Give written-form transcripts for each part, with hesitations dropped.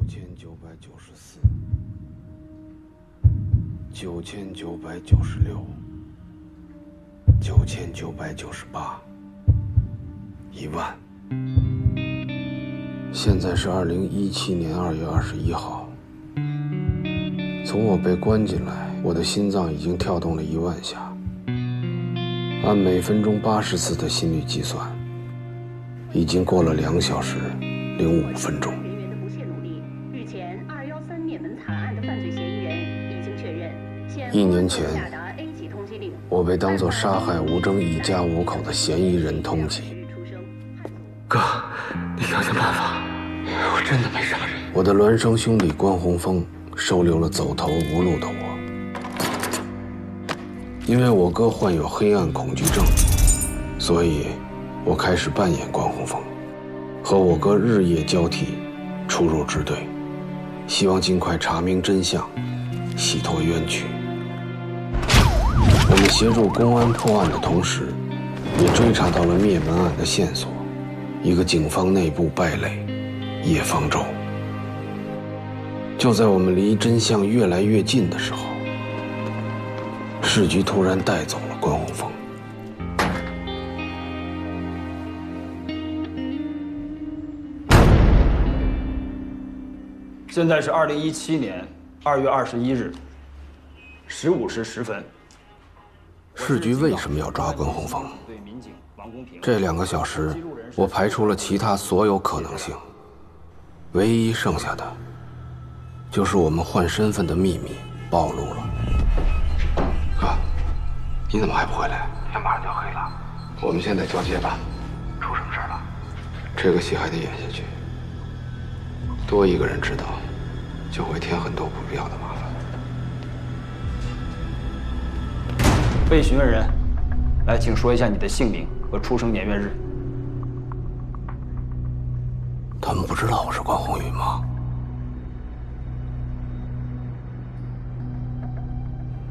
9998，10000。现在是2017年2月21号。从我被关进来，我的心脏已经跳动了10000下。按每分钟80次的心率计算，已经过了2小时05分钟。人员的不懈努力，日前213灭门惨案的犯罪嫌疑人已经确认。1年前，我被当作杀害吴征一家5口的嫌疑人通缉。哥，你想想办法，我真的没杀人。我的孪生兄弟关宏峰收留了走投无路的我。因为我哥患有黑暗恐惧症，所以我开始扮演关宏峰，和我哥日夜交替，出入支队，希望尽快查明真相，洗脱冤屈。我们协助公安破案的同时，也追查到了灭门案的线索，一个警方内部败类叶方舟。就在我们离真相越来越近的时候，市局突然带走了关宏峰。现在是2017年2月21日15时10分。市局为什么要抓关宏峰？这2个小时，我排除了其他所有可能性，唯一剩下的，就是我们换身份的秘密暴露了。哥，你怎么还不回来？天马上就黑了，我们现在交接吧。出什么事了？这个戏还得演下去，多一个人知道，就会添很多不必要的麻烦。被询问人，来，请说一下你的姓名和出生年月日。他们不知道我是关宏宇吗？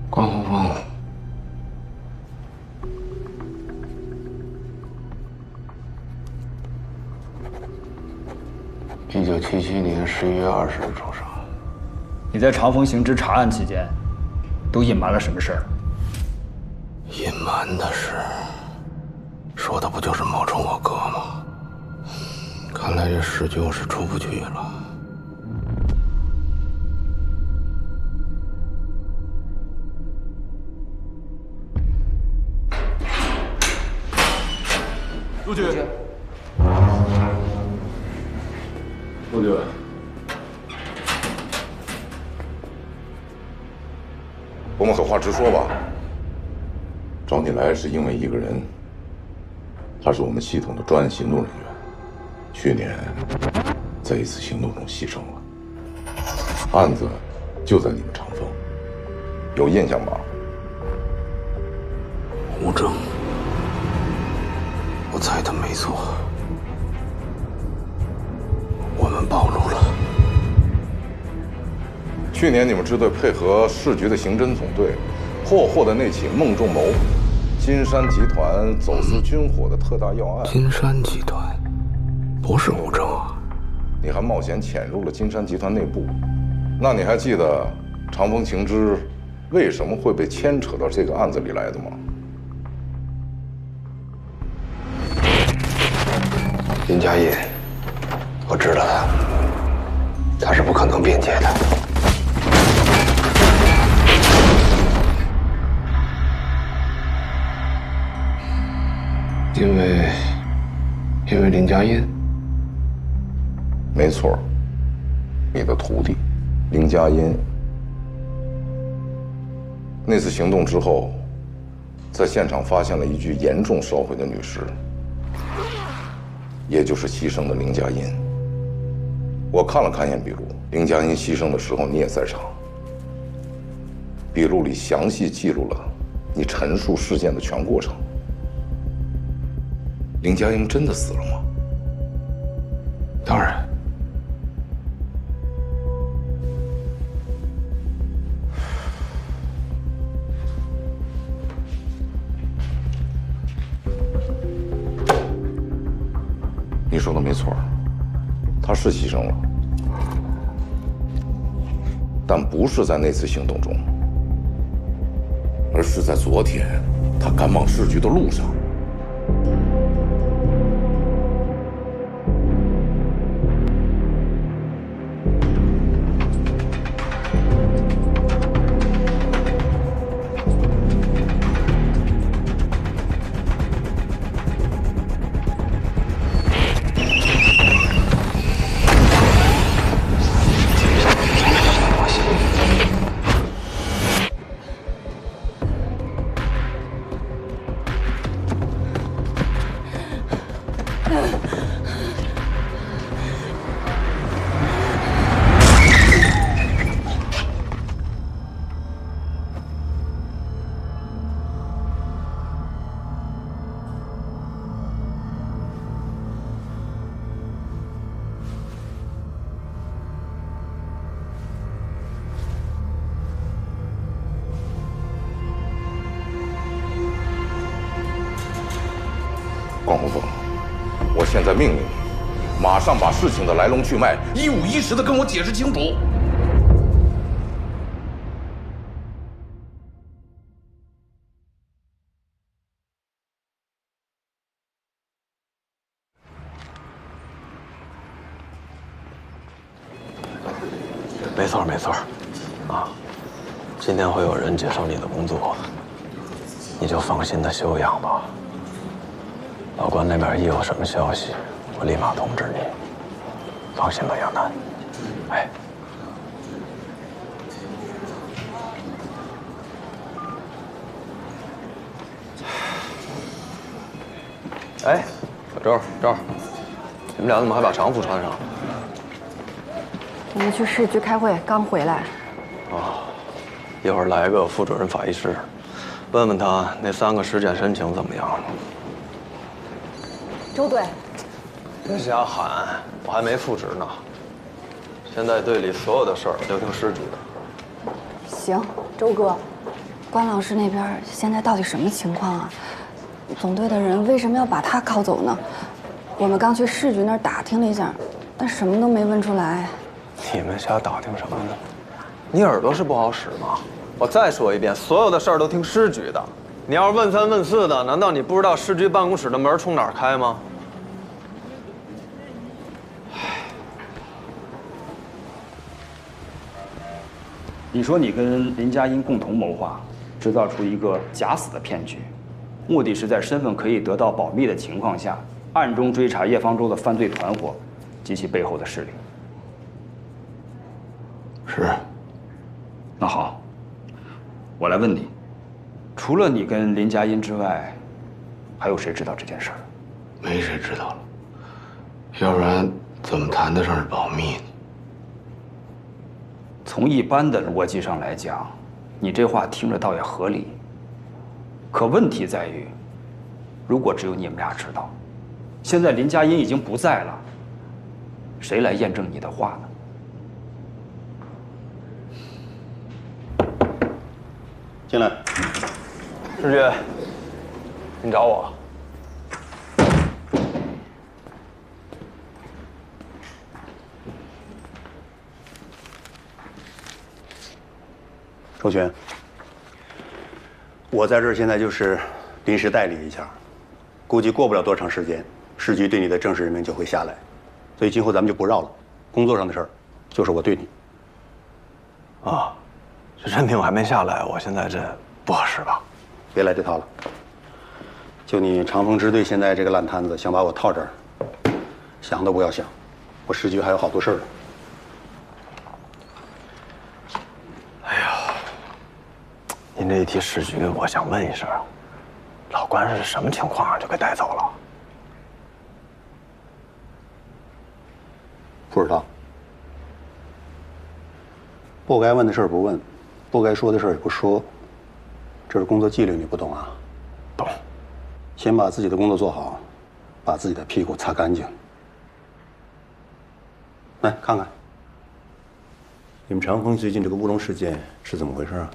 关宏峰，1977年11月20日出生。你在长风刑侦查案期间，都隐瞒了什么事儿？隐瞒的事，说的不就是冒充我哥吗？看来这市局我是出不去了。陆局，陆局，我们狠话直说吧。找你来是因为一个人，他是我们系统的专案行动人员，去年在一次行动中牺牲了。案子就在你们长风，有印象吧？吴征，我猜的没错，我们暴露了。去年你们支队配合市局的刑侦总队，破获的那起孟仲谋、金山集团走私军火的特大要案。金山集团不是吴征啊！你还冒险潜入了金山集团内部，那你还记得长风情之为什么会被牵扯到这个案子里来的吗？林佳音，我知道他是不可能辩解的。因为林佳音？没错，你的徒弟林佳音。那次行动之后，在现场发现了一具严重烧毁的女尸，也就是牺牲的林佳音。我看了勘验笔录，林佳音牺牲的时候你也在场，笔录里详细记录了你陈述事件的全过程。林佳音真的死了吗？当然。你说的没错，他是牺牲了。但不是在那次行动中，而是在昨天他赶往市局的路上。关洪峰，我现在命令你，马上把事情的来龙去脉一五一十的跟我解释清楚。没错，没错，啊，今天会有人接手你的工作，你就放心的休养吧。老关那边一有什么消息，我立马通知你。放心吧，杨楠。哎，哎，小周，你们俩怎么还把常服穿上？我们去市局开会，刚回来。哦，一会儿来个副主任法医师，问问他那3个尸检申请怎么样了。周队，别瞎喊，我还没复职呢。现在队里所有的事儿都听市局的。行，周哥，关老师那边现在到底什么情况啊？总队的人为什么要把他铐走呢？我们刚去市局那儿打听了一下，但什么都没问出来。你们瞎打听什么呢？你耳朵是不好使吗？我再说一遍，所有的事儿都听市局的。你要是问3问4的，难道你不知道市局办公室的门冲哪儿开吗？你说你跟林佳音共同谋划，制造出一个假死的骗局，目的是在身份可以得到保密的情况下，暗中追查叶方舟的犯罪团伙及其背后的势力。是。那好，我来问你，除了你跟林佳音之外，还有谁知道这件事儿？没谁知道了，要不然怎么谈得上是保密呢？从一般的逻辑上来讲，你这话听着倒也合理。可问题在于，如果只有你们俩知道，现在林佳音已经不在了，谁来验证你的话呢？进来。市局，您找我？周全，我在这儿现在就是临时代理一下，估计过不了多长时间，市局对你的正式任命就会下来，所以今后咱们就不绕了，工作上的事儿就是我对你。啊，这任命我还没下来，我现在这不合适吧？别来这套了。就你长风支队现在这个烂摊子，想把我套这儿，想都不要想，我市局还有好多事儿呢。您这一提市局，我想问一声，老关是什么情况就给带走了？不知道。不该问的事儿不问，不该说的事儿也不说，这是工作纪律，你不懂啊？懂。先把自己的工作做好，把自己的屁股擦干净。来看看，你们长风最近这个乌龙事件是怎么回事啊？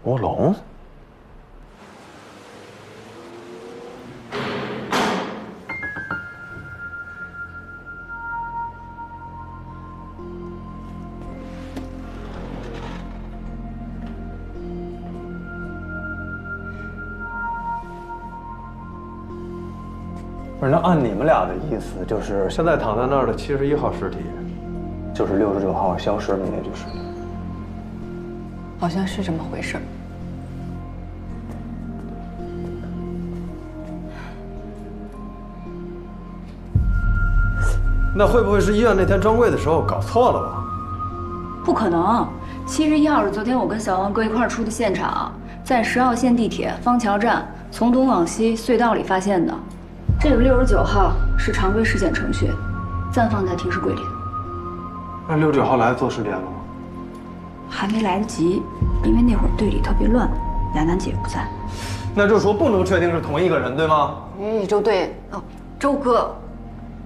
乌龙？不是，那按你们俩的意思，就是现在躺在那儿的71号尸体，就是69号消失的那具尸体。好像是这么回事。那会不会是医院那天专柜的时候搞错了吧？不可能，71号是昨天我跟小王哥一块儿出的现场，在10号线地铁方桥站从东往西隧道里发现的。这个69号是常规尸检程序，暂放在停尸柜里。那69号来做尸检了吗？还没来得及，因为那会儿队里特别乱，亚楠姐不在。那就说不能确定是同一个人，对吗？周队，周哥，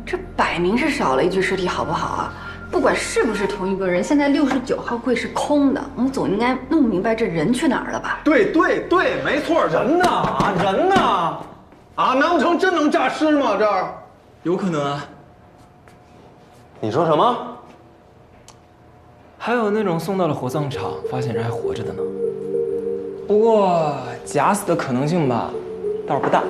这摆明是少了一具尸体，好不好啊？不管是不是同一个人，现在69号柜是空的，我们总应该弄明白这人去哪儿了吧？对，没错，人呢？人呢？啊，难不成真能诈尸吗？这儿有可能啊。你说什么？还有那种送到了火葬场，发现人还活着的呢。不过假死的可能性吧，倒是不大。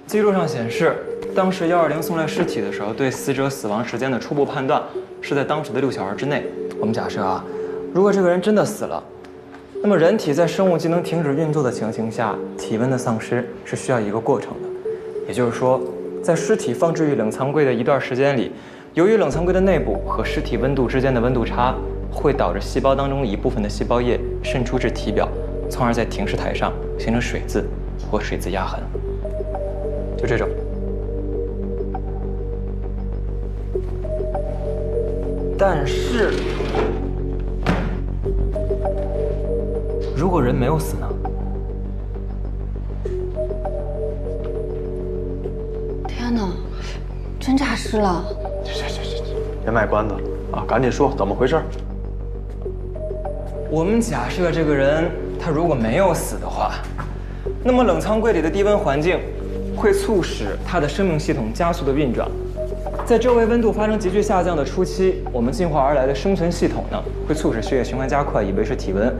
记录上显示，当时120送来尸体的时候，对死者死亡时间的初步判断是在当时的6小时之内。我们假设啊，如果这个人真的死了，那么人体在生物机能停止运作的情形下，体温的丧失是需要一个过程的。也就是说，在尸体放置于冷藏柜的一段时间里，由于冷藏柜的内部和尸体温度之间的温度差，会导致细胞当中一部分的细胞液渗出至体表，从而在停尸台上形成水渍或水渍压痕。就这种。但是，如果人没有死呢？天哪，真诈尸了！去，别卖关子了啊！赶紧说怎么回事。我们假设这个人他如果没有死的话，那么冷藏柜里的低温环境会促使他的生命系统加速的运转。在周围温度发生急剧下降的初期，我们进化而来的生存系统呢，会促使血液循环加快，以维持体温。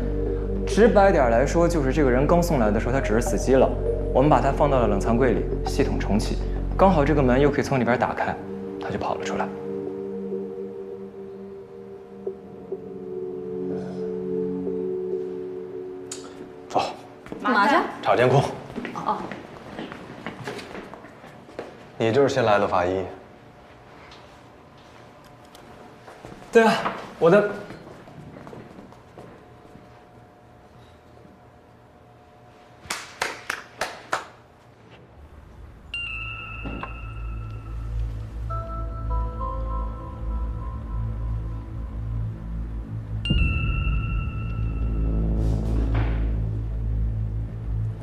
直白点来说，就是这个人刚送来的时候，他只是死机了，我们把他放到了冷藏柜里，系统重启，刚好这个门又可以从里边打开，他就跑了出来。走，干嘛去？查监控。哦。你就是新来的法医。对啊，我的。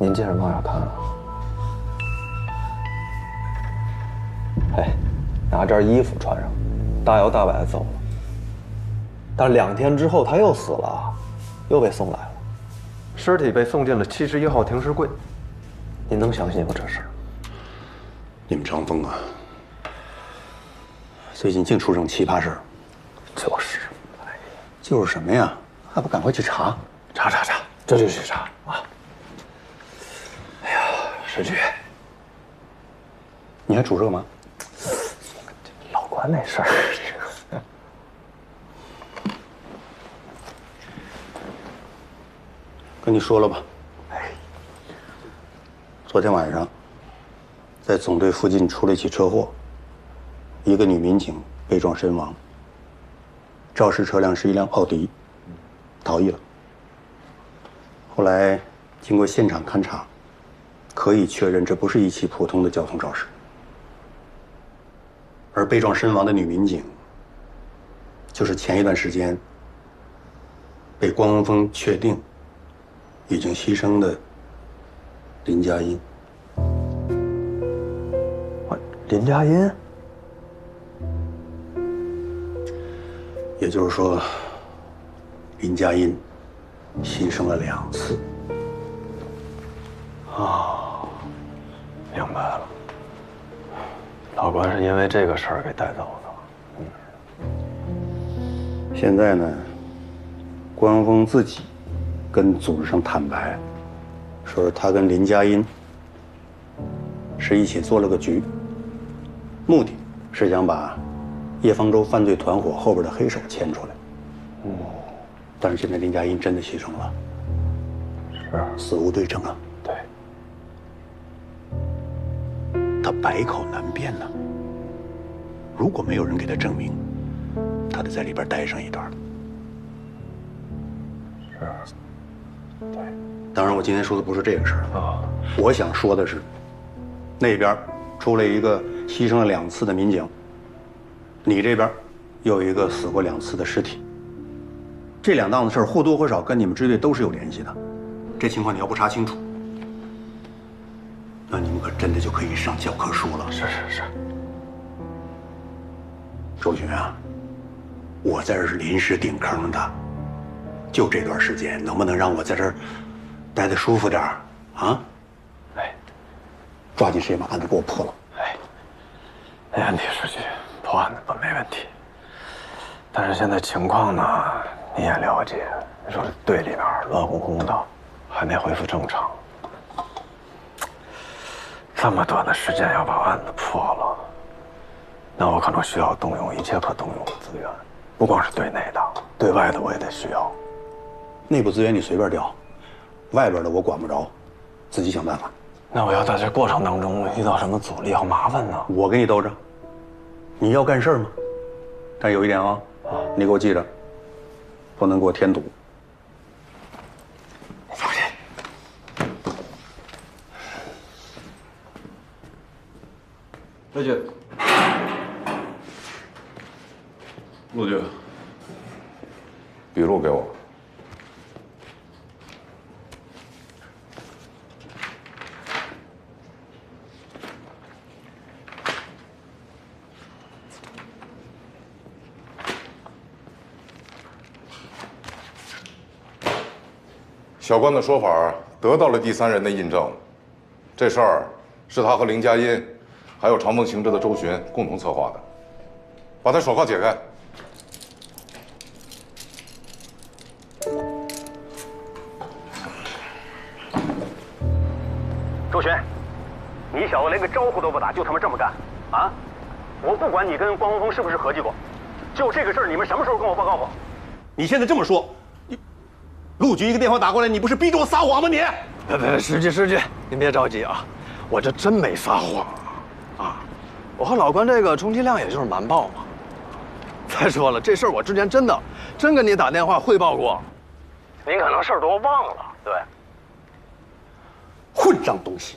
您接着往下看啊。哎，拿件衣服穿上，大摇大摆地走了。但2天之后他又死了，又被送来了。尸体被送进了71号停尸柜。您能相信吗？这事？你们长风啊，最近净出这种奇葩事儿。就是，就是什么呀？还不赶快去查？查，这就去查啊！哎呀，石局，你还煮这干嘛？老关那事儿。跟你说了吧，昨天晚上，在总队附近出了一起车祸，一个女民警被撞身亡。肇事车辆是一辆奥迪，逃逸了。后来经过现场勘查，可以确认这不是一起普通的交通肇事，而被撞身亡的女民警，就是前一段时间被关文峰确定已经牺牲的林佳音。林佳音，也就是说，林佳音牺牲了2次。明白了，老关是因为这个事儿给带走的。现在呢，关文峰自己跟组织上坦白，说是他跟林佳音是一起做了个局，目的是想把叶方舟犯罪团伙后边的黑手牵出来。但是现在林佳音真的牺牲了，是死无对证啊。对，他百口难辩呢。如果没有人给他证明，他得在里边待上一段。是，对。当然，我今天说的不是这个事儿啊，我想说的是，那边出来一个牺牲了2次的民警，你这边又有一个死过2次的尸体。这2档子事儿或多或少跟你们支队都是有联系的。这情况你要不查清楚，那你们可真的就可以上教科书了。是。周巡啊，我在这是临时顶坑的，就这段时间，能不能让我在这儿待得舒服点儿啊？哎，抓紧时间把案子给我破了。没问题，书记，破案子都没问题。但是现在情况呢，你也了解，你说这队里面乱哄哄的，还没恢复正常。这么短的时间要把案子破了，那我可能需要动用一切可动用的资源，不光是队内的，对外的我也得需要。内部资源你随便调，外边的我管不着，自己想办法。那我要在这过程当中遇到什么阻力和麻烦呢？我跟你斗着，你要干事吗？但有一点啊，你给我记着，不能给我添堵。放心。再见。陆局，笔录给我。小关的说法得到了第3人的印证，这事儿是他和林佳音，还有长风行侦的周巡共同策划的。把他手铐解开。周巡，你小子连个招呼都不打，就他妈这么干啊！我不管你跟关洪峰是不是合计过，就这个事儿，你们什么时候跟我报告过？你现在这么说，陆局一个电话打过来，你不是逼着我撒谎吗？你别，书记，您别着急啊，我这真没撒谎啊！我和老关这个充其量也就是瞒报嘛。再说了，这事儿我之前真跟你打电话汇报过，您可能事儿多忘了，对。混账东西！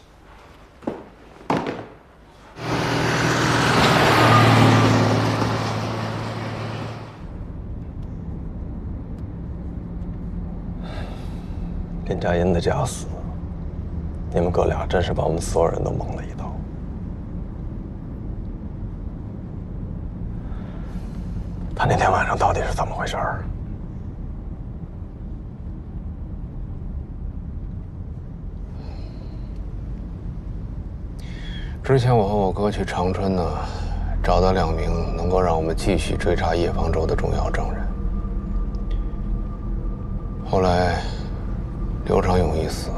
林佳音的假死，你们哥俩真是把我们所有人都蒙了一道。他那天晚上到底是怎么回事儿？之前我和我哥去长春呢，找到2名能够让我们继续追查叶方舟的重要证人。后来，刘长勇一死，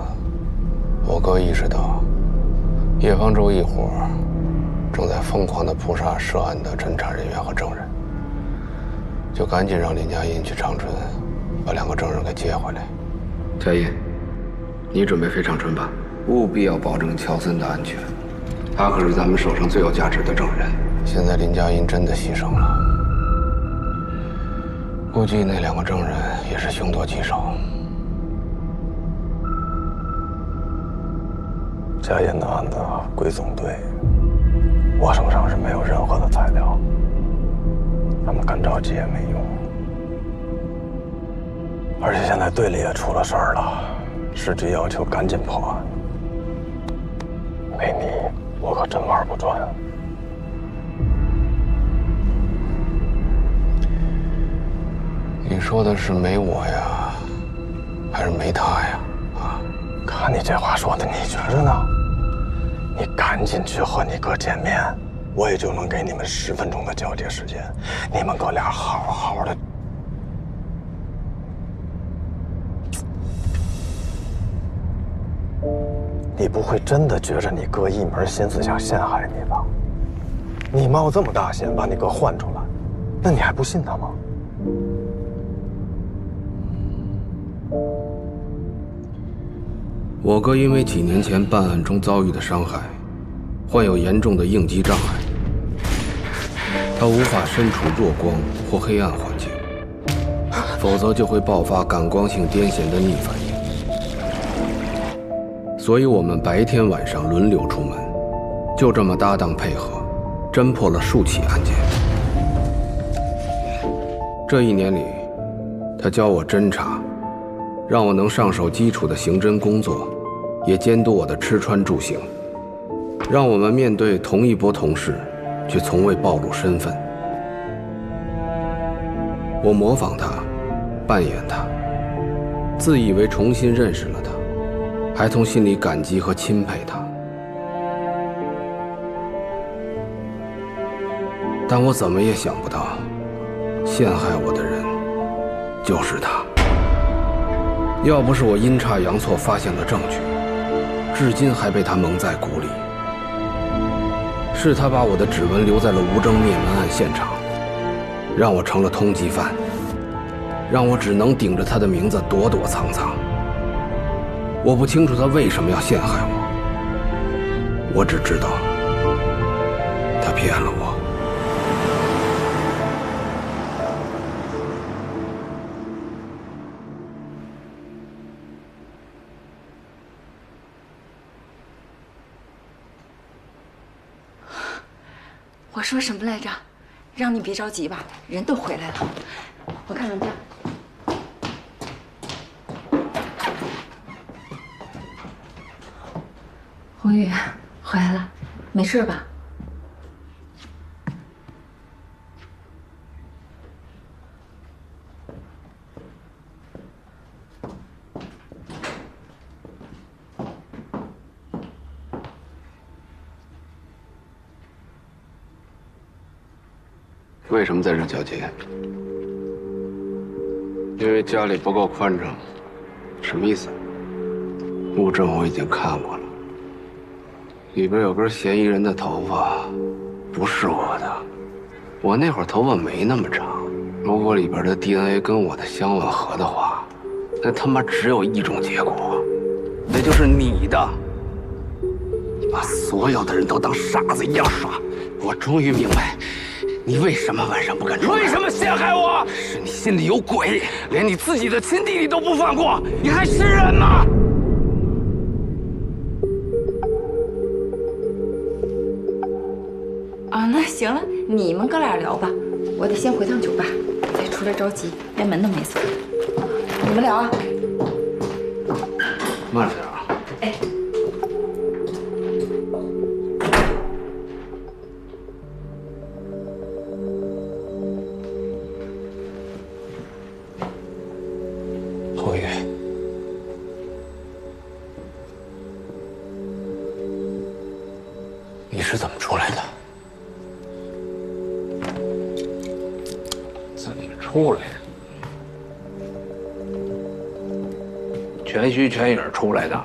我哥意识到叶方舟一伙正在疯狂地扑杀涉案的侦查人员和证人，就赶紧让林佳音去长春，把2个证人给接回来。佳音，你准备飞长春吧，务必要保证乔森的安全。他可是咱们手上最有价值的证人。现在林佳音真的牺牲了，估计那2个证人也是凶多吉少。佳音的案子归总队，我手上是没有任何的材料，咱们干着急也没用。而且现在队里也出了事儿了，市局要求赶紧破案。没你，我可真玩不转。你说的是没我呀，还是没他呀？啊，看你这话说的，你觉着呢？你赶紧去和你哥见面，我也就能给你们10分钟的交接时间，你们哥俩好好的。你你不会真的觉着你哥一门心思想陷害你吧？你冒这么大险把你哥换出来，那你还不信他吗？我哥因为几年前办案中遭遇的伤害，患有严重的应激障碍，他无法身处弱光或黑暗环境，否则就会爆发感光性癫痫的逆反应。所以我们白天晚上轮流出门，就这么搭档配合，侦破了数起案件。这1年里，他教我侦查，让我能上手基础的刑侦工作，也监督我的吃穿住行，让我们面对同一波同事，却从未暴露身份。我模仿他，扮演他，自以为重新认识了他，还从心里感激和钦佩他。但我怎么也想不到，陷害我的人就是他。要不是我阴差阳错发现了证据，至今还被他蒙在鼓里。是他把我的指纹留在了吴征灭门案现场，让我成了通缉犯，让我只能顶着他的名字躲躲藏藏。我不清楚他为什么要陷害我，我只知道他骗了我。我说什么来着？让你别着急吧，人都回来了。我看看票。红宇，回来了，没事吧？为什么在这交接？因为家里不够宽敞。什么意思？物证我已经看过了，里边有根嫌疑人的头发，不是我的。我那会儿头发没那么长，如果里边的 DNA 跟我的相吻合的话，那他妈只有一种结果，那就是你的。你把所有的人都当傻子一样耍。我终于明白。你为什么晚上不敢出来？为什么陷害我？是你心里有鬼，连你自己的亲弟弟都不放过，你还是人吗？啊，那行了，你们哥俩聊吧，我得先回趟酒吧，别出来着急，连门都没锁。你们聊啊。慢着点啊。哎。红宇，你是怎么出来的？怎么出来的？全虚全影出来的，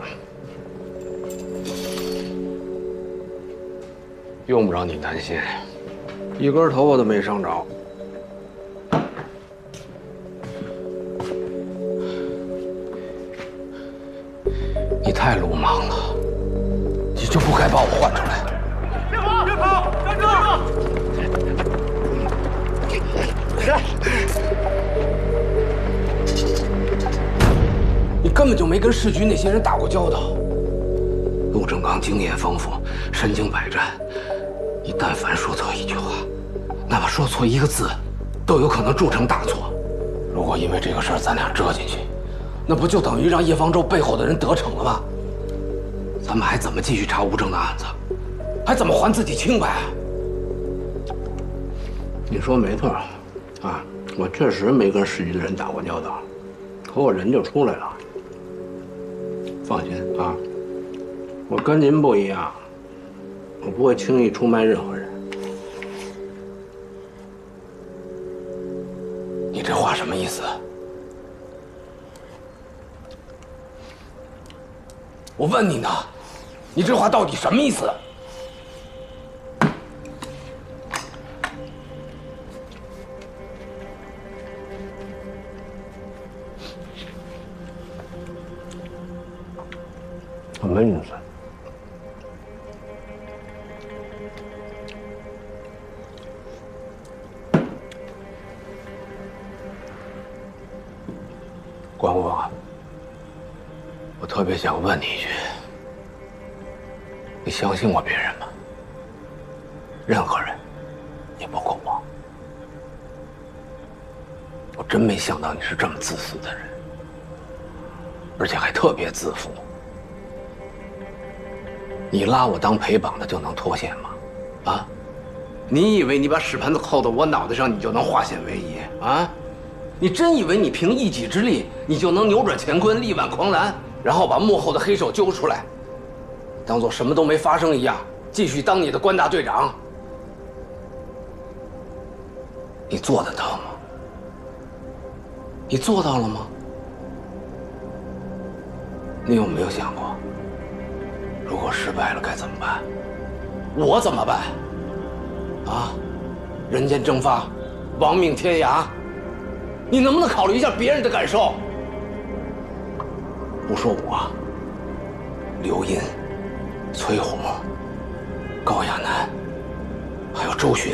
用不着你担心，一根头发都没伤着。你太鲁莽了，你就不该把我换出来。别跑！别跑！站住！你根本就没跟市局那些人打过交道。陆正刚经验丰富，身经百战，你但凡说错一句话，哪怕说错一个字，都有可能铸成大错。如果因为这个事儿咱俩折进去，那不就等于让叶方舟背后的人得逞了吗？咱们还怎么继续查吴征的案子？还怎么还自己清白？你说没错，啊，我确实没跟市局的人打过交道，可我人就出来了。放心啊，我跟您不一样，我不会轻易出卖任何人。你这话什么意思？我问你呢，你这话到底什么意思？什么意思？关公啊，我特别想问你一句：你相信过别人吗？任何人，也包括我。我真没想到你是这么自私的人，而且还特别自负。你拉我当陪绑的就能脱险吗？啊？你以为你把屎盆子扣到我脑袋上，你就能化险为夷啊？你真以为你凭一己之力，你就能扭转乾坤、力挽狂澜，然后把幕后的黑手揪出来，当做什么都没发生一样，继续当你的关大队长？你做得到吗？你做到了吗？你有没有想过，如果失败了该怎么办？我怎么办？啊，人间蒸发，亡命天涯。你能不能考虑一下别人的感受？不说我，刘英、崔红、高亚楠，还有周巡，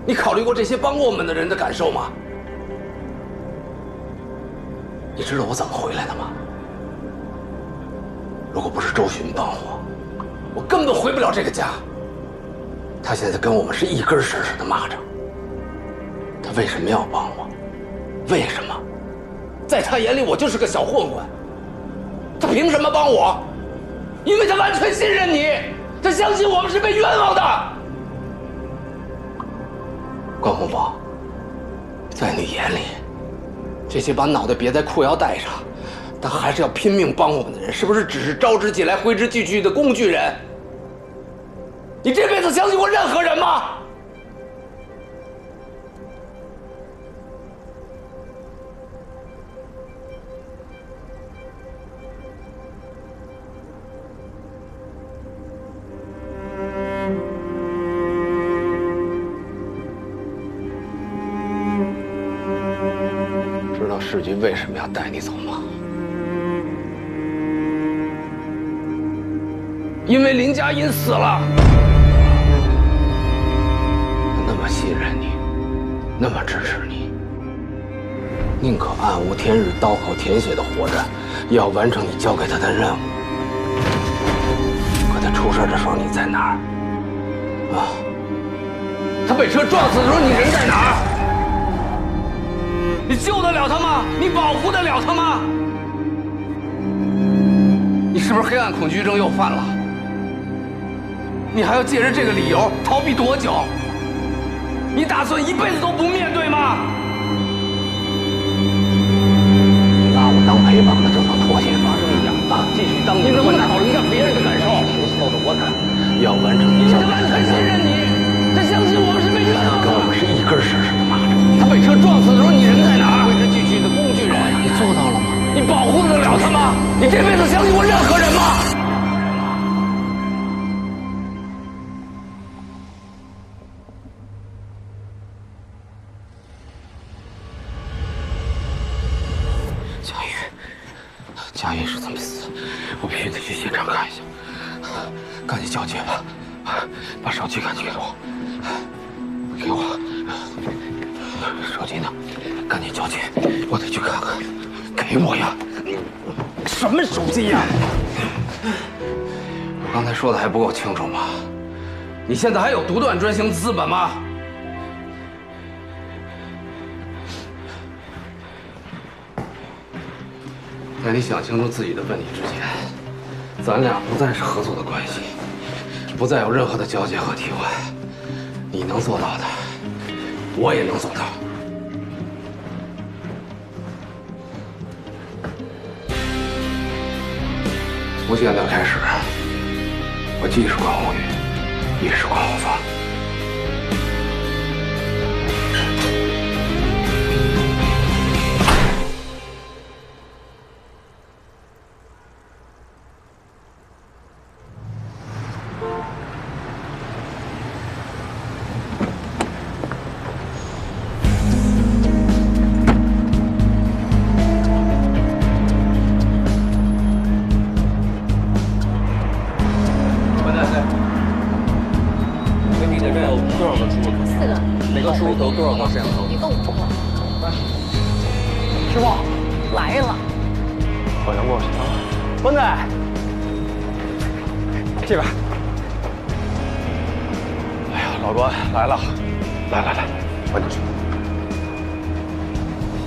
你考虑过这些帮过我们的人的感受吗？你知道我怎么回来的吗？如果不是周巡帮我，我根本回不了这个家。他现在跟我们是一根绳上的蚂蚱，他为什么要帮我？为什么？在他眼里我就是个小混混，他凭什么帮我？因为他完全信任你，他相信我们是被冤枉的。关洪峰，在你眼里，这些把脑袋别在裤腰带上，但还是要拼命帮我们的人，是不是只是招之即来挥之即去的工具人？你这辈子相信过任何人吗？知道世军为什么要带你走吗？因为林佳音死了。他那么信任你，那么支持你，宁可暗无天日、刀口舔血的活着，也要完成你交给他的任务。可他出事的时候你在哪儿？啊？他被车撞死的时候你人在哪儿？你救得了他吗？你保护得了他吗？你是不是黑暗恐惧症又犯了？你还要借着这个理由逃避多久？你打算一辈子都不面对吗？你拿我当陪绑的就能脱险发生一样啊！继续当你能不能考虑一下别人的感受？操的我敢，要完成你交给他完全信任你，他相信我们是被冤枉的，跟我们是一根绳上的蚂蚱。他被车撞死的时候你人在哪儿？挥之即去的工具人，你做到了吗？你保护得了他吗？你这辈子相信过任何人吗？佳音是怎么死？我必须得去现场看一下。赶紧交接吧，把手机赶紧给我，给我。手机呢？赶紧交接，我得去看看。给我呀！什么手机呀？我刚才说的还不够清楚吗？你现在还有独断专行的资本吗？在你想清楚自己的问题之前，咱俩不再是合作的关系，不再有任何的交接和替换。你能做到的，我也能做到。从现在开始，我既是关宏宇，也是关宏峰。这地铁站有多少个出入口？4个。每个出入口多少个摄像头？一共5个。师傅，来了。好像过去了。关仔，这边。哎呀，老关来了，来，快进去。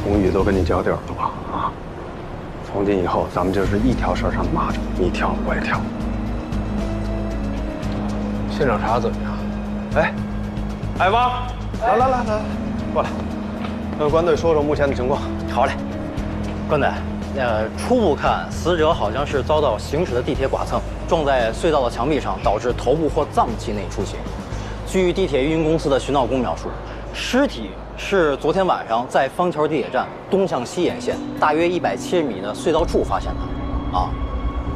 红雨都跟你交底了吧？啊，从今以后咱们就是一条绳上蚂蚱，你跳我也跳。现场查怎么样？哎，艾芳，来，过来，跟关队说说目前的情况。好嘞，关仔，初步看，死者好像是遭到行驶的地铁剐蹭，撞在隧道的墙壁上，导致头部或脏器内出血。据地铁运营公司的徐闹工描述，尸体是昨天晚上在方桥地铁站东向西沿线大约170米的隧道处发现的。啊，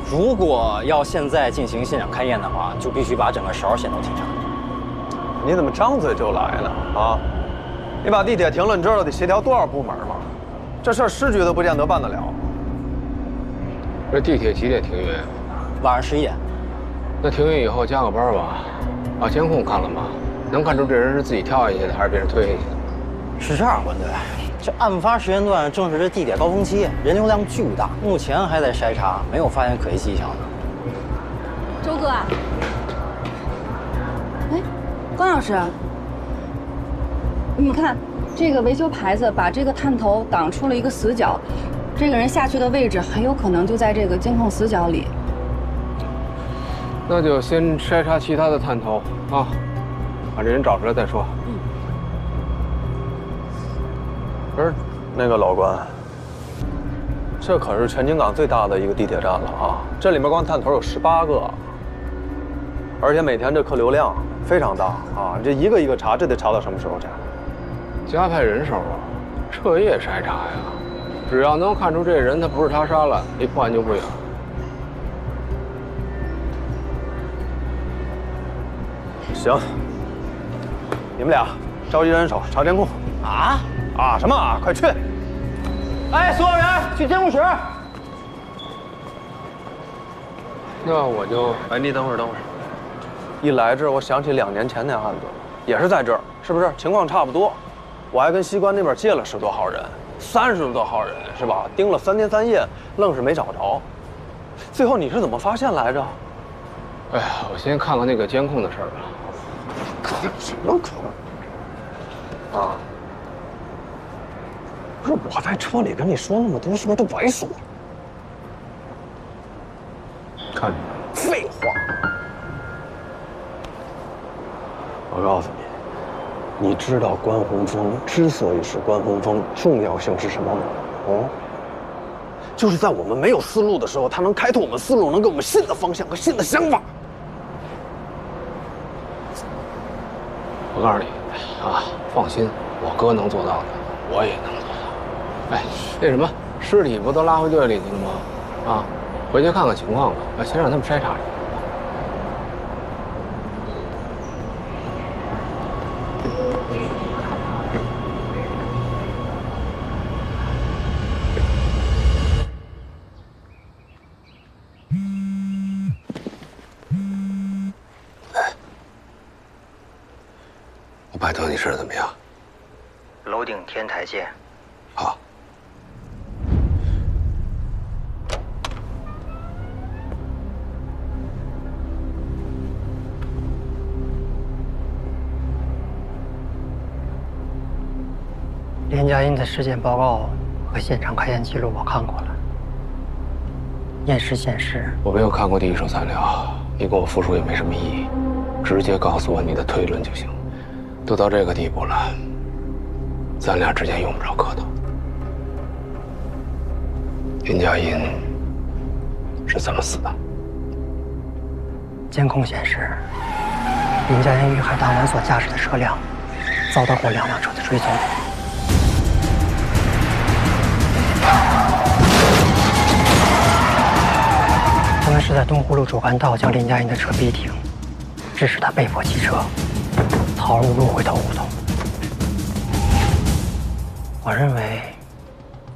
如果要现在进行现场勘验的话，就必须把整个10号线都停下来。你怎么张嘴就来呢？啊，你把地铁停了，你知道得协调多少部门吗？这事儿市局都不见得办得了。这地铁几点停运？晚上11点。那停运以后加个班吧。把监控看了吗？能看出这人是自己跳下去的，还是被人推下去的？是这样，关队，这案发时间段正是这地铁高峰期，人流量巨大，目前还在筛查，没有发现可疑迹象呢。周哥，哎，关老师，你看这个维修牌子把这个探头挡出了一个死角，这个人下去的位置很有可能就在这个监控死角里。那就先筛查其他的探头啊，把这人找出来再说。不是，那个老关，这可是全京港最大的一个地铁站了啊！这里面光探头有18个，而且每天这客流量非常大啊！这一个一个查，这得查到什么时候去？加派人手啊，彻夜筛查呀！只要能看出这人他不是他杀了，离破案就不远。行，你们俩召集人手查监控。啊什么啊？快去！哎，所有人去监控室。那我就……哎，你等会儿。一来这儿，我想起2年前那案子，也是在这儿，是不是？情况差不多。我还跟西关那边借了10多号人，30多号人是吧？盯了3天3夜，愣是没找着。最后你是怎么发现来着？哎呀，我先看看那个监控的事儿吧。看什么看？啊！不是我在车里跟你说那么多，是不是都白说？看着。废话！我告诉你，你知道关洪峰之所以是关洪峰，重要性是什么吗？就是在我们没有思路的时候，他能开拓我们思路，能给我们新的方向和新的想法。我告诉你啊，放心，我哥能做到的，我也能做到。哎，那什么，尸体不都拉回队里去了吗？啊，回去看看情况吧。先让他们筛查。我拜托你事怎么样？楼顶天台见。好。连佳音的尸检报告和现场勘验记录我看过了，验尸显示，我没有看过第一手材料，你跟我复述也没什么意义，直接告诉我你的推论就行。都到这个地步了，咱俩之间用不着客套。林佳音是怎么死的？监控显示，林佳音遇害当晚所驾驶的车辆遭到过2辆车的追踪。他们是在东湖路主干道将林佳音的车逼停，致使他被迫弃车，逃入路回头胡同。我认为，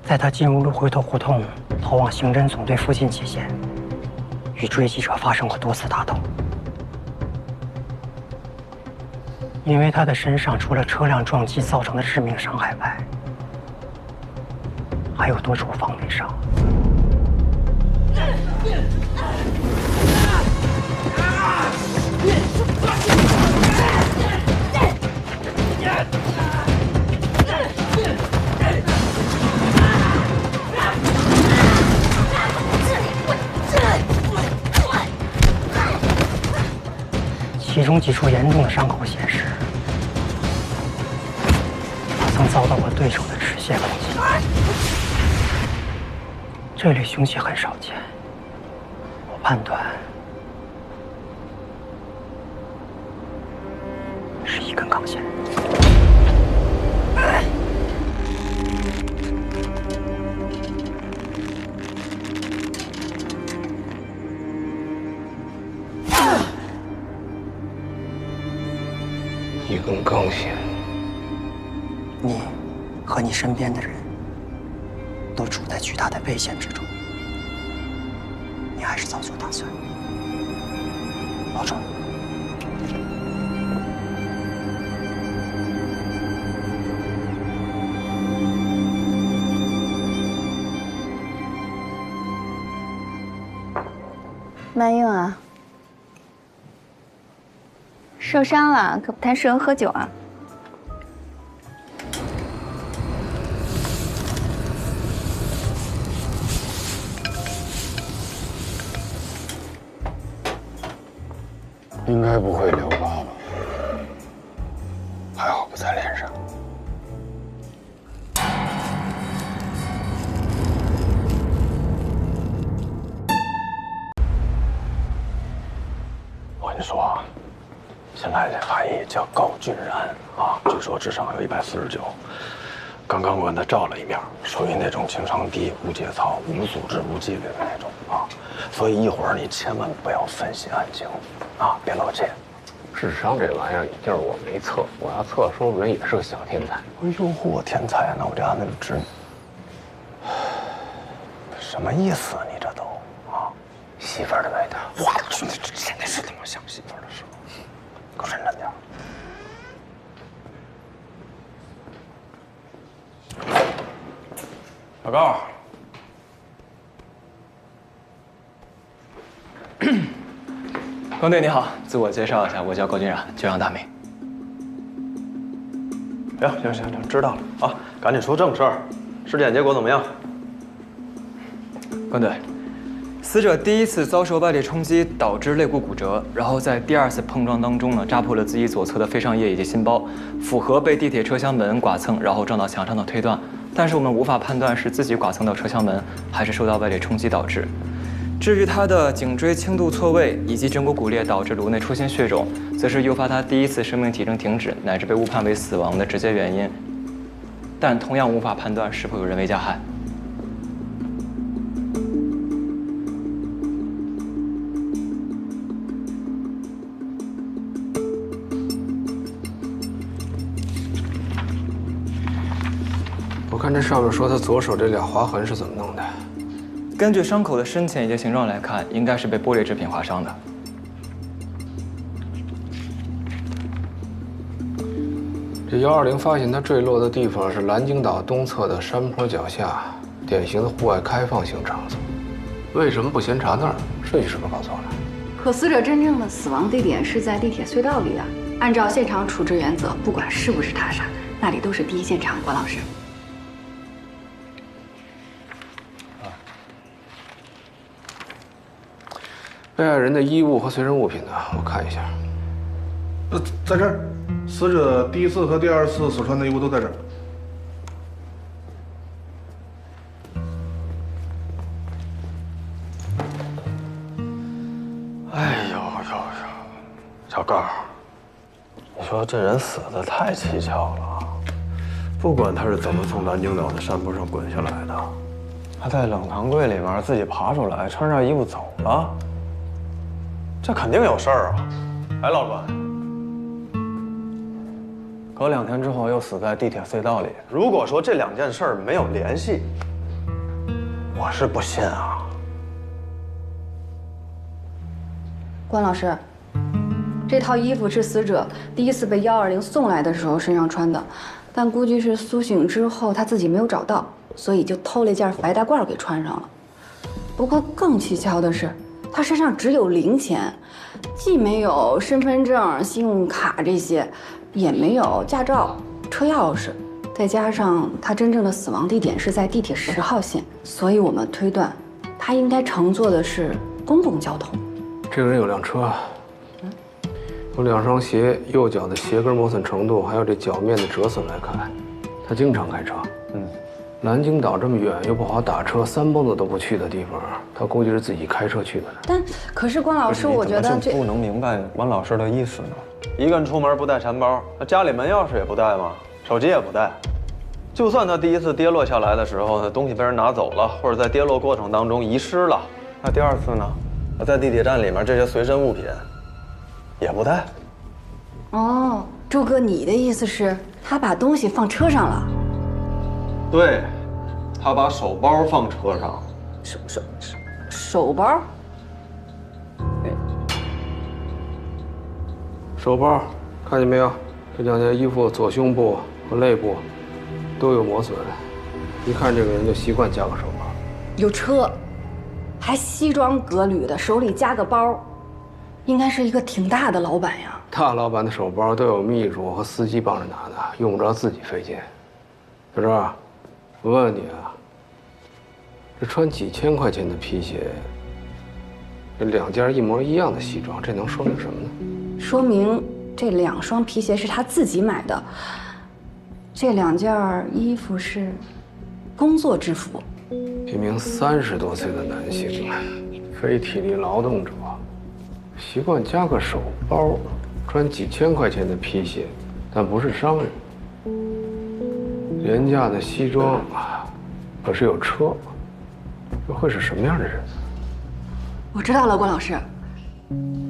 在他进入路回头胡同，逃往刑侦总队附近期间，与追击者发生过多次打斗。因为他的身上除了车辆撞击造成的致命伤害外，还有多处防卫伤。其中几处严重的伤口显示，他曾遭到过对手的持械攻击。这类凶器很少见，我判断是一根钢线。一根钢线。你和你身边的人都处在巨大的危险之中，你还是早做打算。保重。慢用啊。受伤了，可不太适合喝酒啊。应该不会留疤吧？还好不在脸上。我跟你说啊。现在这法医叫高俊然啊，据说智商有149。刚刚我跟他照了一面，属于那种情商低、无节操、无组织、无纪律的那种啊。所以一会儿你千万不要分析案情啊，别露怯。智商这玩意儿，也就是我没测，我要测，说不定也是个小天才。哎呦嚯，天才！那我这案子就治你。什么意思啊？你这都啊？媳妇儿的味道。我去，这现在是他妈想媳妇儿的时候。给我认真点。老高，关队你好，自我介绍一下，我叫高俊然，久仰大名。行，知道了啊，赶紧说正事儿。尸检结果怎么样？关队。死者第一次遭受外力冲击导致肋骨骨折，然后在第二次碰撞当中呢，扎破了自己左侧的肺上叶以及心包，符合被地铁车厢门剐蹭然后撞到墙上的推断，但是我们无法判断是自己剐蹭到车厢门，还是受到外力冲击导致。至于他的颈椎轻度错位以及枕骨骨裂导致颅内出现血肿，则是诱发他第一次生命体征停止乃至被误判为死亡的直接原因，但同样无法判断是否有人为加害。我看这上面说他左手这俩划痕是怎么弄的？根据伤口的深浅以及形状来看，应该是被玻璃制品划伤的。这120发现他坠落的地方是蓝鲸岛东侧的山坡脚下，典型的户外开放性场所。为什么不先查那儿？顺序是不是搞错了？可死者真正的死亡地点是在地铁隧道里啊。按照现场处置原则，不管是不是他杀，那里都是第一现场。关老师。被害人的衣物和随身物品呢？我看一下。在这儿，死者第一次和第二次所穿的衣物都在这儿。哎呦，小高，你说这人死的太蹊跷了。不管他是怎么从蓝鲸岛的山坡上滚下来的，他在冷藏柜里面自己爬出来，穿上衣服走了。这肯定有事儿啊！哎，老关，隔2天之后又死在地铁隧道里。如果说这2件事没有联系，我是不信啊。关老师，这套衣服是死者第一次被120送来的时候身上穿的，但估计是苏醒之后他自己没有找到，所以就偷了一件白大褂给穿上了。不过更蹊跷的是，他身上只有零钱，既没有身份证、信用卡这些，也没有驾照、车钥匙，再加上他真正的死亡地点是在地铁10号线，所以我们推断，他应该乘坐的是公共交通。这个人有辆车，有2双鞋，右脚的鞋跟磨损程度，还有这脚面的折损来看，他经常开车。南京岛这么远又不好打车，3蹦子都不去的地方，他估计是自己开车去的。但可是关老师，我觉得这不能明白关老师的意思呢。一个人出门不带钱包，那家里门钥匙也不带吗？手机也不带。就算他第一次跌落下来的时候，那东西被人拿走了，或者在跌落过程当中遗失了，那第2次呢？在地铁站里面这些随身物品也不带。哦，周哥，你的意思是他把东西放车上了？对，他把手包放车上。手包？手包，看见没有？这2件衣服左胸部和肋部都有磨损，一看这个人就习惯加个手包。有车，还西装革履的，手里夹个包，应该是一个挺大的老板呀。大老板的手包都有秘书和司机帮着拿的，用不着自己费劲。小周，我问问你啊，这穿几千块钱的皮鞋，这2件一模一样的西装，这能说明什么呢？说明这2双皮鞋是他自己买的，这2件衣服是工作制服。一名30多岁的男性，非体力劳动者，习惯加个手包，穿几千块钱的皮鞋，但不是商人。廉价的西装，可是有车，这会是什么样的人呢？我知道了，关老师，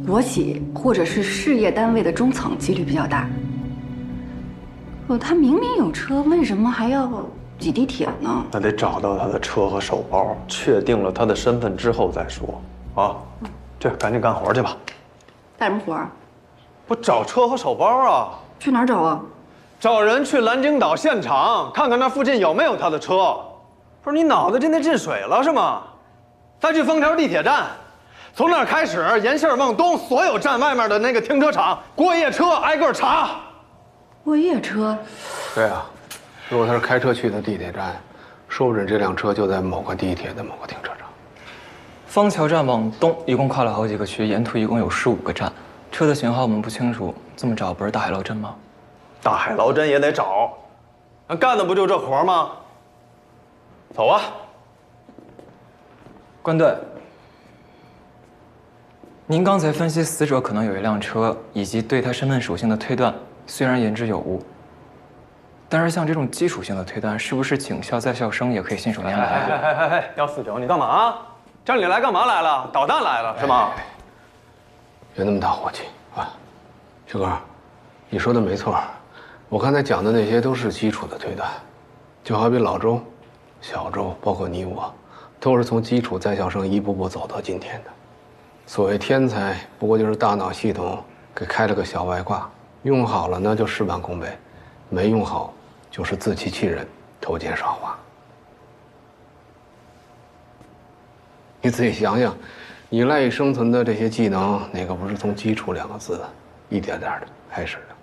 国企或者是事业单位的中层几率比较大。他明明有车，为什么还要挤地铁呢？那得找到他的车和手包，确定了他的身份之后再说。啊，这赶紧干活去吧。干什么活啊？不找车和手包啊？去哪儿找啊？找人去蓝鲸岛现场看看那附近有没有他的车。不是你脑子真的进水了是吗？再去枫桥地铁站，从那儿开始沿线往东，所有站外面的那个停车场、过夜车挨个查。过夜车？对啊，如果他是开车去的地铁站，说不准这辆车就在某个地铁的某个停车场。枫桥站往东一共跨了好几个区，沿途一共有15个站，车的型号我们不清楚，这么找不是大海捞针吗？大海捞针也得找，那干的不就这活吗？走啊！关队，您刚才分析死者可能有一辆车，以及对他身份属性的推断，虽然言之有物，但是像这种基础性的推断，是不是警校在校生也可以信手拈来？哎，姚49，你干嘛啊？这你来干嘛来了？捣蛋来了是吗？别那么大火气啊！小哥，你说的没错，我刚才讲的那些都是基础的推断，就好比老周、小周，包括你我，都是从基础在校生一步步走到今天的。所谓天才，不过就是大脑系统给开了个小外挂，用好了呢就事半功倍，没用好就是自欺欺人、偷奸耍滑。你自己想想，你赖以生存的这些技能，哪个不是从基础2个字一点点的开始的？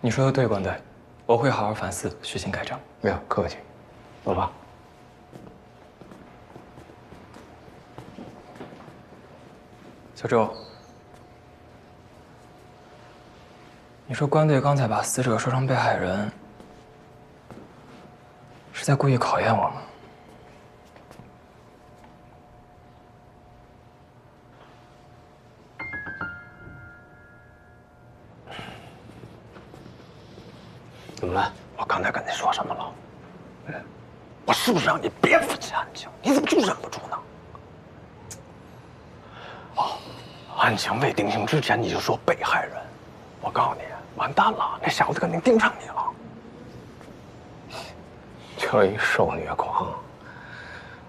你说的对，关队，我会好好反思，虚心改正。没有客气，走吧。小周，你说关队刚才把死者说成被害人，是在故意考验我吗？怎么了？我刚才跟你说什么了？我是不是让你别分析案情？你怎么就忍不住呢？哦，案情未定性之前你就说被害人，我告诉你，完蛋了，那小子肯定盯上你了。这一受虐狂，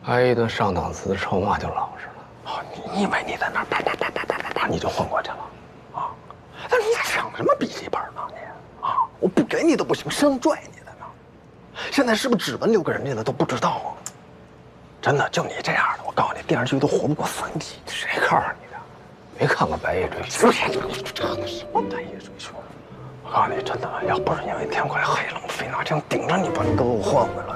挨一顿上档次的臭骂就老实了。你以为你在那儿啪你就混过去了啊？那你抢什么笔记本呢你啊？我不给你都不行，生拽你的呢。现在是不是只闻6个人家的都不知道啊？真的，就你这样的，我告诉你，电视剧都活不过3集。谁告诉你的？没看过《白夜追凶》？你这个什么白夜追凶？我告诉你，真的，要不是因为天快黑了，我非拿枪顶着你把你给我换回来。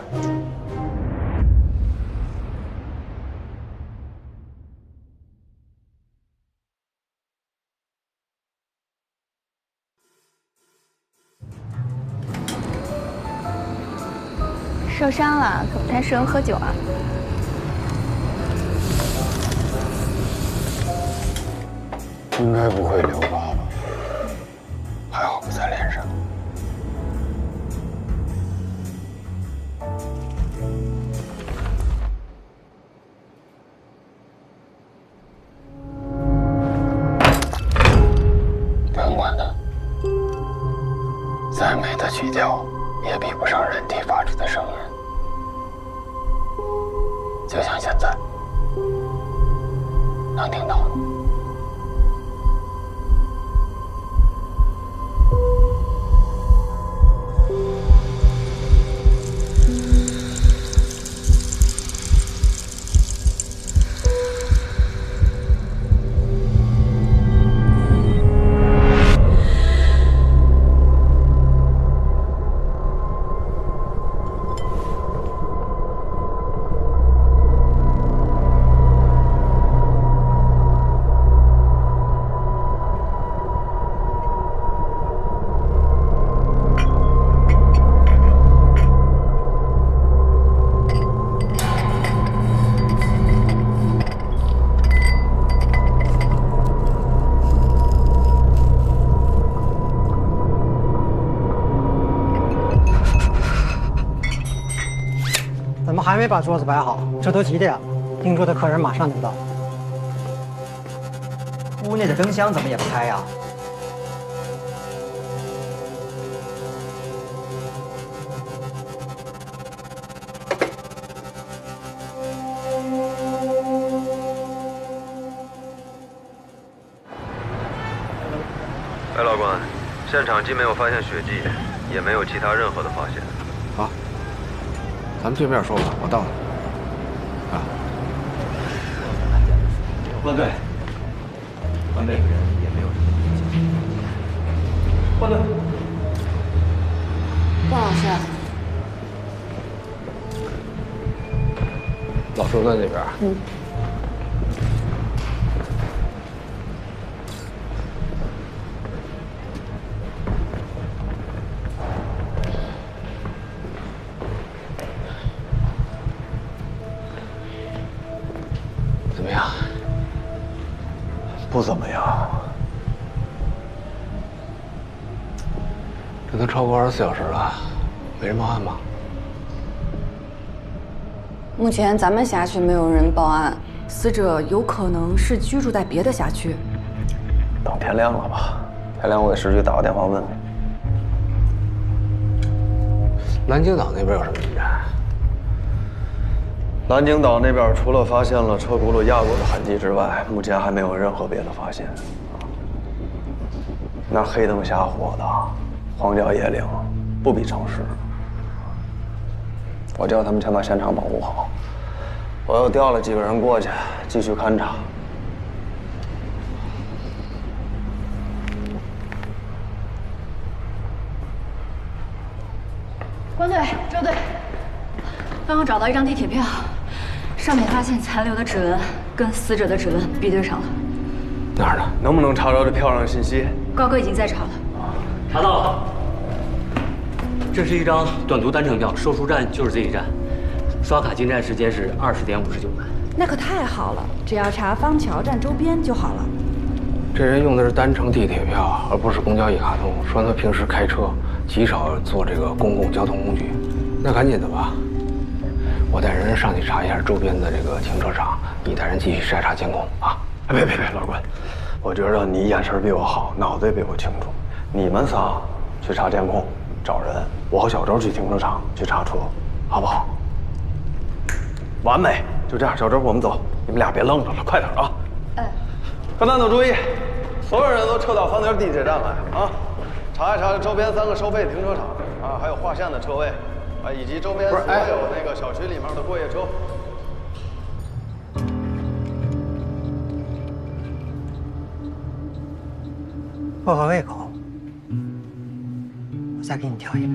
受伤了，可不太适合喝酒啊。应该不会留疤吧？还好不在脸上。不用管它，再美的曲调也比不上人体发出的声音。就像现在，能听到吗？怎么还没把桌子摆好？这都几点了？订桌的客人马上就到。屋内的灯箱怎么也不开呀？白老官，现场既没有发现血迹，也没有其他任何的发现。好，咱们对面说吧，我到了。啊，换队，换队，也没有什么意见。换队。段老师，老周在那边。嗯。怎么样？不怎么样。这都超过24小时了，没人报案吗？目前咱们辖区没有人报案，死者有可能是居住在别的辖区。等天亮了吧？天亮我给市局打个电话问问。南京岛那边有什么进展？南京岛那边除了发现了车轱辘压过的痕迹之外，目前还没有任何别的发现。那黑灯瞎火的，荒郊野岭，不比城市。我叫他们先把现场保护好，我又调了几个人过去继续勘查。关队、周队，刚刚找到一张地铁票，上面发现残留的指纹跟死者的指纹比对上了。哪儿呢？能不能查着这票上的信息？高哥已经在查了。查到了，这是一张短途单程票，收出站就是这一站，刷卡进站时间是20点59分。那可太好了，只要查方桥站周边就好了。这人用的是单程地铁票，而不是公交一卡通。说他平时开车极少坐这个公共交通工具，那赶紧的吧。我带人上去查一下周边的这个停车场，你带人继续筛查监控啊！别，老官，我觉得你眼神比我好，脑子也比我清楚。你们仨去查监控，找人；我和小周去停车场去查车，好不好？完美。就这样，小周，我们走，你们俩别愣着了，快点啊！哎，跟班都注意，所有人都撤到方田地铁站来啊！查一查周边3个收费停车场啊，还有划线的车位啊，以及周边所有那个小区里面的过夜车。不合胃口，我再给你调一杯。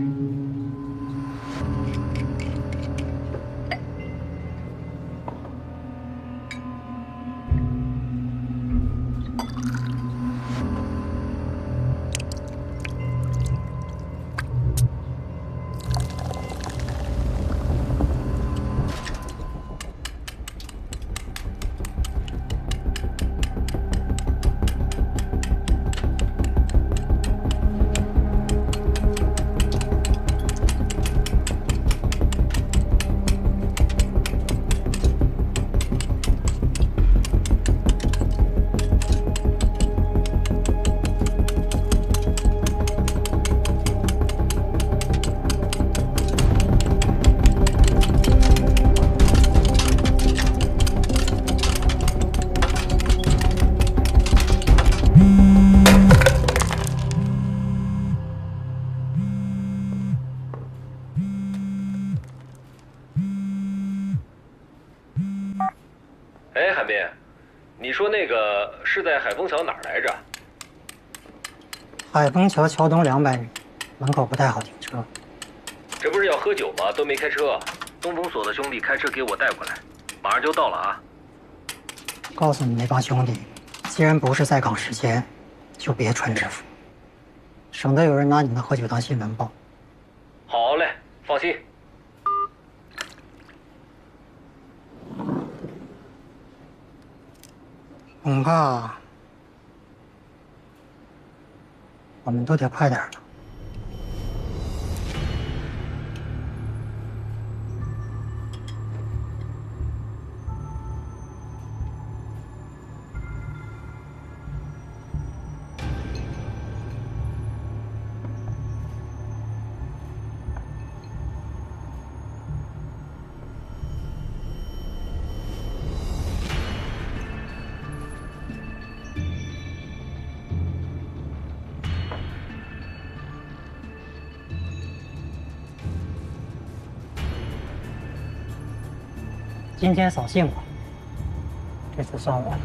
哎，海斌，你说那个是在海丰桥哪儿来着？海丰桥桥东200米，门口不太好停车。这不是要喝酒吗？都没开车。东风所的兄弟开车给我带过来，马上就到了啊。告诉你那帮兄弟，既然不是在岗时间，就别穿制服，省得有人拿你们喝酒当新闻报。好嘞，放心。恐怕我们都得快点了。今天扫兴了，这次算我的，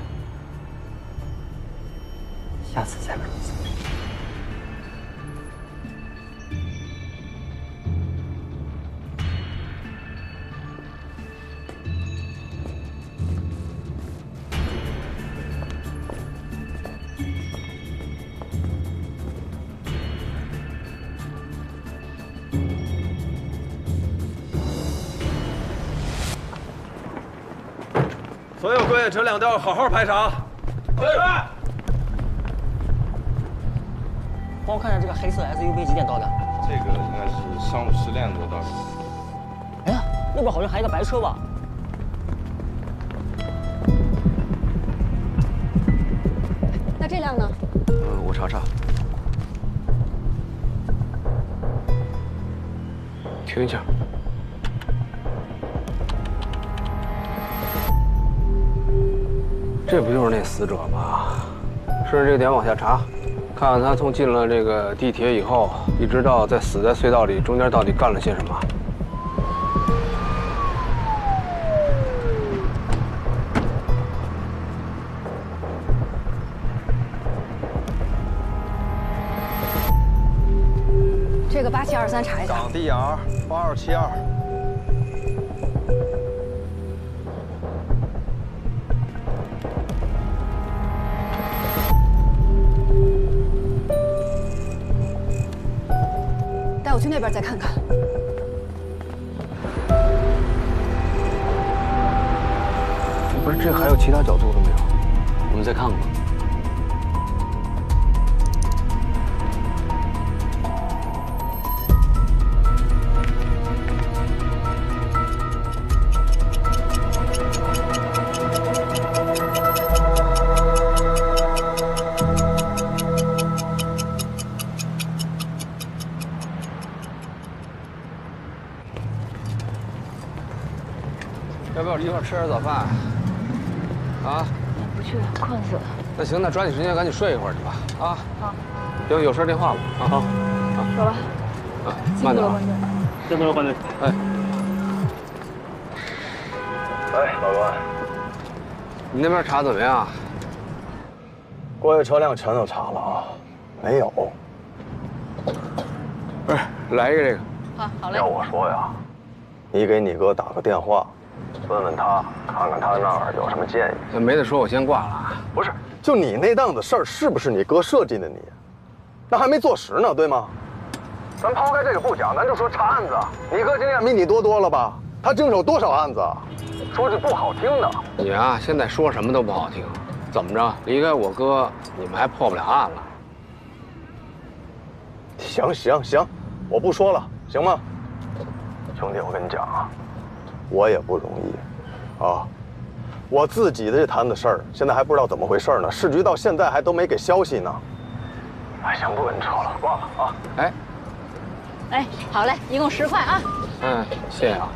下次再给你扫。所有过夜车辆都要好好排查。帮我看看这个黑色 SUV 几点到的？这个应该是上午10点多到的。哎呀，那边好像还有一个白车吧？那这辆呢？我查查。停一下。这不就是那死者吗？顺着这个点往下查，看看他从进了这个地铁以后，一直到死在隧道里，中间到底干了些什么。这个8723查一下。港 DR 8272。带我去那边再看看。不是，这还有其他角度都没有？我们再看看吧。要不要一块吃点早饭？啊？不去了，困死了。那行，那抓紧时间赶紧睡一会儿去吧。啊。好。有事电话我。啊好。走了。啊，慢点。辛苦了，关队。哎。哎，老关，你那边查怎么样？过去车辆全都查了啊，没有。不是，来一个这个。好嘞。要我说呀，你给你哥打个电话，问问他，看看他那儿有什么建议。那没得说，我先挂了啊。不是，就你那档子事儿，是不是你哥设计的你？那还没坐实呢，对吗？咱抛开这个不讲，咱就说查案子，你哥经验比你多了吧？他经手多少案子？说句不好听的，你啊，现在说什么都不好听。怎么着？离开我哥，你们还破不了案了？行，我不说了，行吗？兄弟，我跟你讲啊，我也不容易，啊，我自己的这摊子事儿，现在还不知道怎么回事呢。市局到现在还都没给消息呢。哎，行，不跟你扯了，挂了啊。哎，好嘞，一共10块啊。嗯，谢谢啊。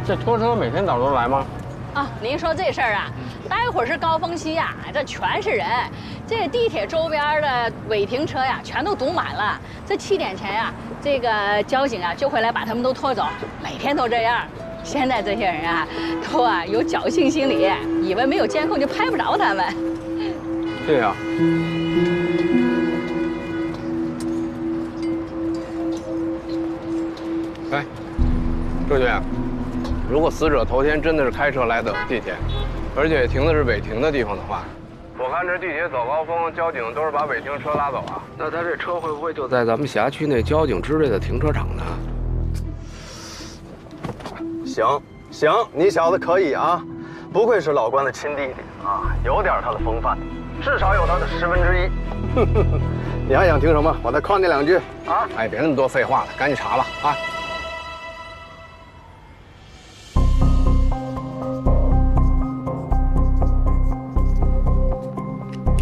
这拖车每天早都来吗？啊，您说这事儿啊，待会儿是高峰期呀，这全是人，这个地铁周边的违停车呀，全都堵满了。这7点前呀，这个交警啊就会来把他们都拖走，每天都这样。现在这些人啊，都有侥幸心理，以为没有监控就拍不着他们。对呀。哎，周局。如果死者头天真的是开车来的地铁，而且停的是违停的地方的话，我看这地铁早高峰，交警都是把违停车拉走啊。那他这车会不会就在咱们辖区那交警支队的停车场呢？行，你小子可以啊，不愧是老关的亲弟弟啊，有点他的风范，至少有他的1/10。你还想听什么？我再夸你2句啊！哎，别那么多废话了，赶紧查吧啊！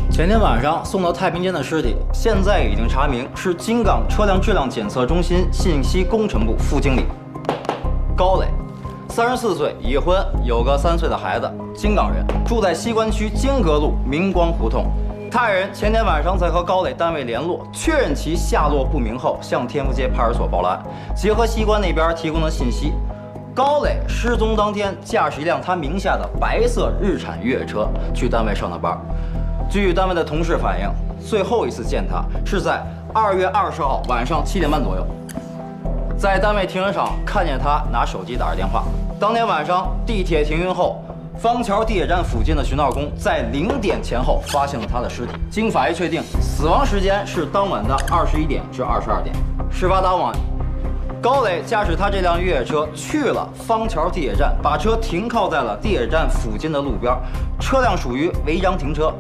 前天晚上送到太平间的尸体，现在已经查明是京港车辆质量检测中心信息工程部副经理高磊，34岁，已婚，有个3岁的孩子，京港人，住在西关区金阁路明光胡同。他人前天晚上在和高磊单位联络，确认其下落不明后，向天福街派出所报了案。结合西关那边提供的信息，高磊失踪当天驾驶一辆他名下的白色日产越野车去单位上的班。据单位的同事反映，最后一次见他是在2月20号晚上7点半左右，在单位停车场看见他拿手机打着电话。当天晚上地铁停运后，方桥地铁站附近的巡道工在0点前后发现了他的尸体。经法医确定，死亡时间是当晚的21点至22点。事发当晚，高磊驾驶他这辆越野车去了方桥地铁站，把车停靠在了地铁站附近的路边，车辆属于违章停车。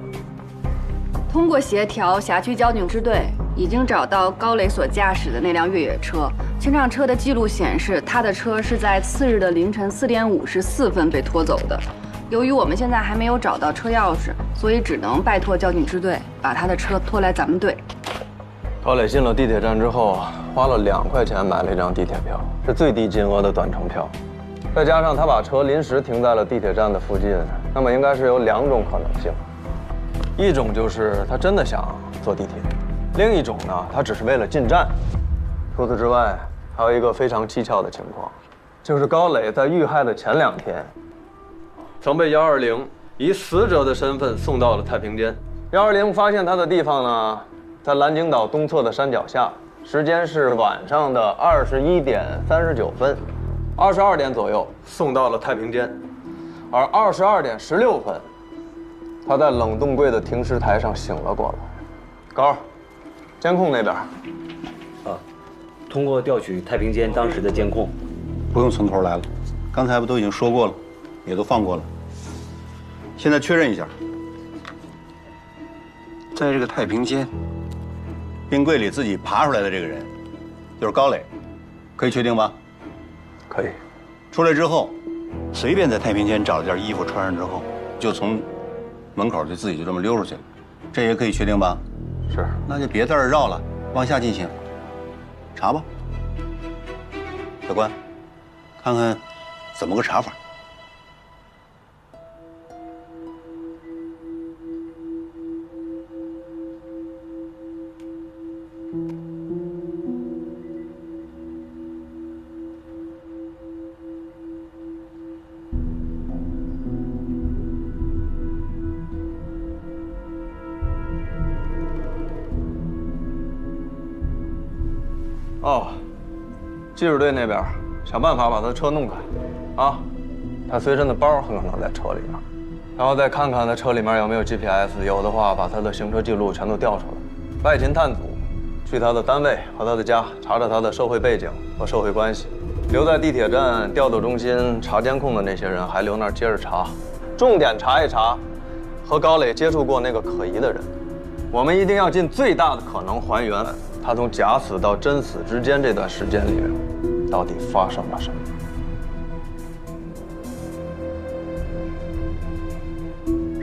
通过协调，辖区交警支队已经找到高磊所驾驶的那辆越野车。清场车的记录显示，他的车是在次日的凌晨4点54分被拖走的。由于我们现在还没有找到车钥匙，所以只能拜托交警支队把他的车拖来咱们队。高磊进了地铁站之后，花了2块钱买了一张地铁票，是最低金额的短程票。再加上他把车临时停在了地铁站的附近，那么应该是有2种可能性。一种就是他真的想坐地铁，另一种呢，他只是为了进站。除此之外，还有一个非常蹊跷的情况，就是高磊在遇害的前2天，曾被120以死者的身份送到了太平间。120发现他的地方呢，在蓝鲸岛东侧的山脚下，时间是晚上的21点39分，22点左右送到了太平间，而22点16分。他在冷冻柜的停尸台上醒了过来。高，监控那边。通过调取太平间当时的监控，不用从头来了，刚才不都已经说过了，也都放过了。现在确认一下，在这个太平间冰柜里自己爬出来的这个人，就是高磊，可以确定吧？可以。出来之后，随便在太平间找了件衣服穿上之后，就从门口就自己就这么溜出去了，这也可以确定吧？是。那就别在这儿绕了，往下进行。查吧，法官，看看怎么个查法。哦，技术队那边想办法把他车弄开，啊，他随身的包很可能在车里面，然后再看看他车里面有没有 GPS， 有的话把他的行车记录全都调出来。外勤探组去他的单位和他的家，查查他的社会背景和社会关系。留在地铁站调度中心查监控的那些人还留那儿接着查，重点查一查和高磊接触过那个可疑的人。我们一定要尽最大的可能还原他从假死到真死之间这段时间里面到底发生了什么。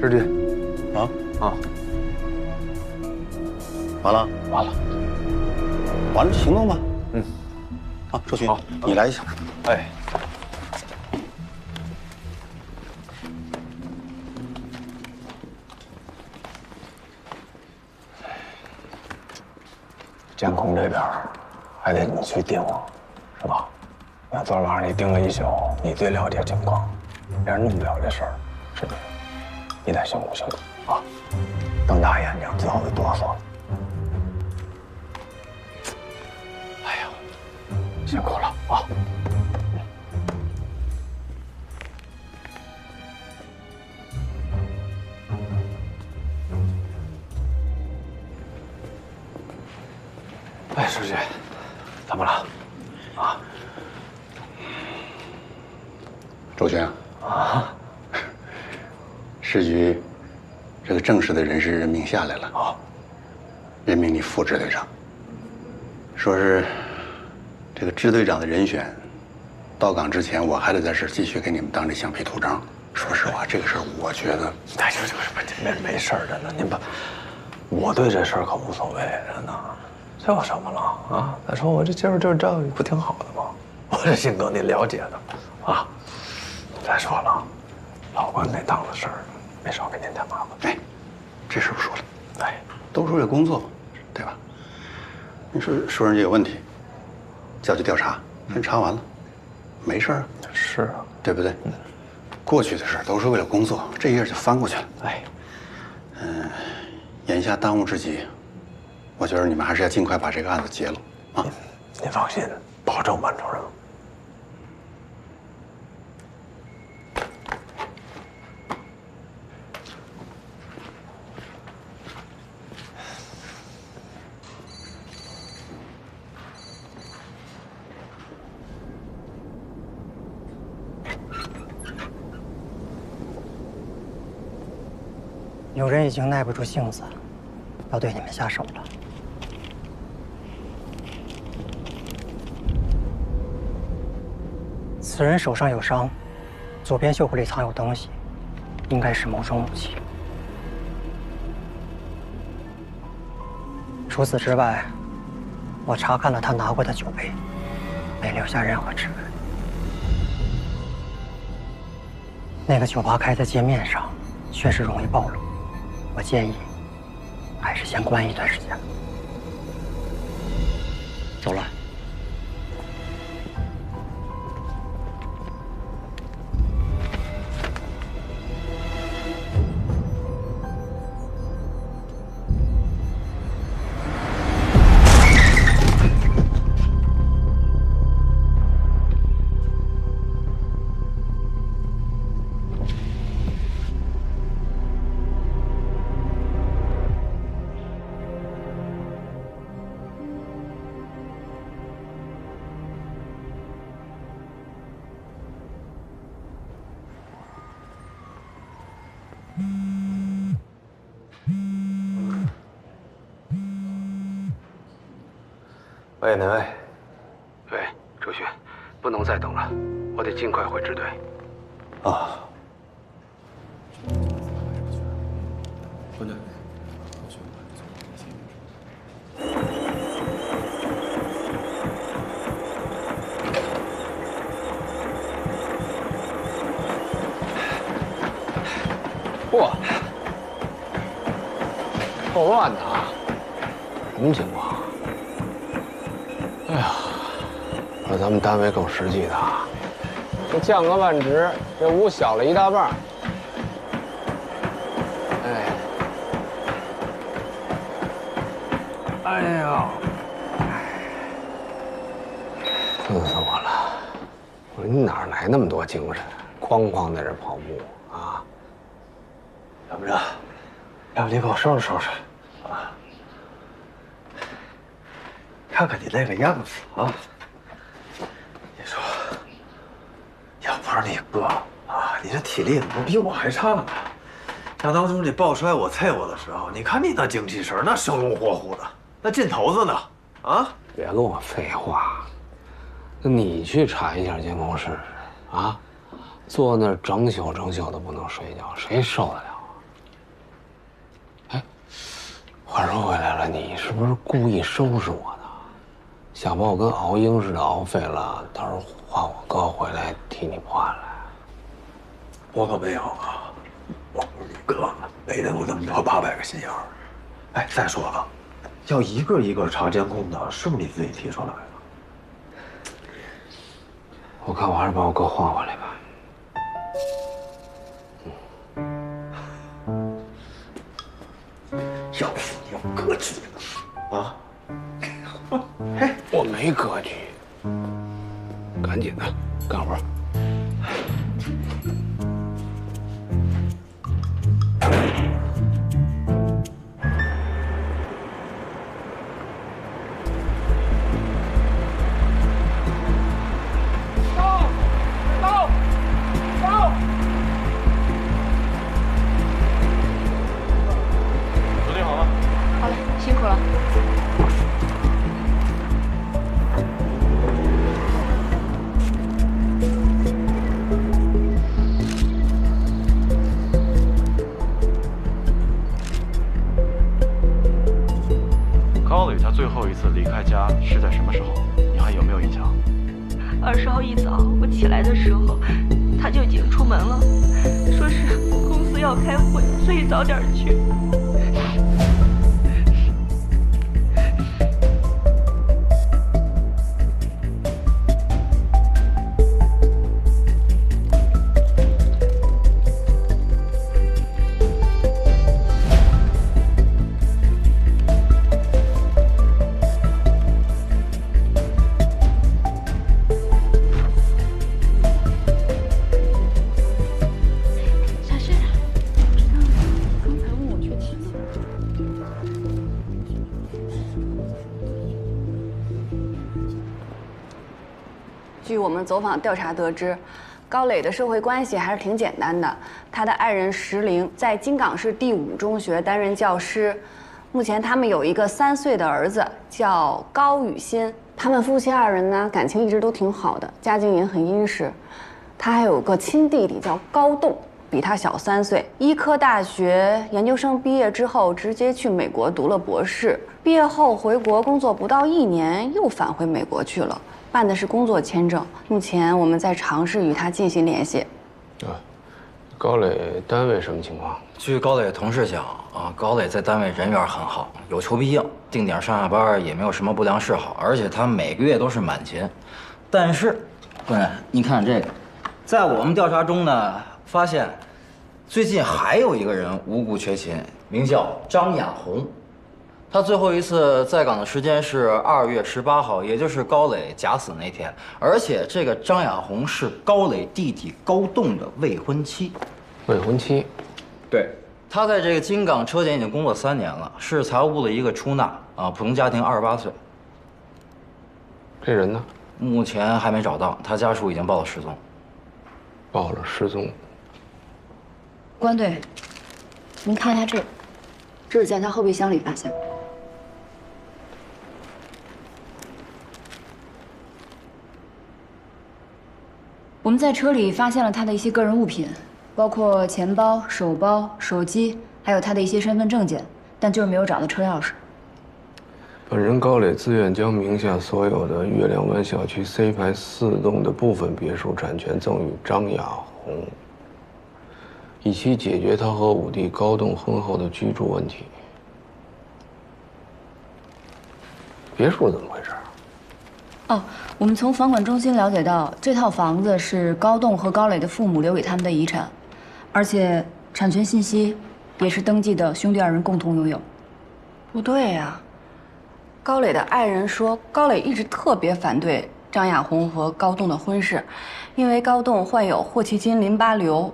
师局，完了，完了，完了，行动吧。好，周群，你来一下。哎。监控这边还得你去盯，是吧？那昨晚上你盯了一宿，你最了解情况，别人弄不了这事儿，是你，你得辛苦辛苦啊！瞪大眼睛，最后就哆嗦了。哎呀，辛苦了啊！哎，书记，怎么了？啊？周旋啊，市局这个正式的人事任命下来了啊，任命你副支队长。说是这个支队长的人选，到岗之前我还得在这儿继续给你们当这橡皮图章。说实话，这个事儿我觉得，哎，没事儿，真的，您把，我对这事儿可无所谓，真的。这有什么了啊？再说我这今儿就是这不挺好的吗？我这性格您了解的，啊。再说了，老关那档子事儿，没少给您添麻烦。哎，这事儿说了，哎，都是为了工作，对吧？你说人家有问题，叫去调查，人查完了，没事儿，是啊，对不对？过去的事儿都是为了工作，这一页就翻过去了。哎，眼下当务之急。我觉得你们还是要尽快把这个案子结了啊！您放心，保证完成任务。有人已经耐不住性子，要对你们下手了。此人手上有伤，左边袖口里藏有东西，应该是某种武器。除此之外，我查看了他拿过的酒杯，没留下任何指纹。那个酒吧开在街面上，确实容易暴露。我建议，还是先关一段时间。走了。喂，哪位？喂，周迅，不能再等了，我得尽快回支队。啊。关队。嚯，够乱的啊！什么情况？哎呀，说咱们单位够实际的啊，这降个万职，这屋小了一大半。哎呀，困死我了！我说你哪来那么多精神，哐哐在这跑步啊？要不然，要不你给我收拾收拾啊？看看你那个样子啊！你说，要不是你哥啊，你这体力怎么比我还差呢？想当初你抱摔我、啐我的时候，你看你那精气神，那生龙活虎的，那劲头子呢？啊！别跟我废话，那你去查一下监控试试啊！坐那儿整宿的不能睡觉，谁受得了？话说回来了，你是不是故意收拾我呢？想把我跟熬鹰似的熬废了，到时候换我哥回来替你破案来？我可没有啊！我不是你哥，没人有那么多800个心眼儿。哎，再说了，要一个一个查监控的，是不是你自己提出来的？我看我还是把我哥换回来吧。要死你有格局啊！嘿，我没格局，赶紧的干活。最后一次离开家是在什么时候？你还有没有印象？20号一早我起来的时候，他就已经出门了，说是公司要开会，所以早点去。据我们走访调查得知，高磊的社会关系还是挺简单的。他的爱人石玲在金港市第5中学担任教师，目前他们有一个3岁的儿子，叫高宇欣。他们夫妻2人呢，感情一直都挺好的，家境也很殷实。他还有个亲弟弟叫高栋，比他小3岁。医科大学研究生毕业之后，直接去美国读了博士。毕业后回国工作不到1年，又返回美国去了。办的是工作签证，目前我们在尝试与他进行联系。高磊单位什么情况？据高磊同事讲啊，高磊在单位人缘很好，有求必应，定点上下班也没有什么不良嗜好，而且他每个月都是满勤。但是，官人，你看这个，在我们调查中呢，发现最近还有一个人无故缺勤，名叫张亚红。他最后一次在岗的时间是2月18号，也就是高磊假死那天。而且这个张亚红是高磊弟弟高栋的未婚妻。未婚妻？对，他在这个金港车检已经工作3年了，是财务部的一个出纳啊，普通家庭，28岁。这人呢？目前还没找到，他家属已经报了失踪。报了失踪。关队，您看一下这个，这是在他后备箱里发现的。我们在车里发现了他的一些个人物品，包括钱包、手包、手机，还有他的一些身份证件，但就是没有找到车钥匙。本人高磊自愿将名下所有的月亮湾小区 C 排4栋的部分别墅产权赠与张亚红，以期解决他和五弟高栋婚后的居住问题。别墅怎么回事？哦，我们从房管中心了解到，这套房子是高栋和高磊的父母留给他们的遗产，而且产权信息也是登记的兄弟二人共同拥有。不对呀，高磊的爱人说，高磊一直特别反对张亚红和高栋的婚事，因为高栋患有霍奇金淋巴瘤，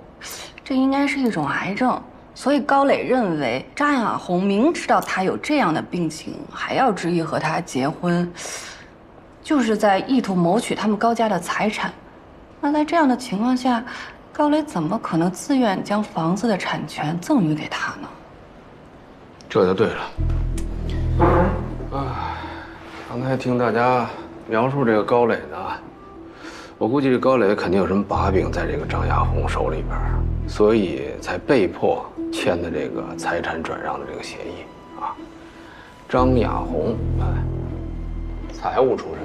这应该是一种癌症。所以高磊认为张亚红明知道他有这样的病情，还要执意和他结婚，就是在意图谋取他们高家的财产。那在这样的情况下，高磊怎么可能自愿将房子的产权赠与给他呢？这就对了。刚才听大家描述这个高磊呢，我估计这高磊肯定有什么把柄在这个张亚红手里边，所以才被迫签的这个财产转让的这个协议啊。张亚红，财务出身，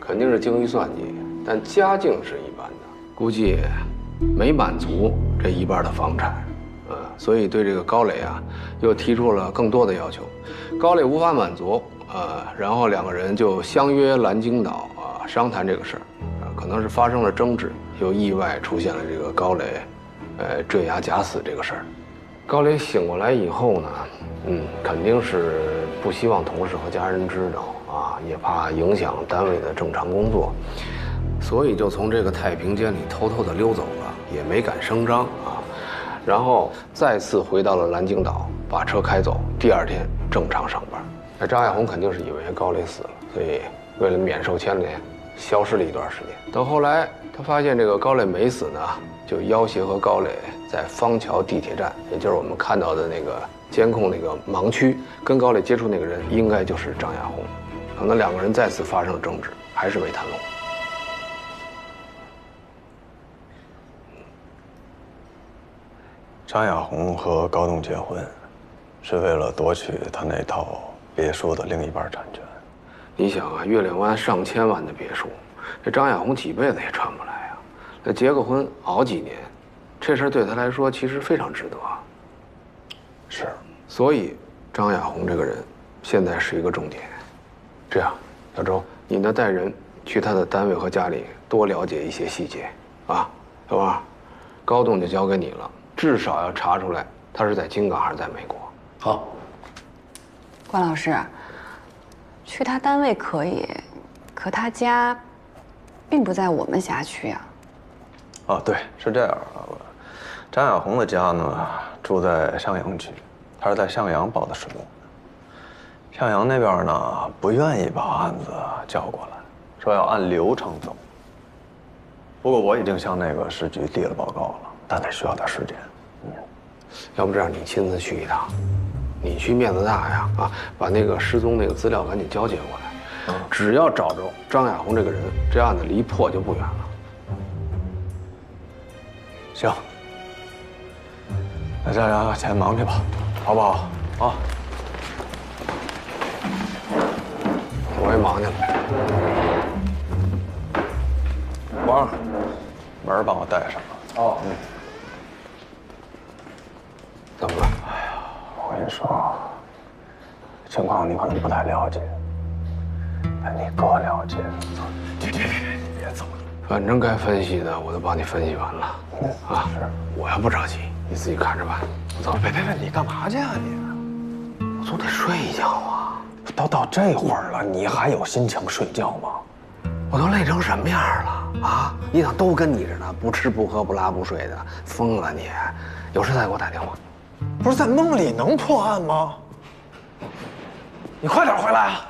肯定是精于算计，但家境是一般的，估计没满足这一半的房产，所以对这个高磊啊，又提出了更多的要求。高磊无法满足，然后两个人就相约蓝鲸岛商谈这个事儿，可能是发生了争执，又意外出现了这个高磊，坠崖假死这个事儿。高磊醒过来以后呢，肯定是不希望同事和家人知道啊，也怕影响单位的正常工作，所以就从这个太平间里偷偷的溜走了，也没敢声张啊。然后再次回到了蓝鲸岛，把车开走，第二天正常上班。那张亚红肯定是以为高磊死了，所以为了免受牵连，消失了一段时间。等后来他发现这个高磊没死呢，就要挟和高磊在芳桥地铁站，也就是我们看到的那个监控那个盲区，跟高磊接触那个人应该就是张亚红。可能两个人再次发生了争执，还是没谈拢。张亚红和高栋结婚，是为了夺取他那套别墅的另一半产权。你想啊，月亮湾上千万的别墅，这张亚红几辈子也穿不来啊。那结个婚熬几年，这事儿对他来说其实非常值得。是，所以张亚红这个人现在是一个重点。这样，小周，你呢带人去他的单位和家里多了解一些细节啊。小王，高栋就交给你了。至少要查出来他是在京港还是在美国。好。关老师，去他单位可以，可他家并不在我们辖区呀。哦，对，是这样啊。张亚红的家呢住在向阳区，他是在向阳报的失踪。向阳那边呢不愿意把案子交过来，说要按流程走。不过我已经向那个市局递了报告了。但得需要点时间，要不这样，你亲自去一趟，你去面子大呀啊，把那个失踪那个资料赶紧交接过来。只要找着张亚红这个人，这案子离破就不远了。行，那大家先忙去吧，好不好？啊，我也忙去了。王，门帮我带上。哦。怎么了？哎呀，我跟你说，情况你可能不太了解，但你哥了解。别，你别走了。反正该分析的我都帮你分析完了。啊，是。我要不着急，你自己看着办。我走。别，你干嘛去啊你？我总得睡一觉啊。都到这会儿了，你还有心情睡觉吗？我都累成什么样了啊！你咋都跟你似的，不吃不喝不拉不睡的，疯了你！有事再给我打电话。不是在梦里能破案吗？你快点回来啊！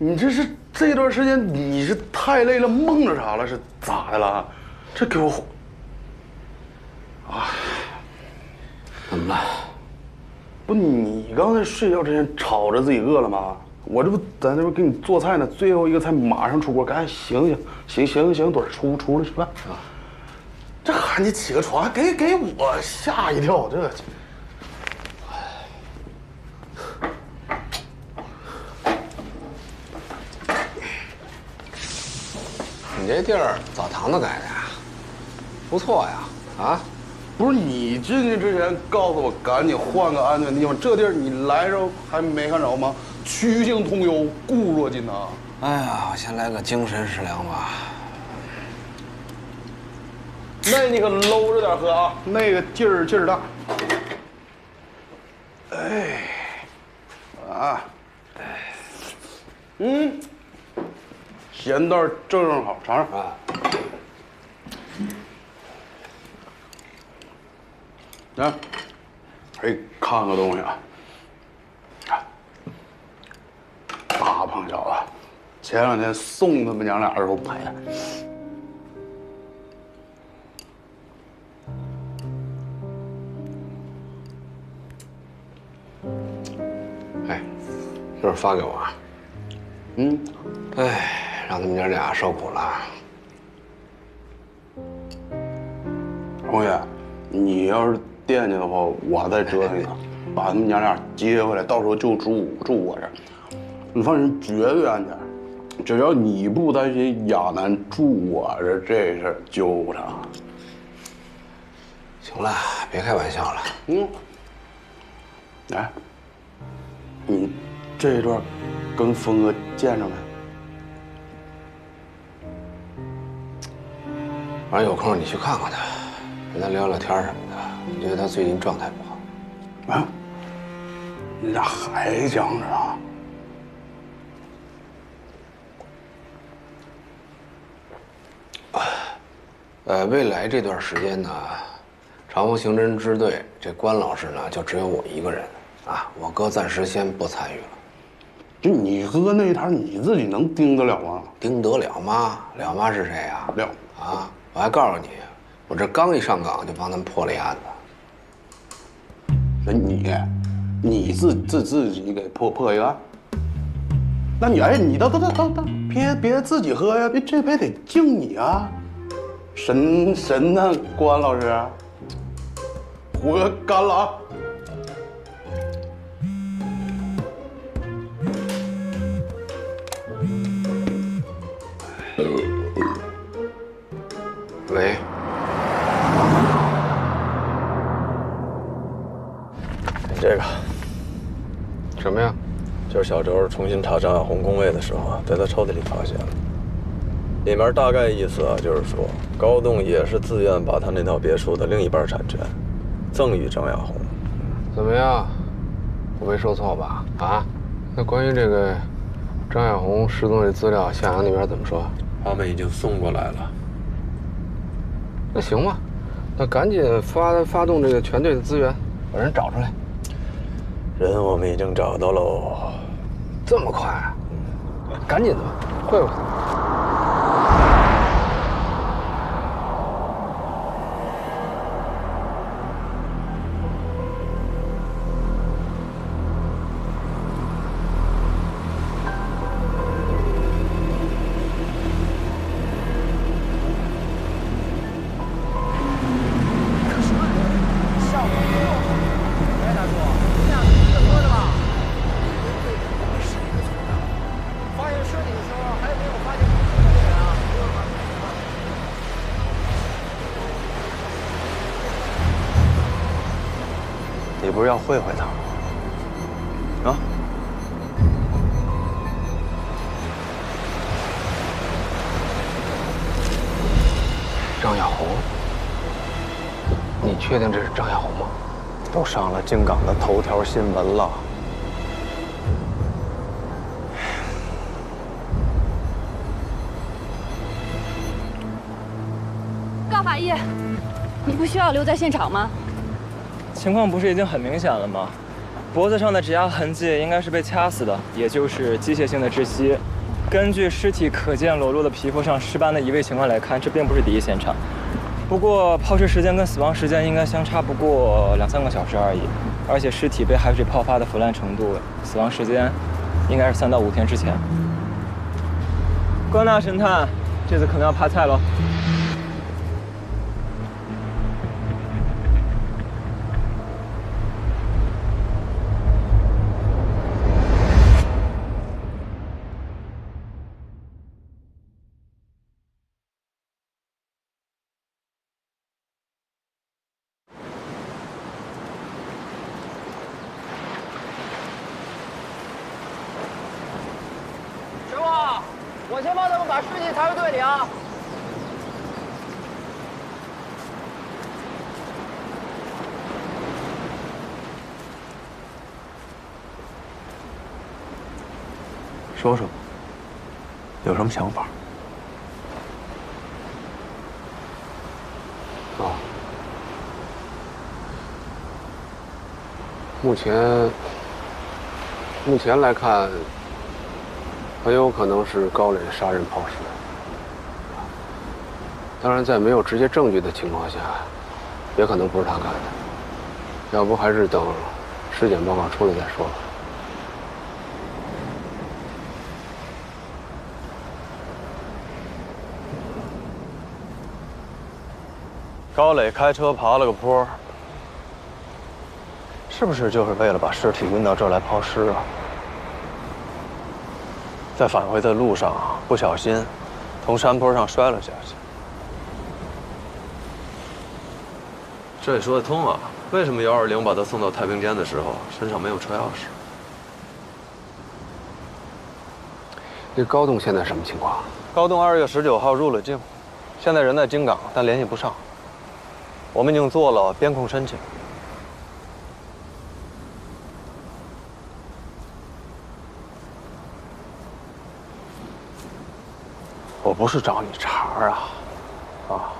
你这段时间你是太累了，梦着啥了？是咋的了？这给我啊！怎么了？不，你刚才睡觉之前吵着自己饿了吗？我这不在那边给你做菜呢，最后一个菜马上出锅，赶紧醒，盹出来吃饭啊！这喊你起个床，还给我吓一跳，这。你这地儿澡堂子改的呀，不错呀，啊？不是你进去之前告诉我赶紧换个安全地方，这地儿你来时候还没看着吗？曲径通幽，固若金汤。哎呀，我先来个精神食粮吧。那你可搂着点喝啊，那个劲儿大。哎，啊，咸淡正好，尝尝啊。来，哎，看个东西啊，大胖小子，前两天送他们娘俩的时候拍的。哎，一会儿发给我啊。哎。让他们娘俩受苦了。红爷，你要是惦记的话，我再折腾一趟，把他们娘俩接回来，到时候就住我这儿。你放心，绝对安全。只要你不担心亚楠住我这事儿揪不成。行了，别开玩笑了。哎，你这一段跟峰哥见着没？反正有空你去看看他，跟他聊聊天什么的。我觉得他最近状态不好。啊？你俩还讲着啊？未来这段时间呢，长风刑侦支队这关老师呢，就只有我一个人啊。我哥暂时先不参与了。就你哥那一摊，你自己能盯得了吗？盯得了吗？了吗是谁呀？了啊！我还告诉你，我这刚一上岗就帮他们破了一案子。那你自己给破一个案？那你你等，别自己喝呀，这杯得敬你啊！神呢，关老师，我干了啊！喂，这个什么呀？就是小周重新查张亚红工位的时候，在他抽屉里发现了。里面大概意思啊，就是说高栋也是自愿把他那套别墅的另一半产权赠与张亚红。怎么样？我没说错吧？啊？那关于这个张亚红失踪的资料，向阳那边怎么说？他们已经送过来了。那行吧，那赶紧发动这个全队的资源，把人找出来。人我们已经找到喽。这么快？赶紧的，会会。你不是要会他吗？啊？张亚红，你确定这是张亚红吗？都上了京港的头条新闻了。告法医，你不需要留在现场吗？情况不是已经很明显了吗？脖子上的指压痕迹应该是被掐死的，也就是机械性的窒息。根据尸体可见裸露的皮肤上尸斑的移位情况来看，这并不是第一现场。不过抛尸时间跟死亡时间应该相差不过2-3个小时而已，而且尸体被海水泡发的腐烂程度，死亡时间应该是3到5天之前。关大神探，这次可能要趴菜喽。 我先帮他们把尸体抬回队里啊！说说，有什么想法？啊，目前来看。 很有可能是高磊杀人抛尸，当然，在没有直接证据的情况下，也可能不是他干的。要不还是等尸检报告出来再说吧。高磊开车爬了个坡，是不是就是为了把尸体运到这儿来抛尸啊？ 在返回的路上，不小心从山坡上摔了下去。这也说得通啊！为什么120把他送到太平间的时候身上没有车钥匙？这高栋现在什么情况？高栋2月19号入了境，现在人在京港，但联系不上。我们已经做了边控申请。 我不是找你茬儿啊，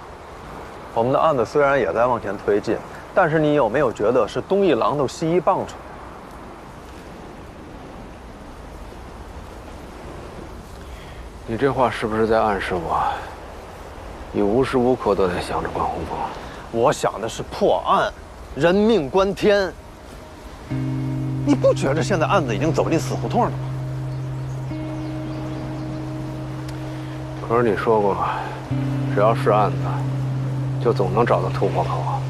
我们的案子虽然也在往前推进，但是你有没有觉得是东一榔头西一棒槌？你这话是不是在暗示我，你无时无刻都在想着关洪峰？我想的是破案，人命关天。你不觉着现在案子已经走进死胡同了吗？ 可是你说过，只要是案子，就总能找到突破口，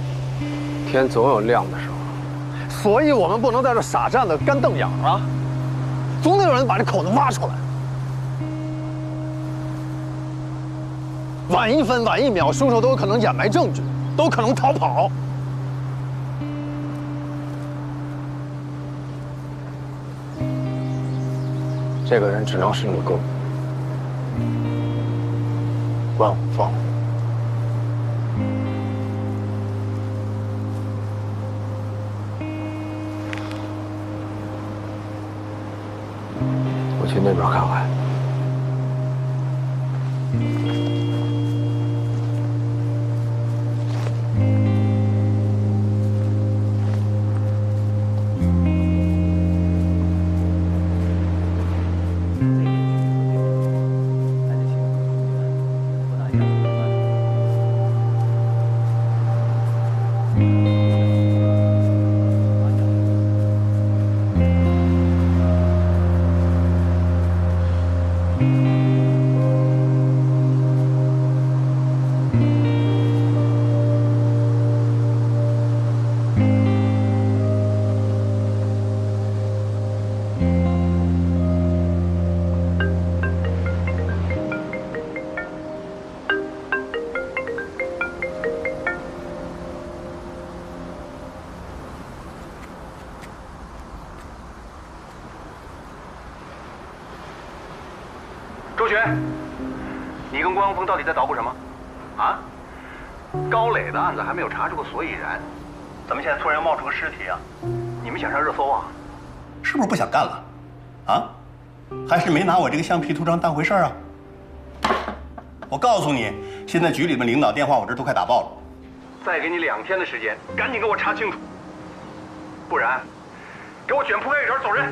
天总有亮的时候。所以我们不能在这傻站着干瞪眼啊，总得有人把这口子挖出来。晚1分晚1秒，凶手都有可能掩埋证据，都可能逃跑。这个人只能是你哥。 关洪峰，我去那边看看。周旋，你跟关洪峰到底在捣鼓什么？啊？高磊的案子还没有查出个所以然，怎么现在突然冒出个尸体啊？你们想上热搜啊？是不是不想干了？啊？还是没拿我这个橡皮图章当回事儿啊？我告诉你，现在局里面领导电话我这都快打爆了。再给你2天的时间，赶紧给我查清楚，不然给我卷铺盖一点，走人。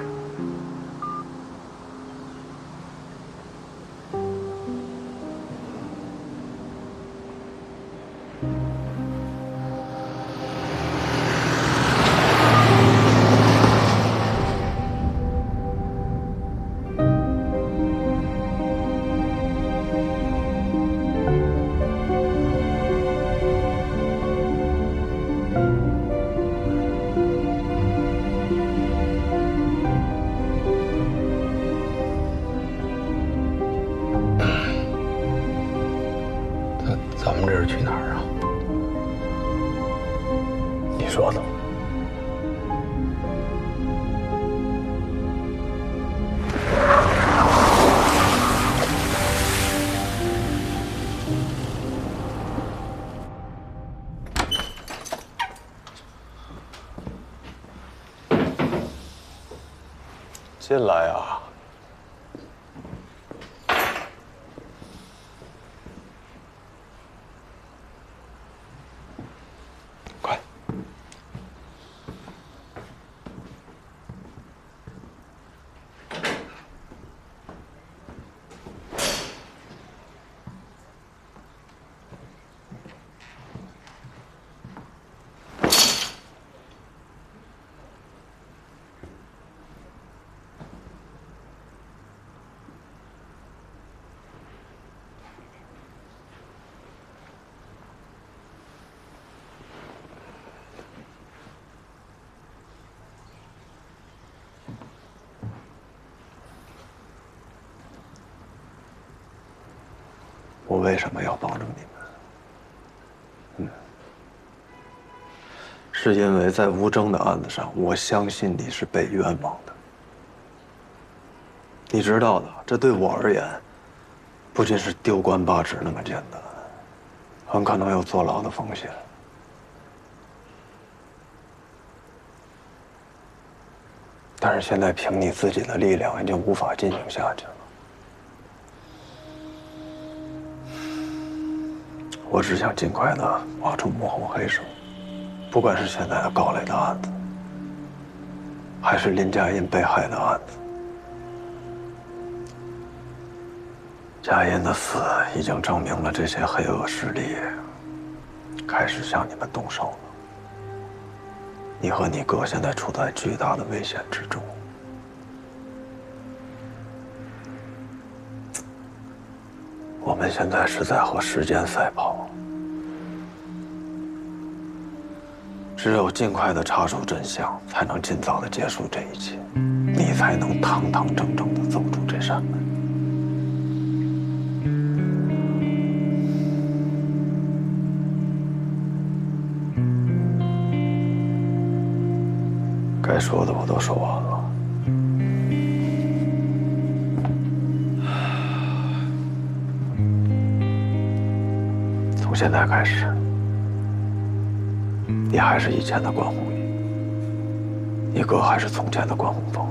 咱们这是去哪儿啊？你说的。进来啊！我为什么要帮助你们？是因为在吴征的案子上，我相信你是被冤枉的。你知道的，这对我而言，不仅是丢官罢职那么简单，很可能有坐牢的风险。但是现在凭你自己的力量，已经无法进行下去了。我只想尽快的挖出幕后黑手，不管是现在的高磊的案子，还是林佳音被害的案子。佳音的死已经证明了这些黑恶势力开始向你们动手了。你和你哥现在处在巨大的危险之中。我们现在是在和时间赛跑，只有尽快的查出真相，才能尽早的结束这一切，你才能堂堂正正的走出这扇门。该说的我都说完了。从现在开始，你还是以前的关宏宇，你哥还是从前的关宏峰。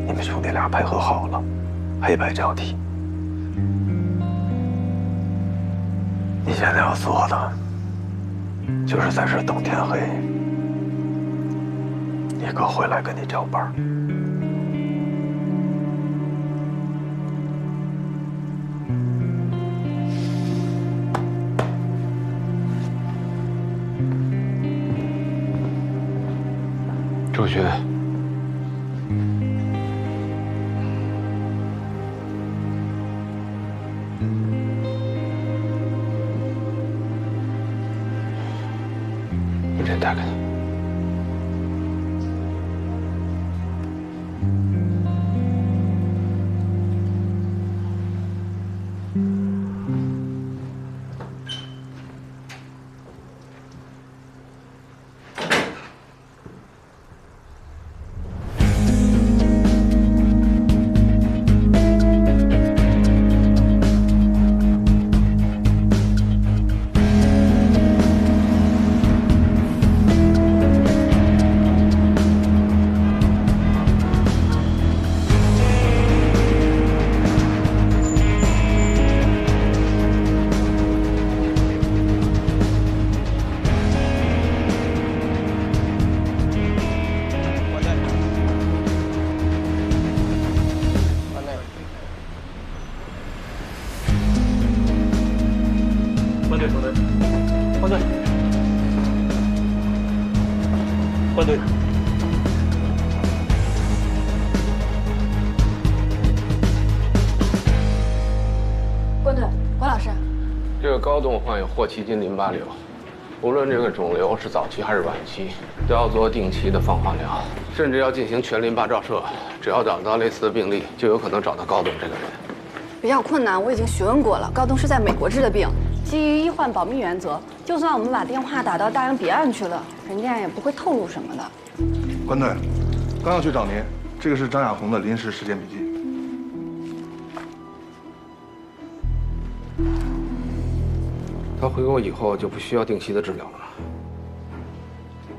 你们兄弟俩配合好了，黑白交替。你现在要做的，就是在这等天黑，你哥回来跟你交班。周轩，你先带开他。队。关队，关老师，这个高洞患有霍奇金淋巴瘤，无论这个肿瘤是早期还是晚期，都要做定期的放化疗，甚至要进行全淋巴照射。只要找到类似的病例，就有可能找到高洞这个人。比较困难，我已经询问过了。高东是在美国治的病，基于医患保密原则，就算我们把电话打到大洋彼岸去了，人家也不会透露什么的。关队，刚要去找您，这个是张亚红的临时实践笔记。他回国以后就不需要定期的治疗了吗？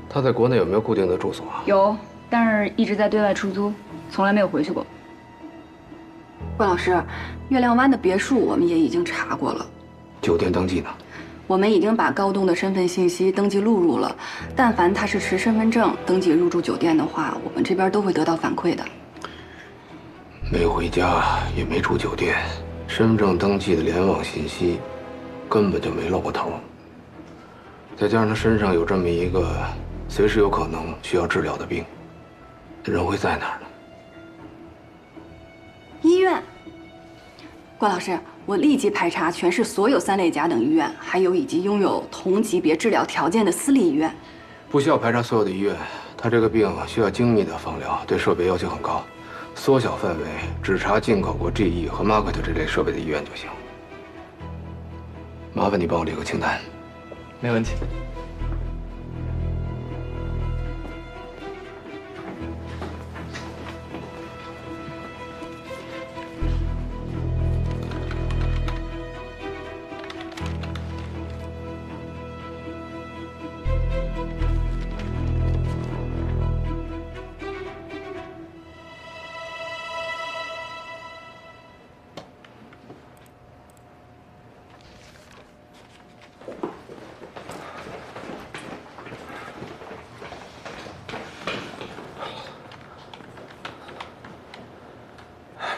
他在国内有没有固定的住所？有，但是一直在对外出租，从来没有回去过。关老师，月亮湾的别墅我们也已经查过了，酒店登记呢？我们已经把高东的身份信息登记录入了。但凡他是持身份证登记入住酒店的话，我们这边都会得到反馈的。没回家，也没住酒店，身份证登记的联网信息根本就没露过头。再加上他身上有这么一个随时有可能需要治疗的病，人会在哪儿呢？医院。关老师，我立即排查全市所有3类甲等医院，还有以及拥有同级别治疗条件的私立医院。不需要排查所有的医院，他这个病需要精密的放疗，对设备要求很高。缩小范围，只查进口过 GE 和 Market 这类设备的医院就行。麻烦你帮我列个清单。没问题。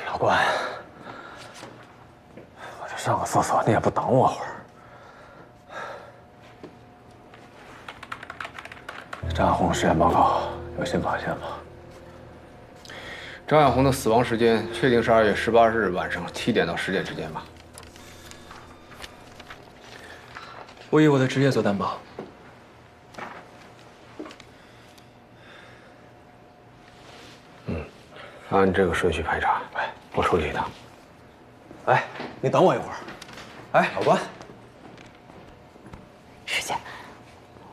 老关，我这上个厕所，你也不等我会儿。张亚红实验报告有新发现吗？张亚红的死亡时间确定是2月18日晚上7点到10点之间吧？我以我的职业做担保。按这个顺序排查，我处理他。哎，你等我一会儿。哎，老关，师姐，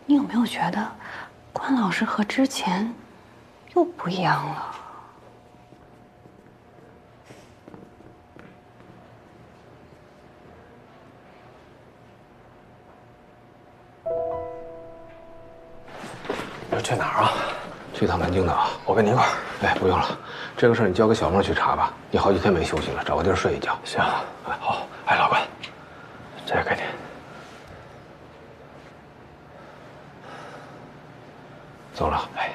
你有没有觉得关老师和之前又不一样了？要去哪儿啊？去趟南京的啊。我跟你一块儿。哎，不用了，这个事儿你交给小孟去查吧。你好几天没休息了，找个地儿睡一觉。行，哎，好。哎，老关，这个给你。走了。哎。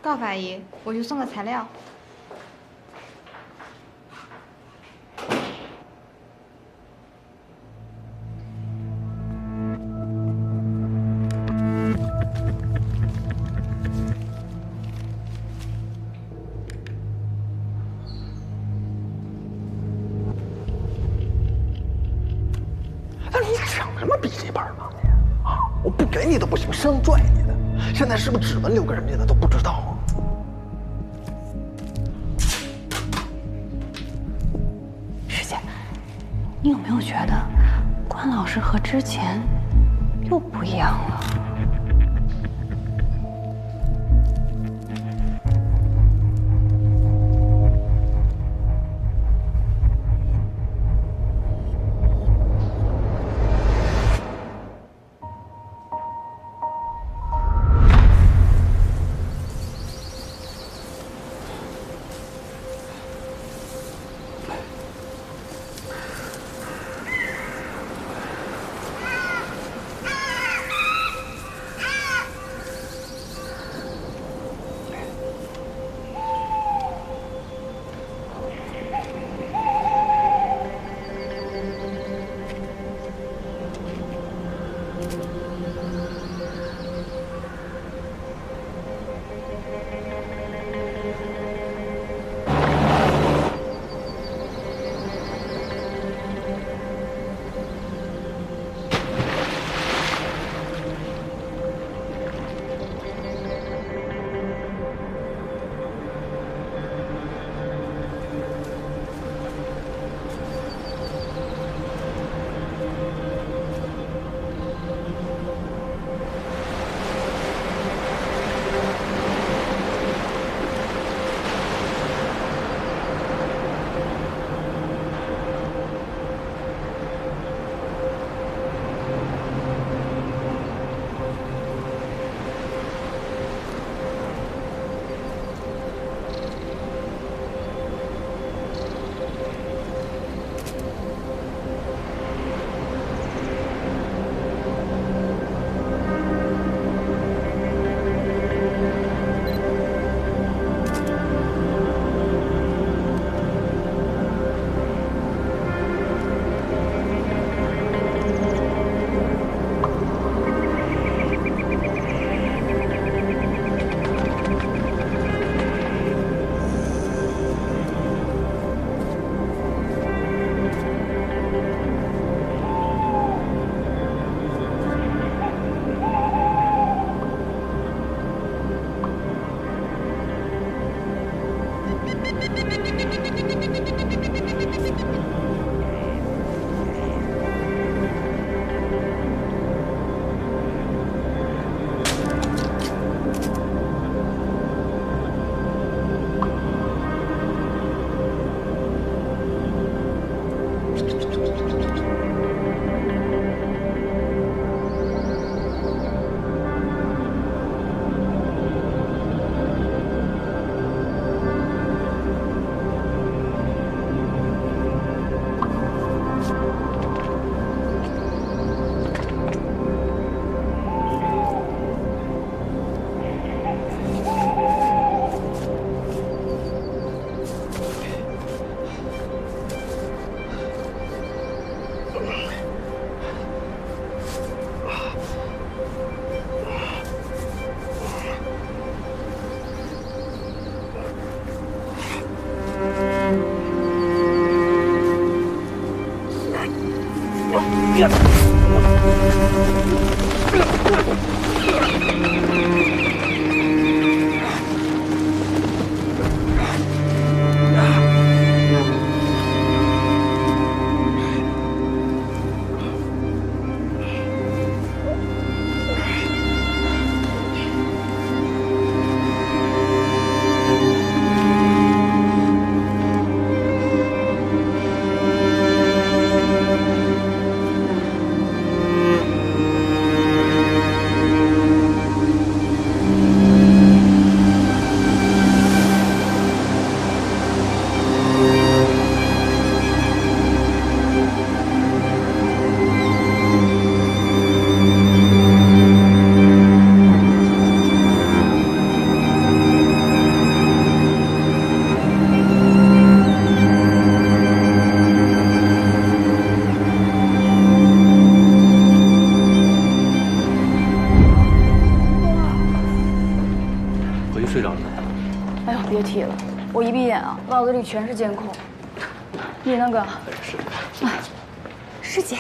高法医，我去送个材料。笔记本吗你啊！我不给你都不行，生拽你的。现在是不是指纹留给人家的都不知道啊？师姐，你有没有觉得关老师和之前又不一样了？别提了，我一闭眼啊，脑子里全是监控。你那个，是，师姐，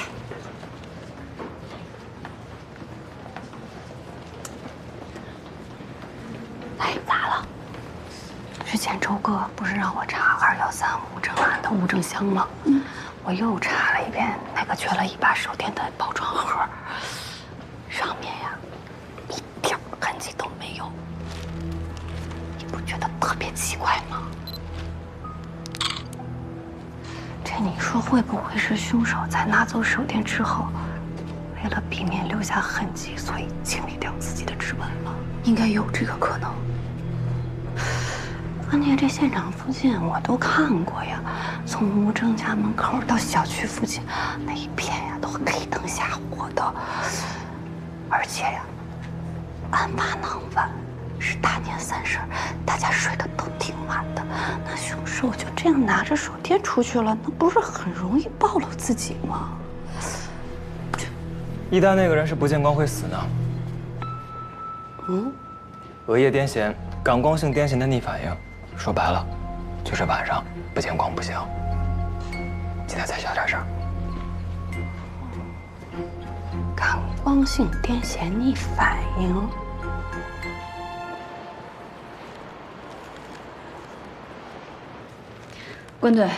哎，咋了？之前周哥不是让我查213无证案的物证箱吗？我又查了一遍那个缺了1把手电的包装盒，上面呀一点痕迹都没有。你不觉得特别奇怪吗？这你说会不会是凶手在拿走手电之后，为了避免留下痕迹，所以清理掉自己的指纹了？应该有这个可能。关键这现场附近我都看过呀，从吴正家门口到小区附近，那一片呀都黑灯瞎火的。而且呀，案发当晚是大年30，大家睡得都挺晚的。那凶手就这样拿着手电出去了，那不是很容易暴露自己吗？一旦那个人是不见光会死呢？额叶癫痫，感光性癫痫的逆反应，说白了，就是晚上不见光不行。今天再小点声。感光性癫痫逆反应。关队，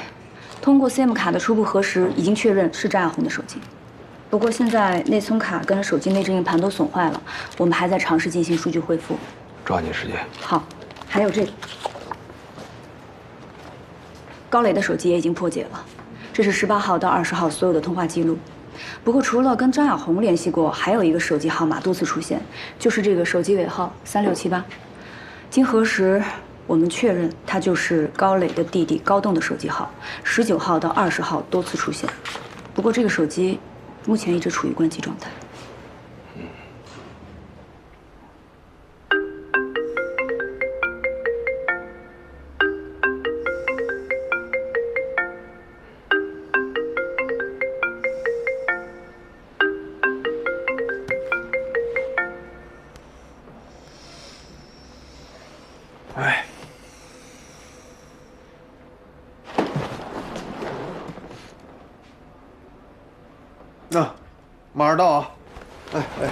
通过 SIM 卡的初步核实，已经确认是张亚红的手机。不过现在内存卡跟手机内置硬盘都损坏了，我们还在尝试进行数据恢复。抓紧时间。好，还有这个，高磊的手机也已经破解了，这是18号到20号所有的通话记录。不过除了跟张亚红联系过，还有一个手机号码多次出现，就是这个手机尾号3678。经核实，我们确认它就是高磊的弟弟高栋的手机号，19号到20号多次出现。不过这个手机目前一直处于关机状态。哎，那马上到啊！哎哎，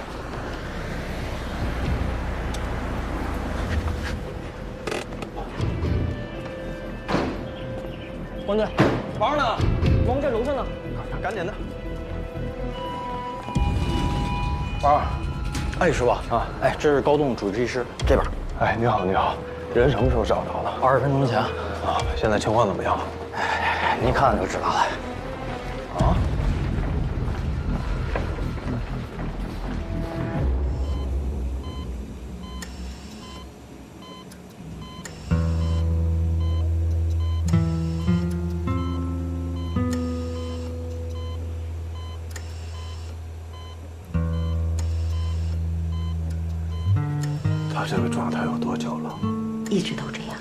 关队，王呢？王在楼上呢，赶紧的。王，哎，师傅啊，哎，这是高栋主治医师这边。哎，你好，你好，人什么时候找着了？20分钟前。啊，现在情况怎么样？哎，您看看就知道了。啊？他这个状态有多久了？一直都这样。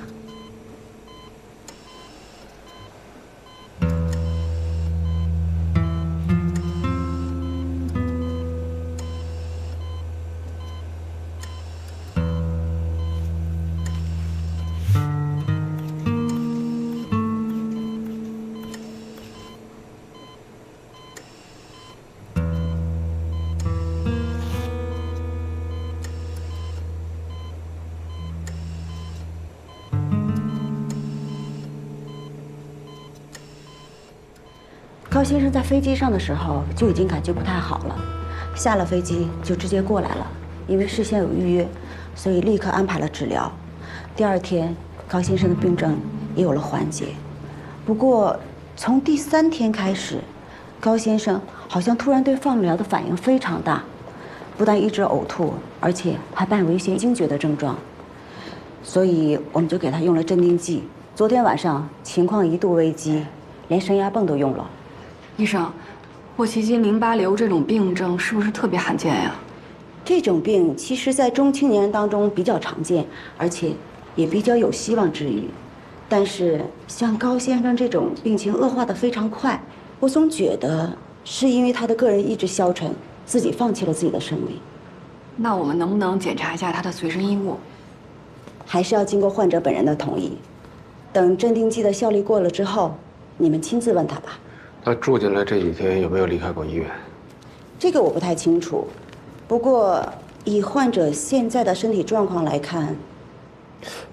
高先生在飞机上的时候就已经感觉不太好了，下了飞机就直接过来了。因为事先有预约，所以立刻安排了治疗。第2天，高先生的病症也有了缓解。不过，从第3天开始，高先生好像突然对放疗的反应非常大，不但一直呕吐，而且还伴有一些惊厥的症状。所以我们就给他用了镇定剂。昨天晚上情况一度危机，连升压泵都用了。医生，霍奇金淋巴瘤这种病症是不是特别罕见呀？这种病其实在中青年人当中比较常见，而且也比较有希望治愈。但是像高先生这种病情恶化的非常快，我总觉得是因为他的个人意志消沉，自己放弃了自己的生命。那我们能不能检查一下他的随身衣物？还是要经过患者本人的同意。等镇定剂的效力过了之后，你们亲自问他吧。他住进来这几天有没有离开过医院？这个我不太清楚，不过以患者现在的身体状况来看，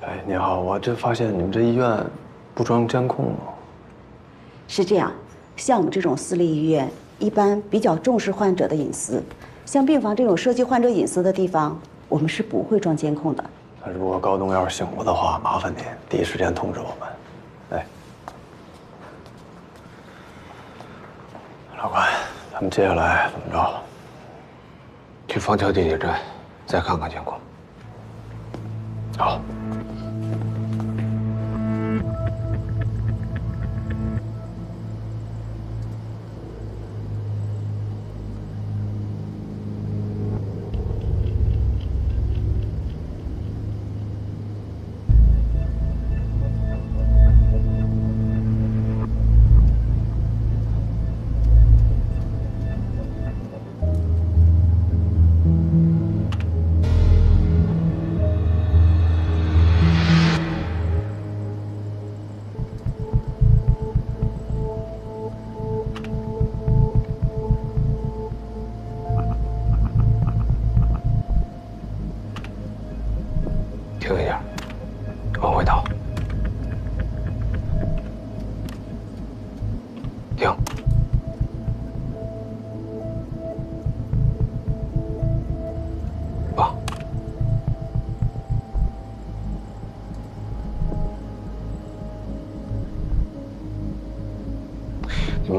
哎，你好，我这发现你们这医院不装监控了。是这样，像我们这种私立医院，一般比较重视患者的隐私，像病房这种涉及患者隐私的地方，我们是不会装监控的。那如果高栋要是醒了的话，麻烦您第一时间通知我们。哎。老关，咱们接下来怎么着？去枫桥地铁站，再看看监控。好。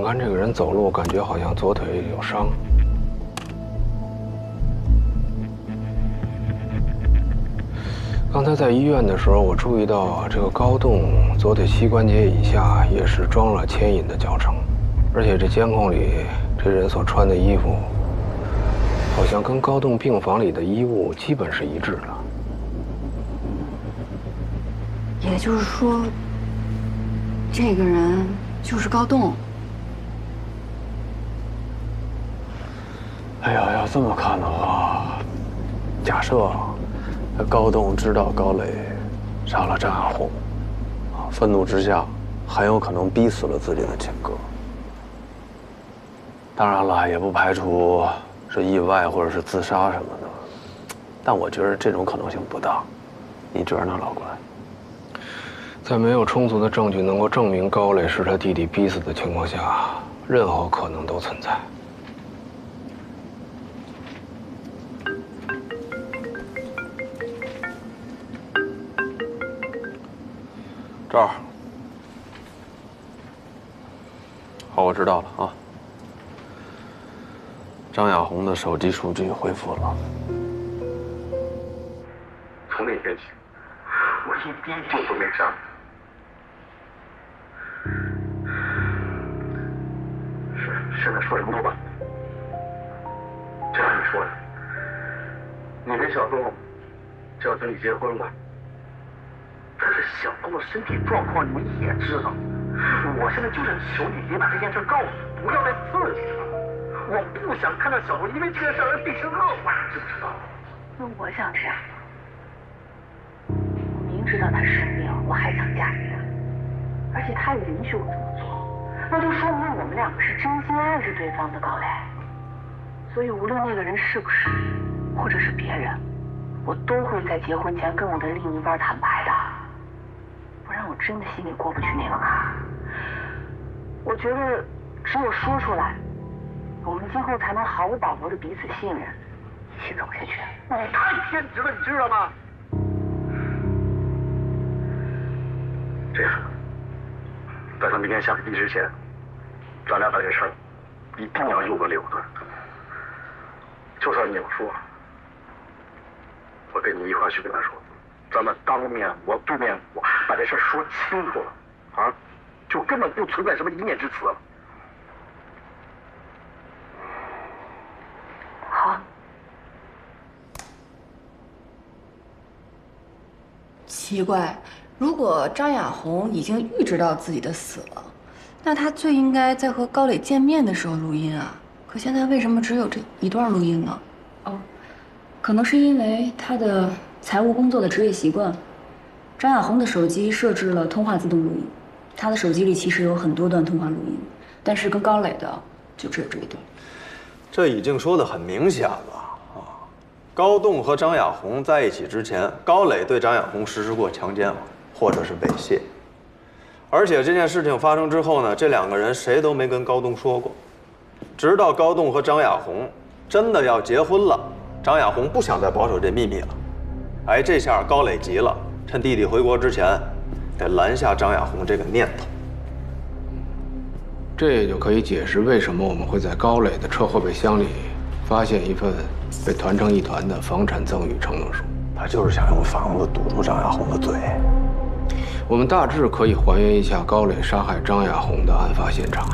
看这个人走路，感觉好像左腿有伤。刚才在医院的时候，我注意到这个高栋左腿膝关节以下也是装了牵引的脚程，而且这监控里这人所穿的衣服，好像跟高栋病房里的衣物基本是一致的。也就是说，这个人就是高栋。哎呀，要这么看的话，假设高栋知道高磊杀了张亚红，愤怒之下，很有可能逼死了自己的亲哥。当然了，也不排除是意外或者是自杀什么的，但我觉得这种可能性不大。你觉得呢，老关？在没有充足的证据能够证明高磊是他弟弟逼死的情况下，任何可能都存在。这儿。好，我知道了啊。张亚红的手机数据恢复了。从那天起，我一滴酒都没沾。现在说什么都晚。就像你说的，你跟小东就要等你结婚了。但是小东的身体状况你们也知道，我现在就是求你别把这件事告诉我，不要再刺激他。我不想看到小东因为这个事而病情恶化，知不知道？那我想这样，我明知道他生病，我还想嫁给他，而且他也允许我这么做，那就说明我们两个是真心爱着对方的，高磊。所以无论那个人是不是你，或者是别人，我都会在结婚前跟我的另一半坦白的，不然我真的心里过不去那个坎。我觉得只有说出来，我们今后才能毫无保留的彼此信任，一起走下去。你太偏执了，你知道吗？这样，在他明天下飞机之前，咱俩把这事儿一定要有个了断。就算你要说，我跟你一块去跟他说，咱们当面我对面我把这事儿说清楚了，啊，就根本不存在什么一面之词了。好。奇怪，如果张亚红已经预知到自己的死了，那她最应该在和高磊见面的时候录音啊。可现在为什么只有这一段录音呢？哦，可能是因为他的财务工作的职业习惯。张亚红的手机设置了通话自动录音，他的手机里其实有很多段通话录音，但是跟高磊的就只有这一段。这已经说得很明显了啊！高栋和张亚红在一起之前，高磊对张亚红实施过强奸或者是猥亵，而且这件事情发生之后呢，这两个人谁都没跟高栋说过。直到高栋和张亚红真的要结婚了，张亚红不想再保守这秘密了。哎，这下高磊急了，趁弟弟回国之前，得拦下张亚红这个念头。这也就可以解释为什么我们会在高磊的车后备箱里发现一份被团成一团的房产赠与承诺书。他就是想用房子堵住张亚红的嘴。我们大致可以还原一下高磊杀害张亚红的案发现场。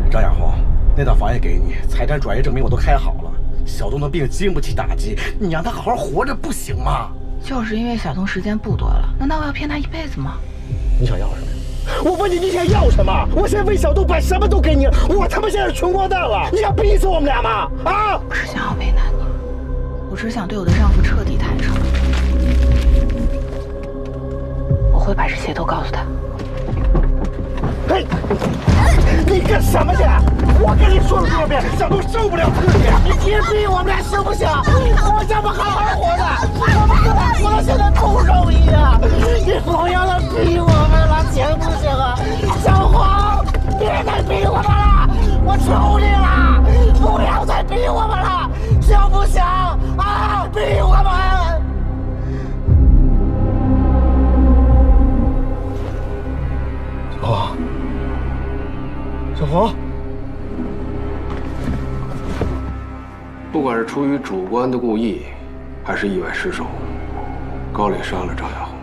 张亚红，那套房也给你，财产转移证明我都开好了。小东的病经不起打击，你让他好好活着不行吗？就是因为小东时间不多了，难道我要骗他一辈子吗？你想要什么呀？我问你，你想要什么？我现在为小东把什么都给你了，我他妈现在是穷光蛋了，你想逼死我们俩吗？啊！不是想要为难你，我只想对我的丈夫彻底坦诚。我会把这些都告诉他。嘿，你干什么去？我跟你说了多少遍，小东受不了刺激，你别逼我们俩行不行？我想不好好活着，我们哥俩活到现在不容易啊！你不要再逼我们了，行不行啊？小黄，别再逼我们了，我求你了，不要再逼我们了，行不行？啊，逼我们！小黄。哦，不管是出于主观的故意，还是意外失手，高磊杀了张亚红，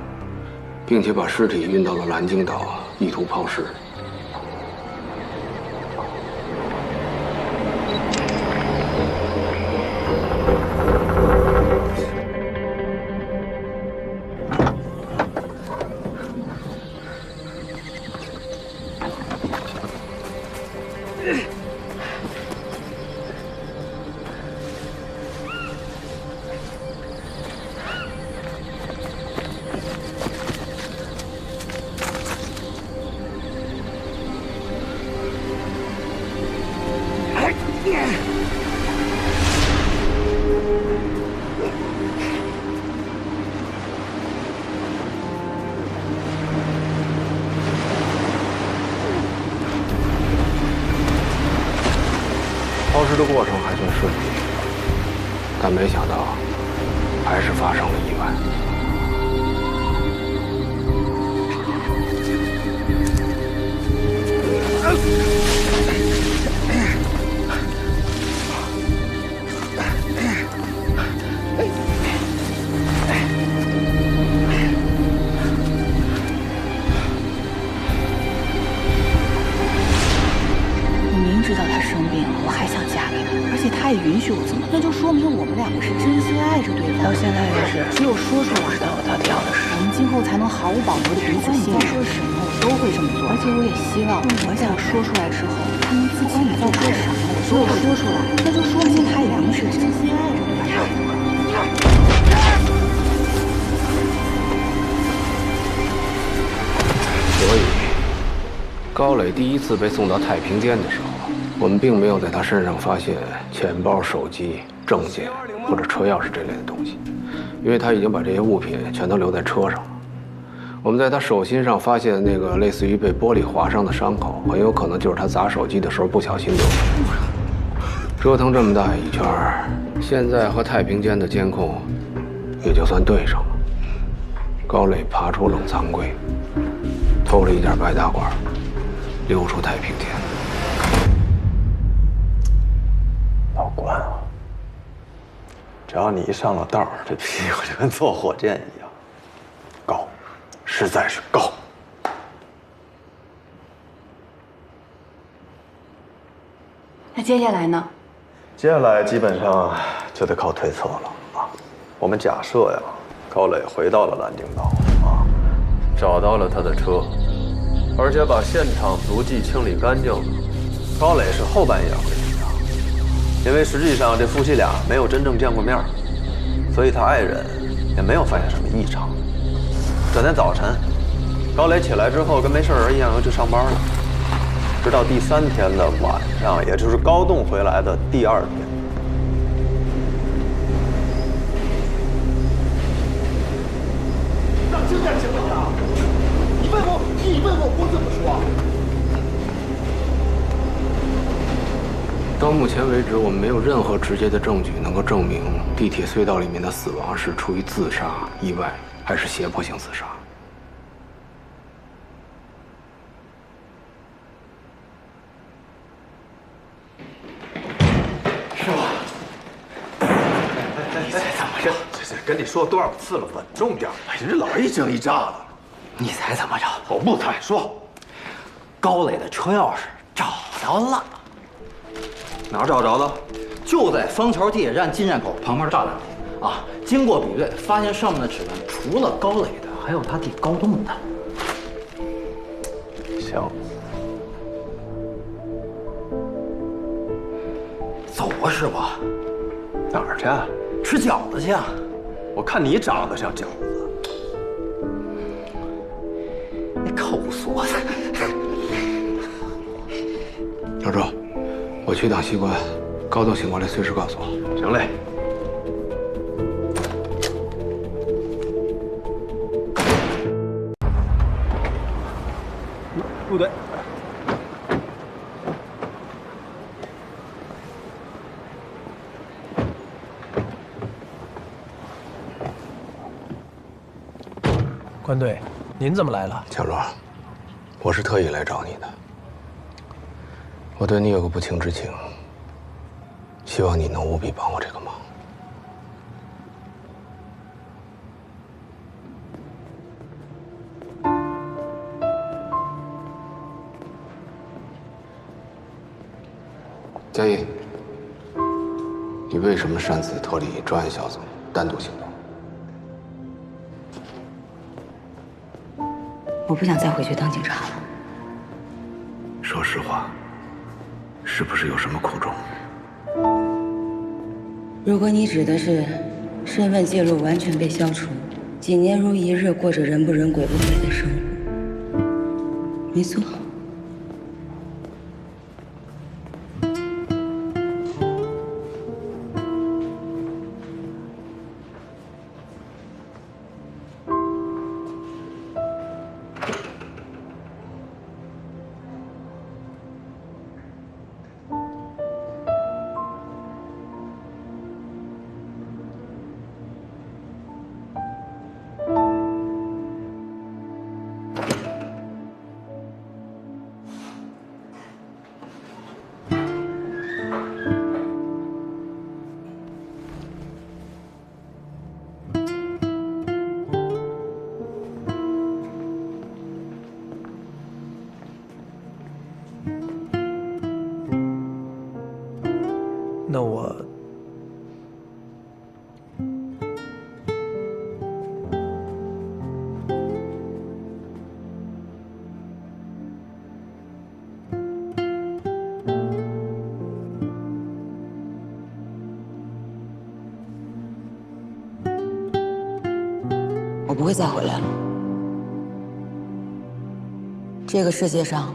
并且把尸体运到了蓝鲸岛，意图抛尸。抛尸的过程还算顺利，但没想到还是发生了意外。我明知道他生病了，我还想嫁给他，而且他也允许我这么做，那就说明我们两个是真心爱着对方。到现在为止，只有说出来，知道我到底要的是什么，我们今后才能毫无保留的彼此信任。你在说什么，我都会这么做。而且我也希望我在我说出来之后，他能自己你在说什么，我所有说出来，那就说明他也是真心爱着对方。所以，高磊第一次被送到太平间的时候，我们并没有在他身上发现钱包、手机、证件或者车钥匙这类的东西，因为他已经把这些物品全都留在车上了。我们在他手心上发现那个类似于被玻璃划伤的伤口，很有可能就是他砸手机的时候不小心留的。折腾这么大一圈，现在和太平间的监控也就算对上了。高磊爬出冷藏柜，偷了一件白大褂，溜出太平间。老关啊，只要你一上了道，这屁股就跟坐火箭一样高，实在是高。那接下来呢？接下来基本上就得靠推测了啊。我们假设呀，高磊回到了蓝鲸岛啊，找到了他的车，而且把现场足迹清理干净了。高磊是后半夜回去的，因为实际上这夫妻俩没有真正见过面，所以他爱人也没有发现什么异常。这天早晨，高磊起来之后跟没事人一样又去上班了，直到第3天的晚上，也就是高栋回来的第2天。让经验行不行？你问我怎么说？到目前为止，我们没有任何直接的证据能够证明地铁隧道里面的死亡是出于自杀、意外还是胁迫性自杀。是吧？你猜怎么着？这跟你说多少次了，稳重点！哎，人老一惊一乍的。你猜怎么着？我不猜，说。高磊的车钥匙找着了。哪儿找着的？就在枫桥地铁站进站口旁边栅栏里啊！经过比对，发现上面的指纹除了高磊的，还有他弟高栋的。行，走啊，师傅！哪儿去？吃饺子去啊！我看你长得像饺子，那抠缩的。小周，我去趟西关，高栋醒过来随时告诉我。行嘞。入队。关队，您怎么来了？小罗，我是特意来找你的。我对你有个不情之请，希望你能务必帮我这个忙。嘉义，你为什么擅自脱离专案小组，单独行动？我不想再回去当警察了。说实话，是不是有什么苦衷？如果你指的是身份记录完全被消除，几年如一日过着人不人鬼不鬼的生活，没错。那我我不会再回来了。这个世界上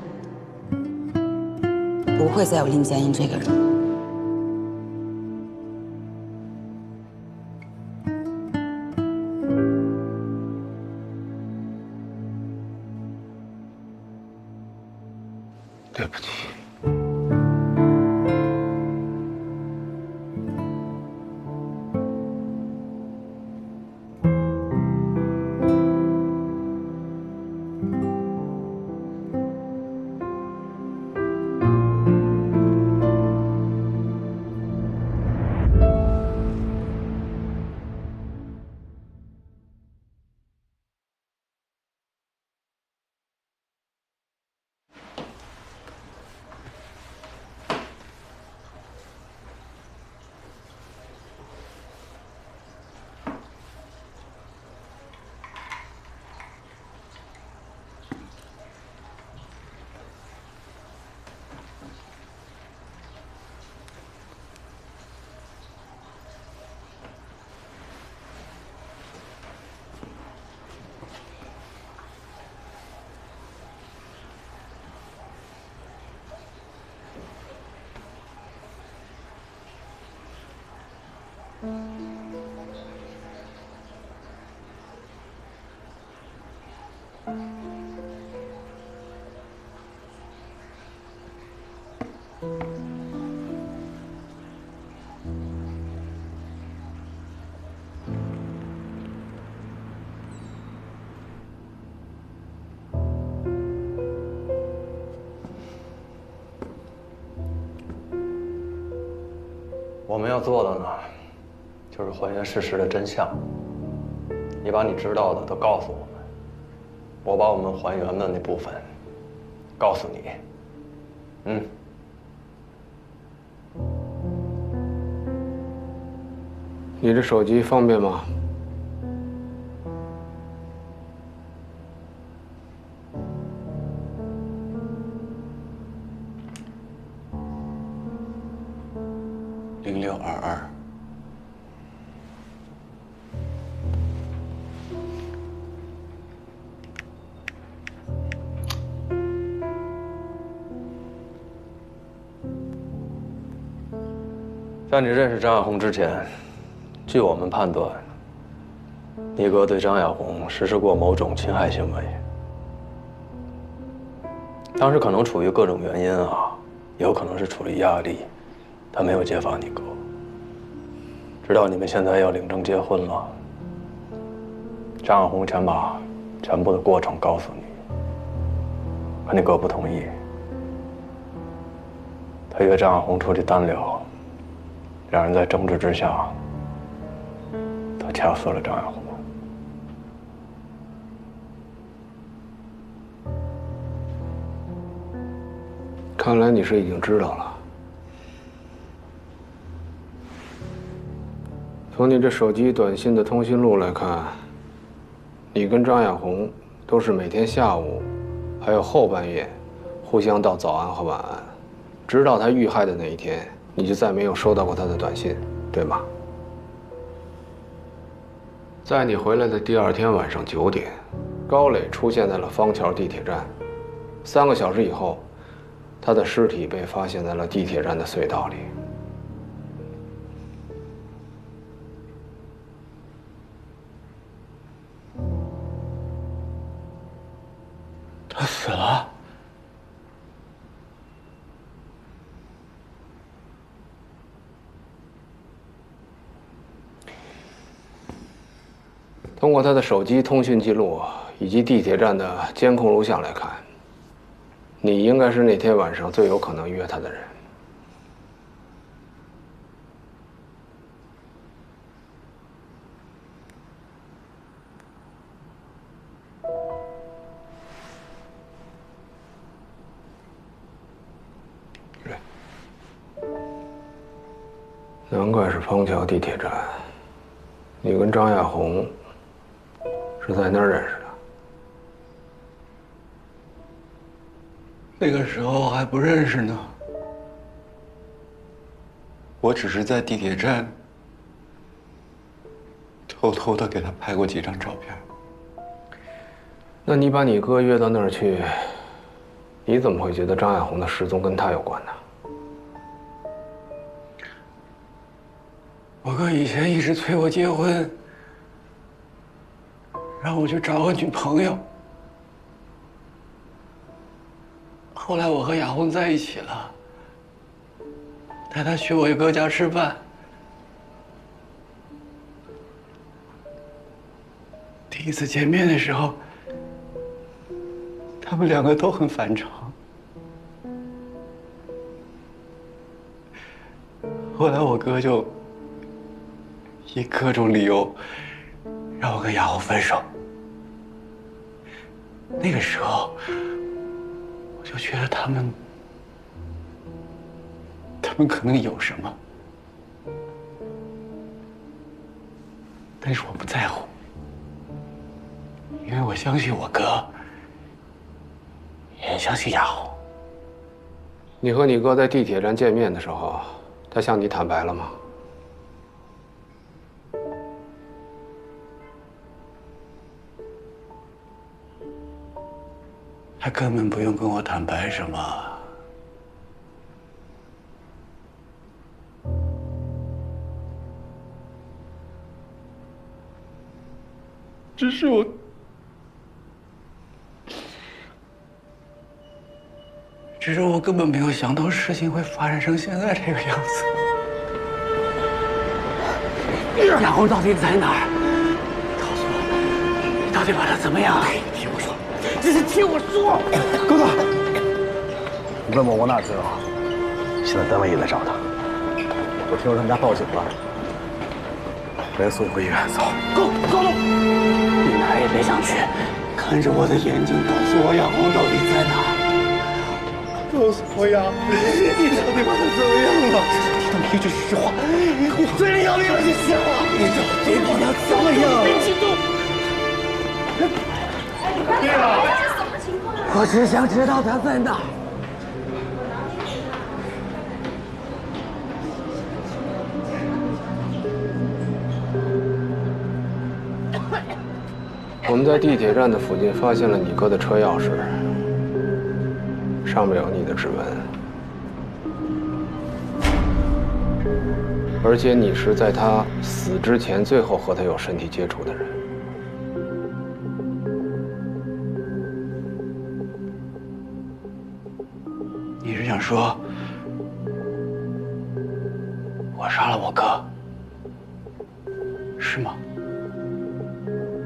不会再有林佳音这个人。对不起。我们要做的呢，就是还原事实的真相。你把你知道的都告诉我们，我把我们还原的那部分告诉你。你这手机方便吗？0622。在你认识张亚红之前，据我们判断，你哥对张亚红实施过某种侵害行为。当时可能出于各种原因啊，也有可能是出于压力，他没有揭发你哥。直到你们现在要领证结婚了，张亚红想把全部的过程告诉你，可你哥不同意。他约张亚红出去单聊，两人在争执之下，他掐死了张亚红。看来你是已经知道了。从你这手机短信的通讯录来看，你跟张亚红都是每天下午，还有后半夜，互相道早安和晚安，直到她遇害的那一天，你就再没有收到过她的短信，对吗？在你回来的第二天晚上9点，高磊出现在了方桥地铁站。3个小时以后，他的尸体被发现在了地铁站的隧道里。他死了。通过他的手机通讯记录以及地铁站的监控录像来看，你应该是那天晚上最有可能约他的人。难怪是方桥地铁站，你跟张亚红是在那儿认识的。那个时候还不认识呢，我只是在地铁站偷偷的给他拍过几张照片。那你把你哥约到那儿去，你怎么会觉得张亚红的失踪跟他有关呢？我哥以前一直催我结婚，让我去找个女朋友。后来我和亚红在一起了，带她去我哥家吃饭。第一次见面的时候，他们两个都很反常。后来我哥就以各种理由让我跟亚红分手。那个时候，我就觉得他们可能有什么，但是我不在乎，因为我相信我哥，也相信亚红。你和你哥在地铁站见面的时候，他向你坦白了吗？他根本不用跟我坦白什么，只是我根本没有想到事情会发展成现在这个样子。亚红到底在哪儿？告诉我，你到底把她怎么样？听我说，只是听我说。哥哥，你问我哪知道？现在单位也在找他。我听说他们家报警了，把他送回医院。走，走！你哪儿也别想去，看着我的眼睛，告诉我亚红到底在哪儿。告诉我呀，你到底把她怎么样了？你他妈一句实话，你虽然要命了就行了，你到底把她怎么样？对了，我只想知道她在哪儿。我们在地铁站的附近发现了你哥的车钥匙，上面有你的指纹，而且你是在他死之前最后和他有身体接触的人。你是想说，我杀了我哥，是吗？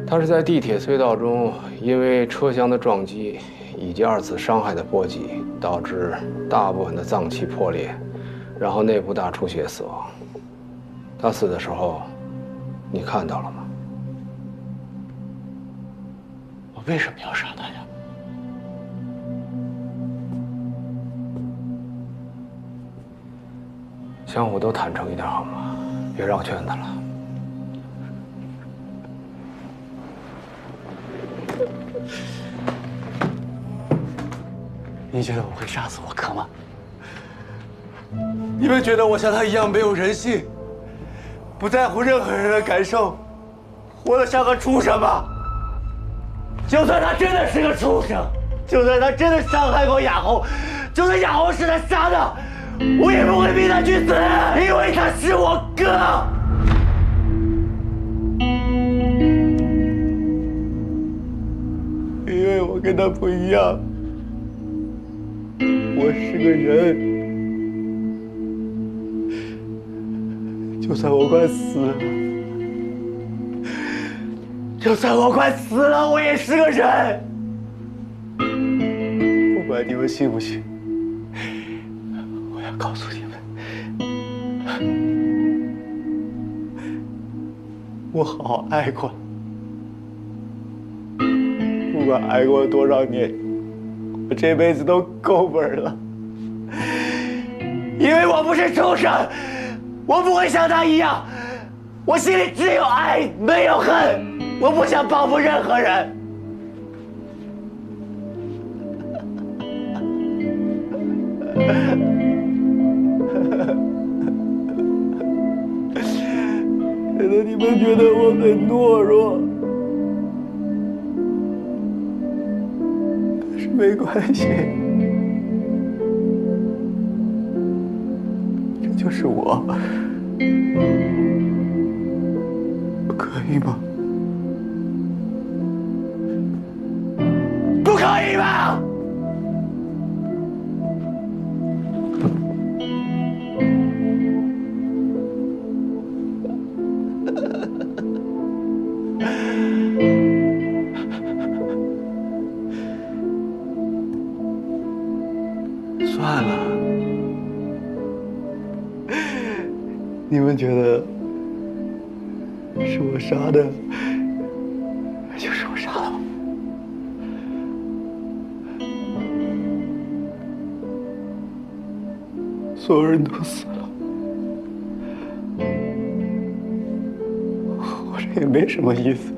他是在地铁隧道中，因为车厢的撞击以及2次伤害的波及，导致大部分的脏器破裂，然后内部大出血死亡。他死的时候，你看到了吗？我为什么要杀他呀？相互都坦诚一点好吗？别绕圈子了。你觉得我会杀死我哥吗？你们觉得我像他一样没有人性，不在乎任何人的感受，活得像个畜生吗？就算他真的是个畜生，就算他真的伤害过雅红，就算雅红是他杀的，我也不会逼他去死，因为他是我哥。因为我跟他不一样，我是个人。就算我快死了，就算我快死了，我也是个人。不管你们信不信，我要告诉你们，我好好爱过，不管爱过多少年，我这辈子都够本了。因为我不是畜生，我不会像他一样，我心里只有爱，没有恨。我不想报复任何人。可能你们觉得我很懦弱，但是没关系，这就是我，可以吗？不可以吗？算了，你们觉得是我杀的，就是我杀的吧。所有人都死了，活着也没什么意思。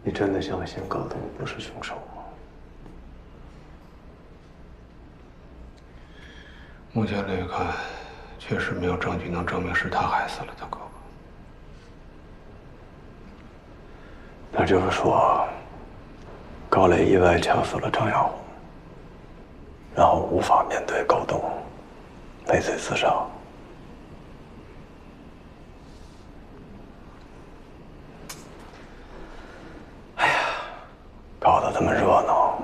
你真的相信高东不是凶手吗？目前来看，确实没有证据能证明是他害死了他哥哥。那就是说，高磊意外掐死了张亚红，然后无法面对高东，畏罪自杀。搞得这么热闹，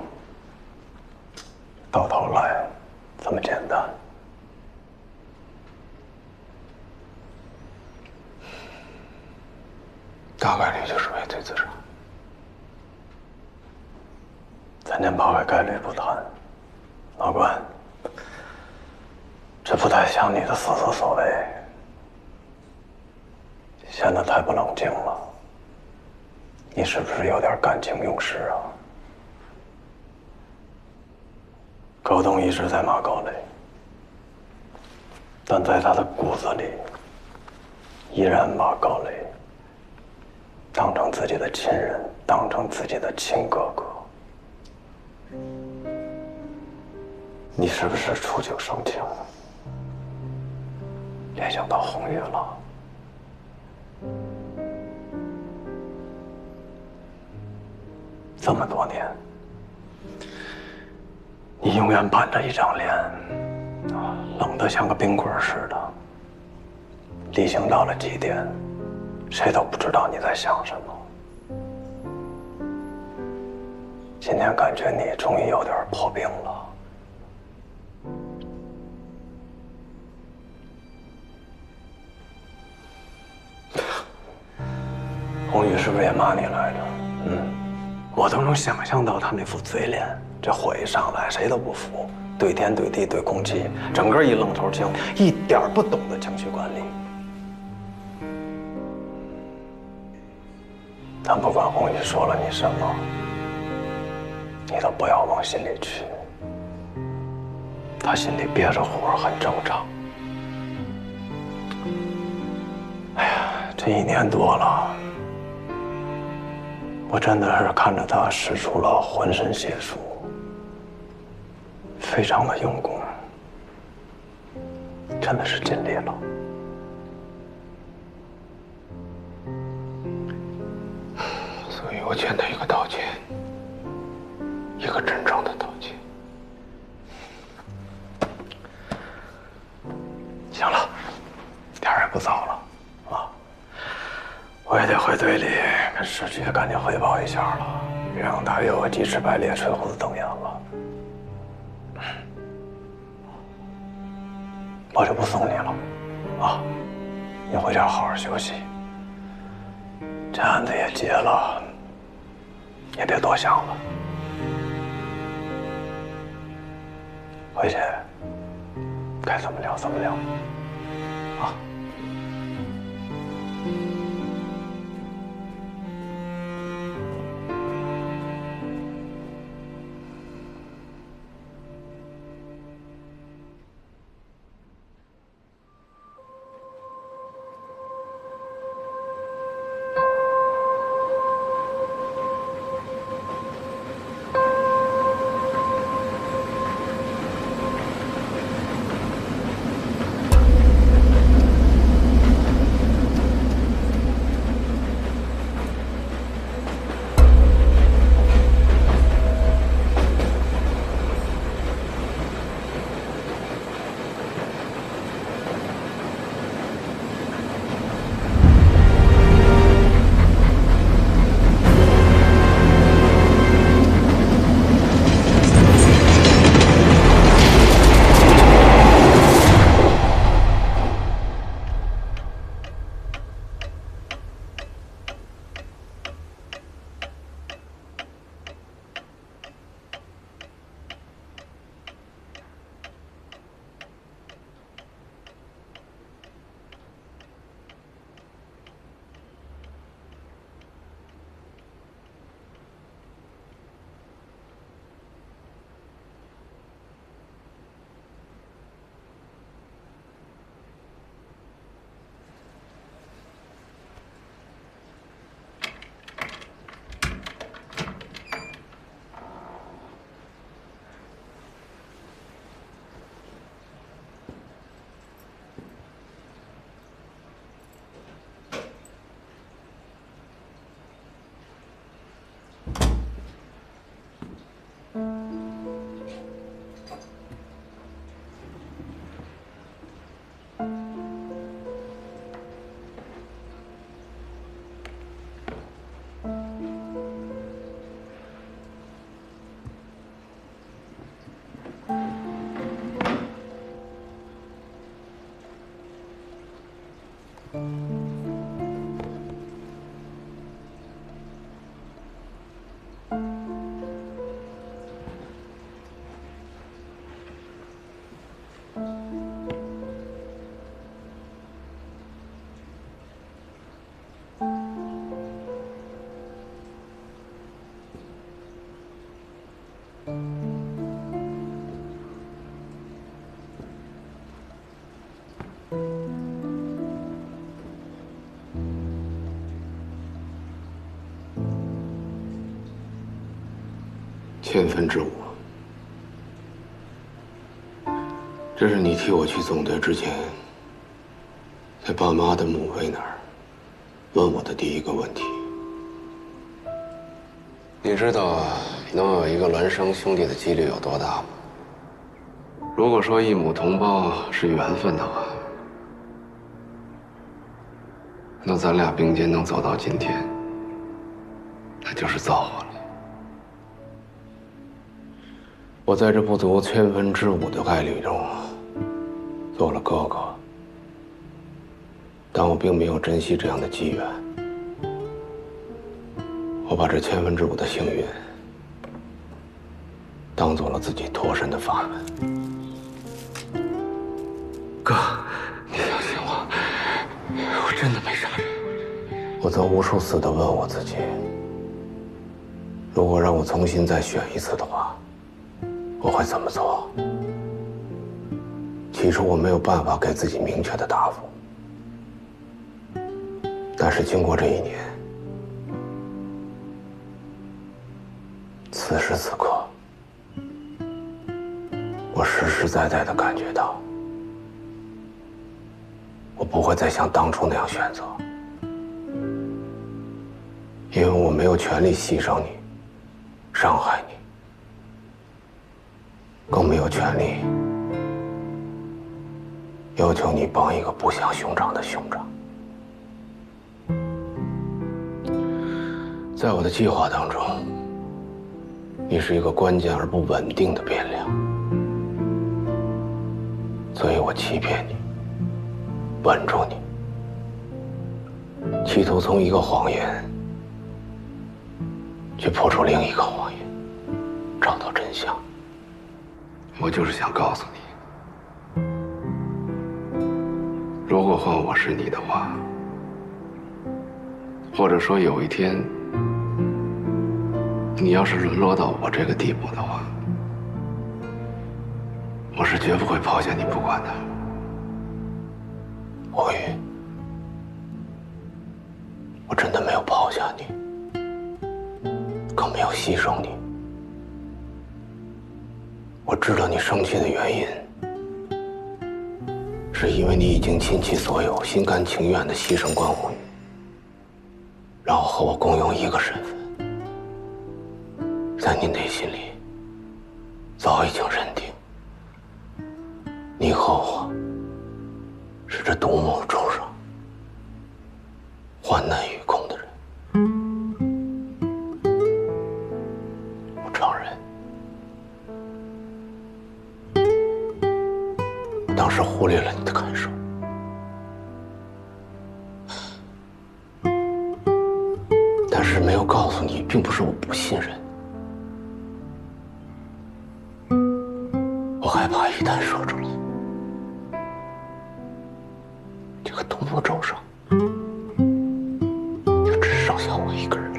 到头来这么简单。大概率就是畏罪自杀。咱先抛开概率不谈，老关，这不太像你的所作所为，显得太不冷静了。你是不是有点感情用事啊？高东一直在骂高磊，但在他的骨子里，依然把高磊当成自己的亲人，当成自己的亲哥哥。你是不是触景生情，联想到红月了？这么多年，你永远板着一张脸，冷得像个冰棍似的。例行到了极点，谁都不知道你在想什么。今天感觉你终于有点破冰了。红宇是不是也骂你来着？我都能想象到他那副嘴脸，这火一上来，谁都不服，对天对地对空气，整个一愣头青，一点不懂得情绪管理。但不管红宇说了你什么，你都不要往心里去。他心里憋着火很正常。哎呀，这1年多了，我真的是看着他使出了浑身解数，非常的用功，真的是尽力了。所以我欠他一个道歉，一个真正的道歉。行了，天儿也不早了啊，我也得回队里跟市局赶紧汇报一下了，别让他又鸡翅白裂、吹胡子瞪眼了。我就不送你了，啊，你回家好好休息。这案子也结了，也别多想了。回去该怎么聊怎么聊，啊。千分之5。这是你替我去总队之前，在爸妈的墓碑那儿问我的第一个问题。你知道能有一个孪生兄弟的几率有多大吗？如果说异母同胞是缘分的话，那咱俩并肩能走到今天，那就是造化了。我在这不足5/1000的概率中做了哥哥，但我并没有珍惜这样的机缘。我把这5/1000的幸运当做了自己脱身的法门。哥，你相信我，我真的没杀人。我曾无数次地问我自己，如果让我重新再选一次的话，我会怎么做？起初我没有办法给自己明确的答复，但是经过这1年，此时此刻，我实实在在地感觉到，我不会再像当初那样选择，因为我没有权利牺牲你，伤害你，更没有权利要求你帮一个不像兄长的兄长。在我的计划当中，你是一个关键而不稳定的变量，所以我欺骗你，稳住你，企图从一个谎言去破除另一个谎言，找到真相。我就是想告诉你，如果换我是你的话，或者说有一天你要是沦落到我这个地步的话，我是绝不会抛下你不管的。王宇，我真的没有抛下你，更没有牺牲你。我知道你生气的原因，是因为你已经倾其所有，心甘情愿地牺牲关宏宇，然后和我共用一个身份。在你内心里，早已经认定，你和我是这独木舟上患难与共的人。我承认，当时忽略了你的感受，但是没有告诉你，并不是我不信任。我害怕一旦说出来，这个独木舟上就只剩下我一个人了。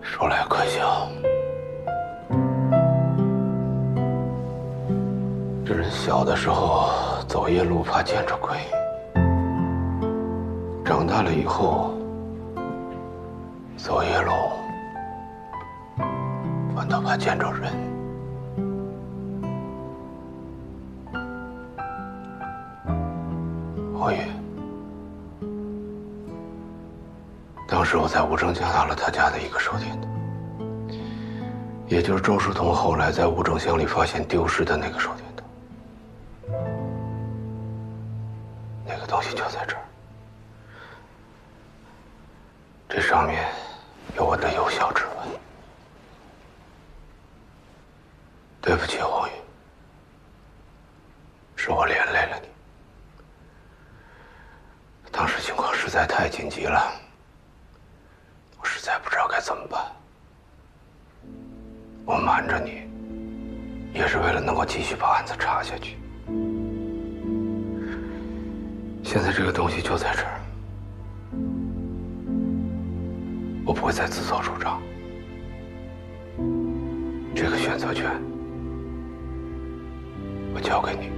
说来可笑，这人小的时候走夜路怕见着鬼，长大了以后走夜路反倒怕见着人。王宇，当时我在吴正家打了他家的一个手电筒，也就是周世同后来在吴正乡里发现丢失的那个手电筒。那个东西就在这儿，这上面有我的有效指纹。对不起，王宇，是我连累了你。当时情况实在太紧急了，我实在不知道该怎么办。我瞒着你，也是为了能够继续把案子查下去。现在这个东西就在这儿，我不会再自作主张。这个选择权，我交给你。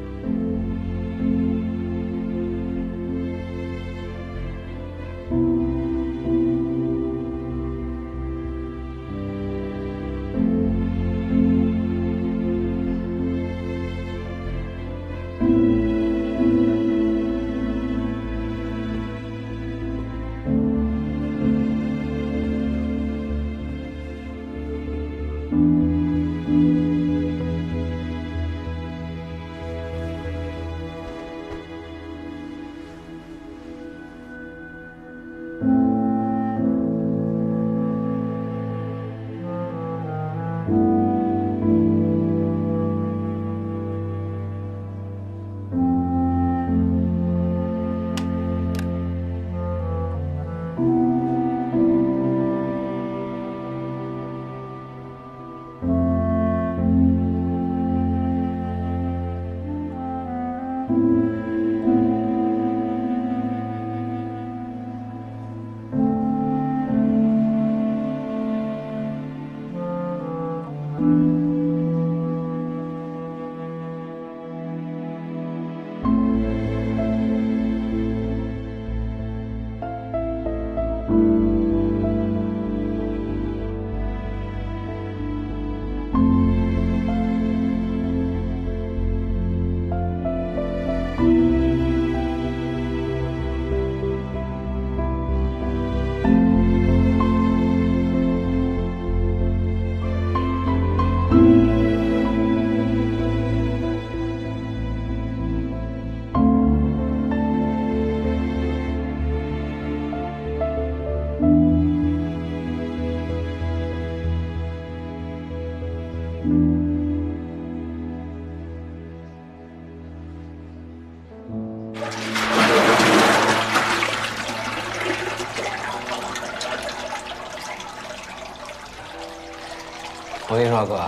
我跟你说，哥，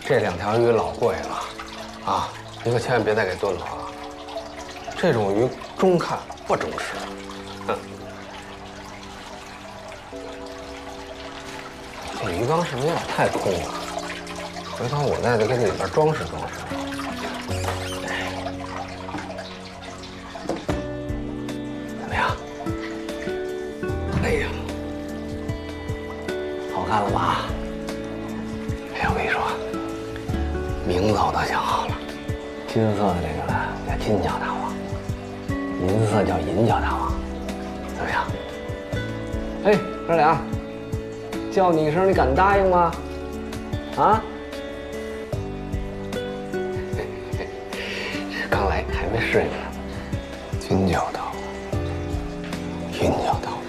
这2条鱼老贵了，啊，你可千万别再给炖了啊！这种鱼中看不中吃，哼。这鱼缸是不是有点太空了？回头我再给里边装饰装饰。怎么样？哎呀，好看了吧？ 哎，我跟你说，名字我都想好了，金色的这个呢叫金角大王，银色叫银角大王，怎么样？哎，哥俩，叫你一声，你敢答应吗？啊？刚来还没适应呢。金角大王，银角大王。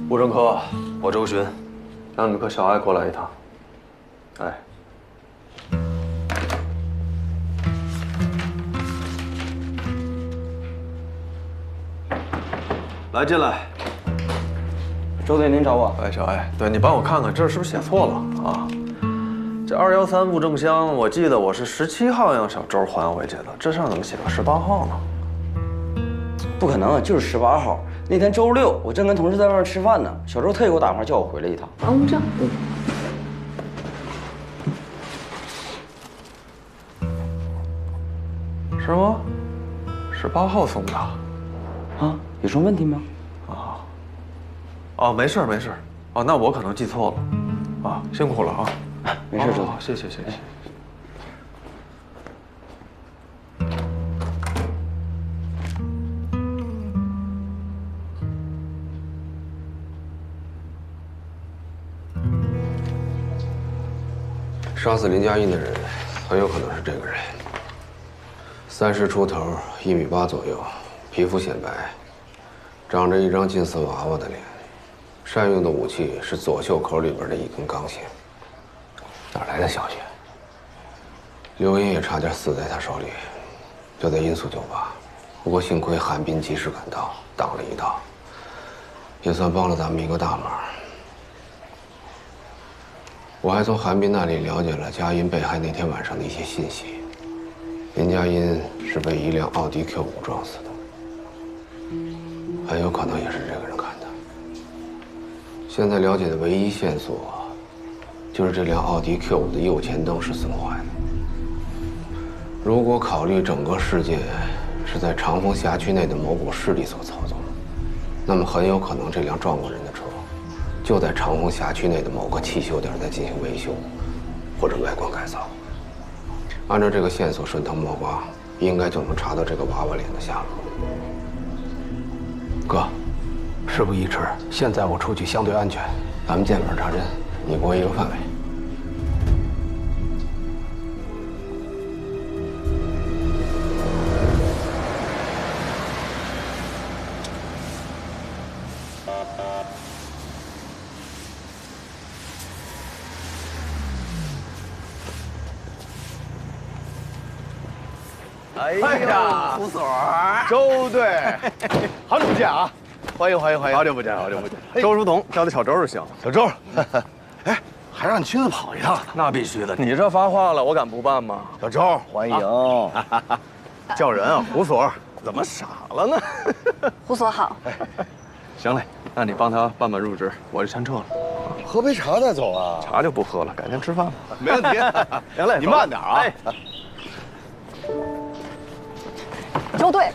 物证科，我周巡，让你们和小艾过来一趟。哎，来进来。周队，您找我？哎，小艾，对你帮我看看这儿是不是写错了啊？这213物证箱，我记得我是17号让小周还回去的，这上怎么写个18号呢？不可能，就是18号。 那天周6，我正跟同事在外面吃饭呢，小周特意给我打电话叫我回来一趟。还物证。是吗？18号送的。啊，有什么问题吗？啊。哦，没事没事。哦，那我可能记错了。啊，辛苦了啊。没事，周队。谢谢谢谢。 杀死林佳音的人，很有可能是这个人。30出头，1.8米左右，皮肤显白，长着一张金丝娃娃的脸。善用的武器是左袖口里边的一根钢线。哪来的小雪？刘英也差点死在他手里，就在音速酒吧。不过幸亏韩冰及时赶到，挡了一刀，也算帮了咱们一个大忙。 我还从韩冰那里了解了佳音被害那天晚上的一些信息。林佳音是被一辆奥迪 Q5撞死的，很有可能也是这个人干的。现在了解的唯一线索，就是这辆奥迪 Q5的右前灯是损坏的。如果考虑整个事件是在长风辖区内的某股势力所操纵，那么很有可能这辆撞过人的车，就在长风辖区内的某个汽修点在进行维修，或者外观改造。按照这个线索顺藤摸瓜，应该就能查到这个娃娃脸的下落。哥，事不宜迟，现在我出去相对安全，咱们见缝插针，你给我一个范围。哎呀，胡所，周队，好久不见啊！欢迎欢迎欢迎！好久不见，好久不见。周书童叫他小周就行。小周，哎，还让你亲自跑一趟？那必须的，你这发话了，我敢不办吗？小周，欢迎。叫人啊，胡所，怎么傻了呢？胡所好。行嘞，那你帮他办办入职，我就先撤了。喝杯茶再走啊？茶就不喝了，改天吃饭吧。没问题。行嘞，你慢点啊。周队，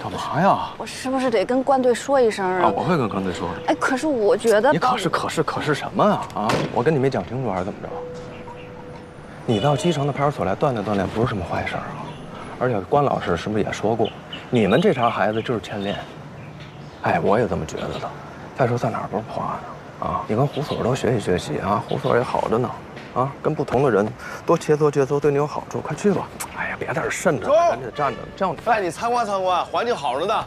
干嘛呀？我是不是得跟关队说一声啊？我会跟关队说的。哎，可是我觉得你可是什么啊？啊！我跟你没讲清楚还是怎么着？你到基层的派出所来锻炼锻炼，不是什么坏事啊。而且关老师是不是也说过，你们这茬孩子就是欠练。哎，我也这么觉得的。再说在哪儿不是花呢？啊，你跟胡所都学习学习啊，胡所也好着呢。啊，跟不同的人多切磋切磋，对你有好处。快去吧！哎呀，别在这渗着，赶紧站着，这样带你参观参观，环境好着呢。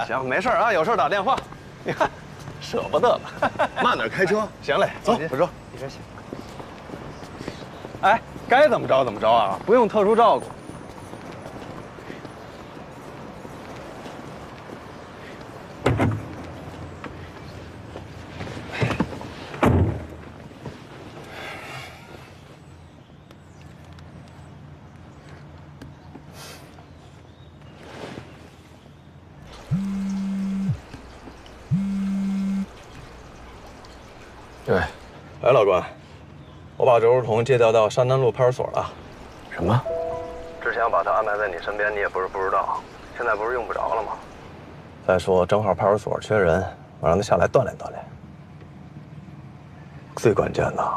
行，没事啊，有事打电话。你看，舍不得了，慢点开车。行嘞，走，小周，你先行。哎，该怎么着怎么着啊，不用特殊照顾。对，哎，老关，我把周书童借调到山南路派出所了。什么？之前把他安排在你身边，你也不是不知道，现在不是用不着了吗？再说正好派出所缺人，我让他下来锻炼锻炼。最关键的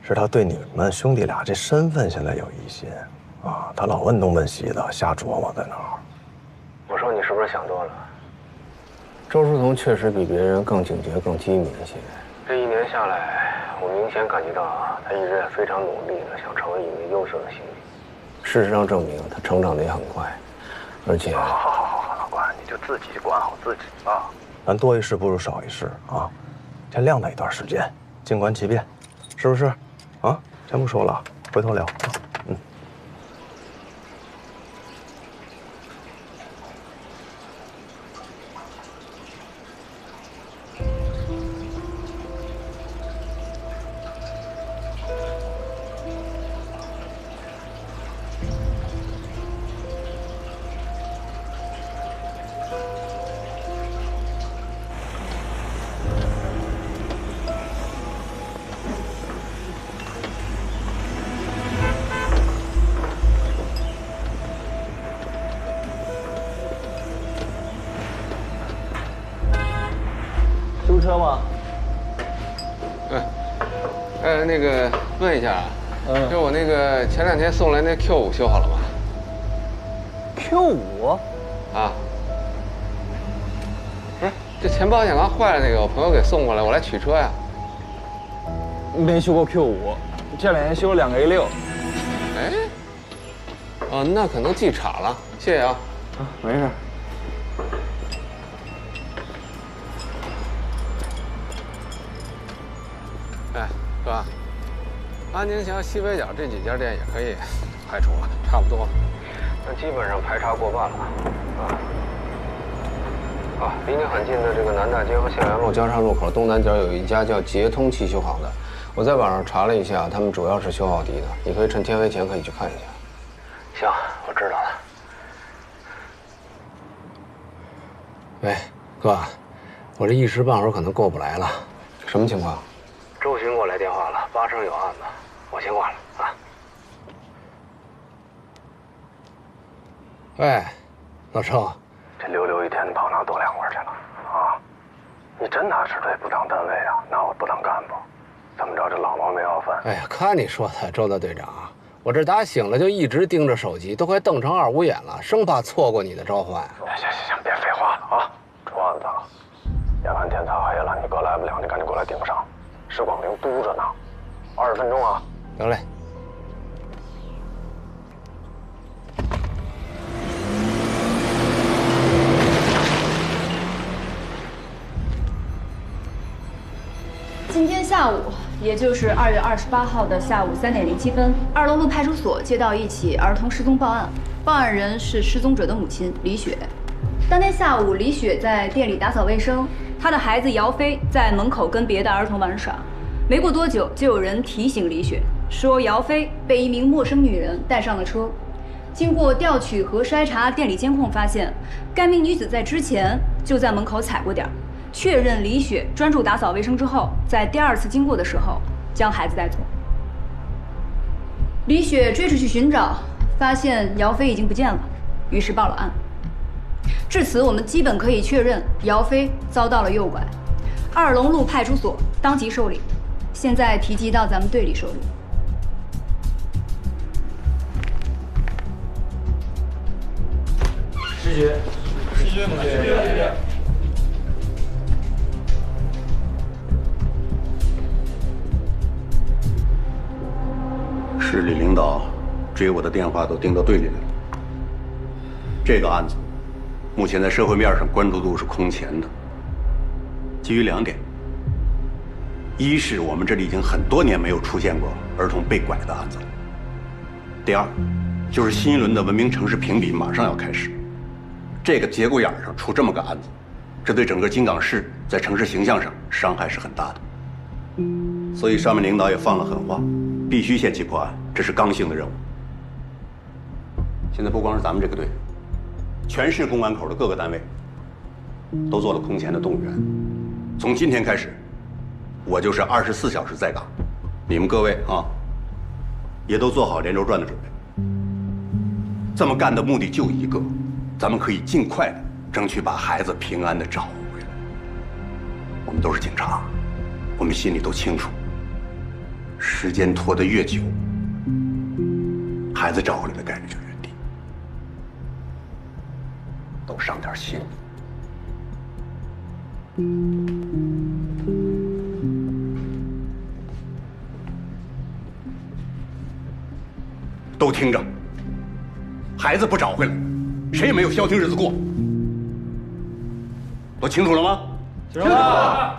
是他对你们兄弟俩这身份现在有疑心啊，他老问东问西的，瞎琢磨在那儿。我说你是不是想多了？周书童确实比别人更警觉、更机敏一些。这一年下来，我明显感觉到他一直在非常努力的想成为一名优秀的刑警。事实上证明，他成长得也很快，而且……好，老关，你就自己管好自己啊。咱多一事不如少一事啊，先晾他一段时间，静观其变，是不是？啊，先不说了，回头聊。嗯。修车吗？那个问一下，就我那个前2天送来那 Q5 修好了吗 ？Q5？啊，不是，这前保险杠坏了那个，我朋友给送过来，我来取车呀。没修过 Q5，这2天修了2个A6。哎，哦，那可能记岔了，谢谢啊。啊，没事。哎，哥，安宁桥西北角这几家店也可以排除了，差不多。那基本上排查过半了啊，离你很近的这个南大街和向阳路交叉路口东南角有一家叫捷通汽修行的，我在网上查了一下，他们主要是修奥迪的，你可以趁天黑前可以去看一下。行，我知道了。喂，哥，我这一时半会儿可能过不来了。什么情况？周巡给我来电话了，八成有案子，我先挂了啊。喂，老周，这溜溜一天跑哪躲两会儿去了啊？你真拿支队不当单位啊？拿我不当干部？怎么着，这老毛没要饭？哎呀，看你说的，周大队长，我这打醒了就一直盯着手机，都快瞪成2五眼了，生怕错过你的召唤。行，别废话了啊！出案子了，眼看天擦黑了，你哥来不了，你赶紧过来顶上。石广陵督着呢，20分钟啊！得嘞。今天下午，也就是2月28号的下午3点07分，2龙路派出所接到一起儿童失踪报案，报案人是失踪者的母亲李雪。当天下午，李雪在店里打扫卫生，她的孩子姚飞在门口跟别的儿童玩耍。没过多久，就有人提醒李雪说，姚飞被一名陌生女人带上了车。经过调取和筛查店里监控，发现该名女子在之前就在门口踩过点儿。确认李雪专注打扫卫生之后，在第2次经过的时候将孩子带走。李雪追出去寻找，发现姚飞已经不见了，于是报了案。至此，我们基本可以确认姚飞遭到了诱拐。2龙路派出所当即受理，现在提及到咱们队里手里。失决。市里领导追我的电话都盯到队里来了。这个案子目前在社会面上关注度是空前的，基于2点：一是我们这里已经很多年没有出现过儿童被拐的案子了；第二，就是新一轮的文明城市评比马上要开始，这个节骨眼上出这么个案子，这对整个金港市在城市形象上伤害是很大的。所以上面领导也放了狠话，必须限期破案，这是刚性的任务。现在不光是咱们这个队，全市公安口的各个单位都做了空前的动员。从今天开始，我就是24小时在岗，你们各位啊，也都做好连轴转的准备。这么干的目的就一个，咱们可以尽快的争取把孩子平安的找回来。我们都是警察，我们心里都清楚，时间拖得越久，孩子找回来的概率就越低。都上点心。都听着，孩子不找回来，谁也没有消停日子过。都清楚了吗？清楚了。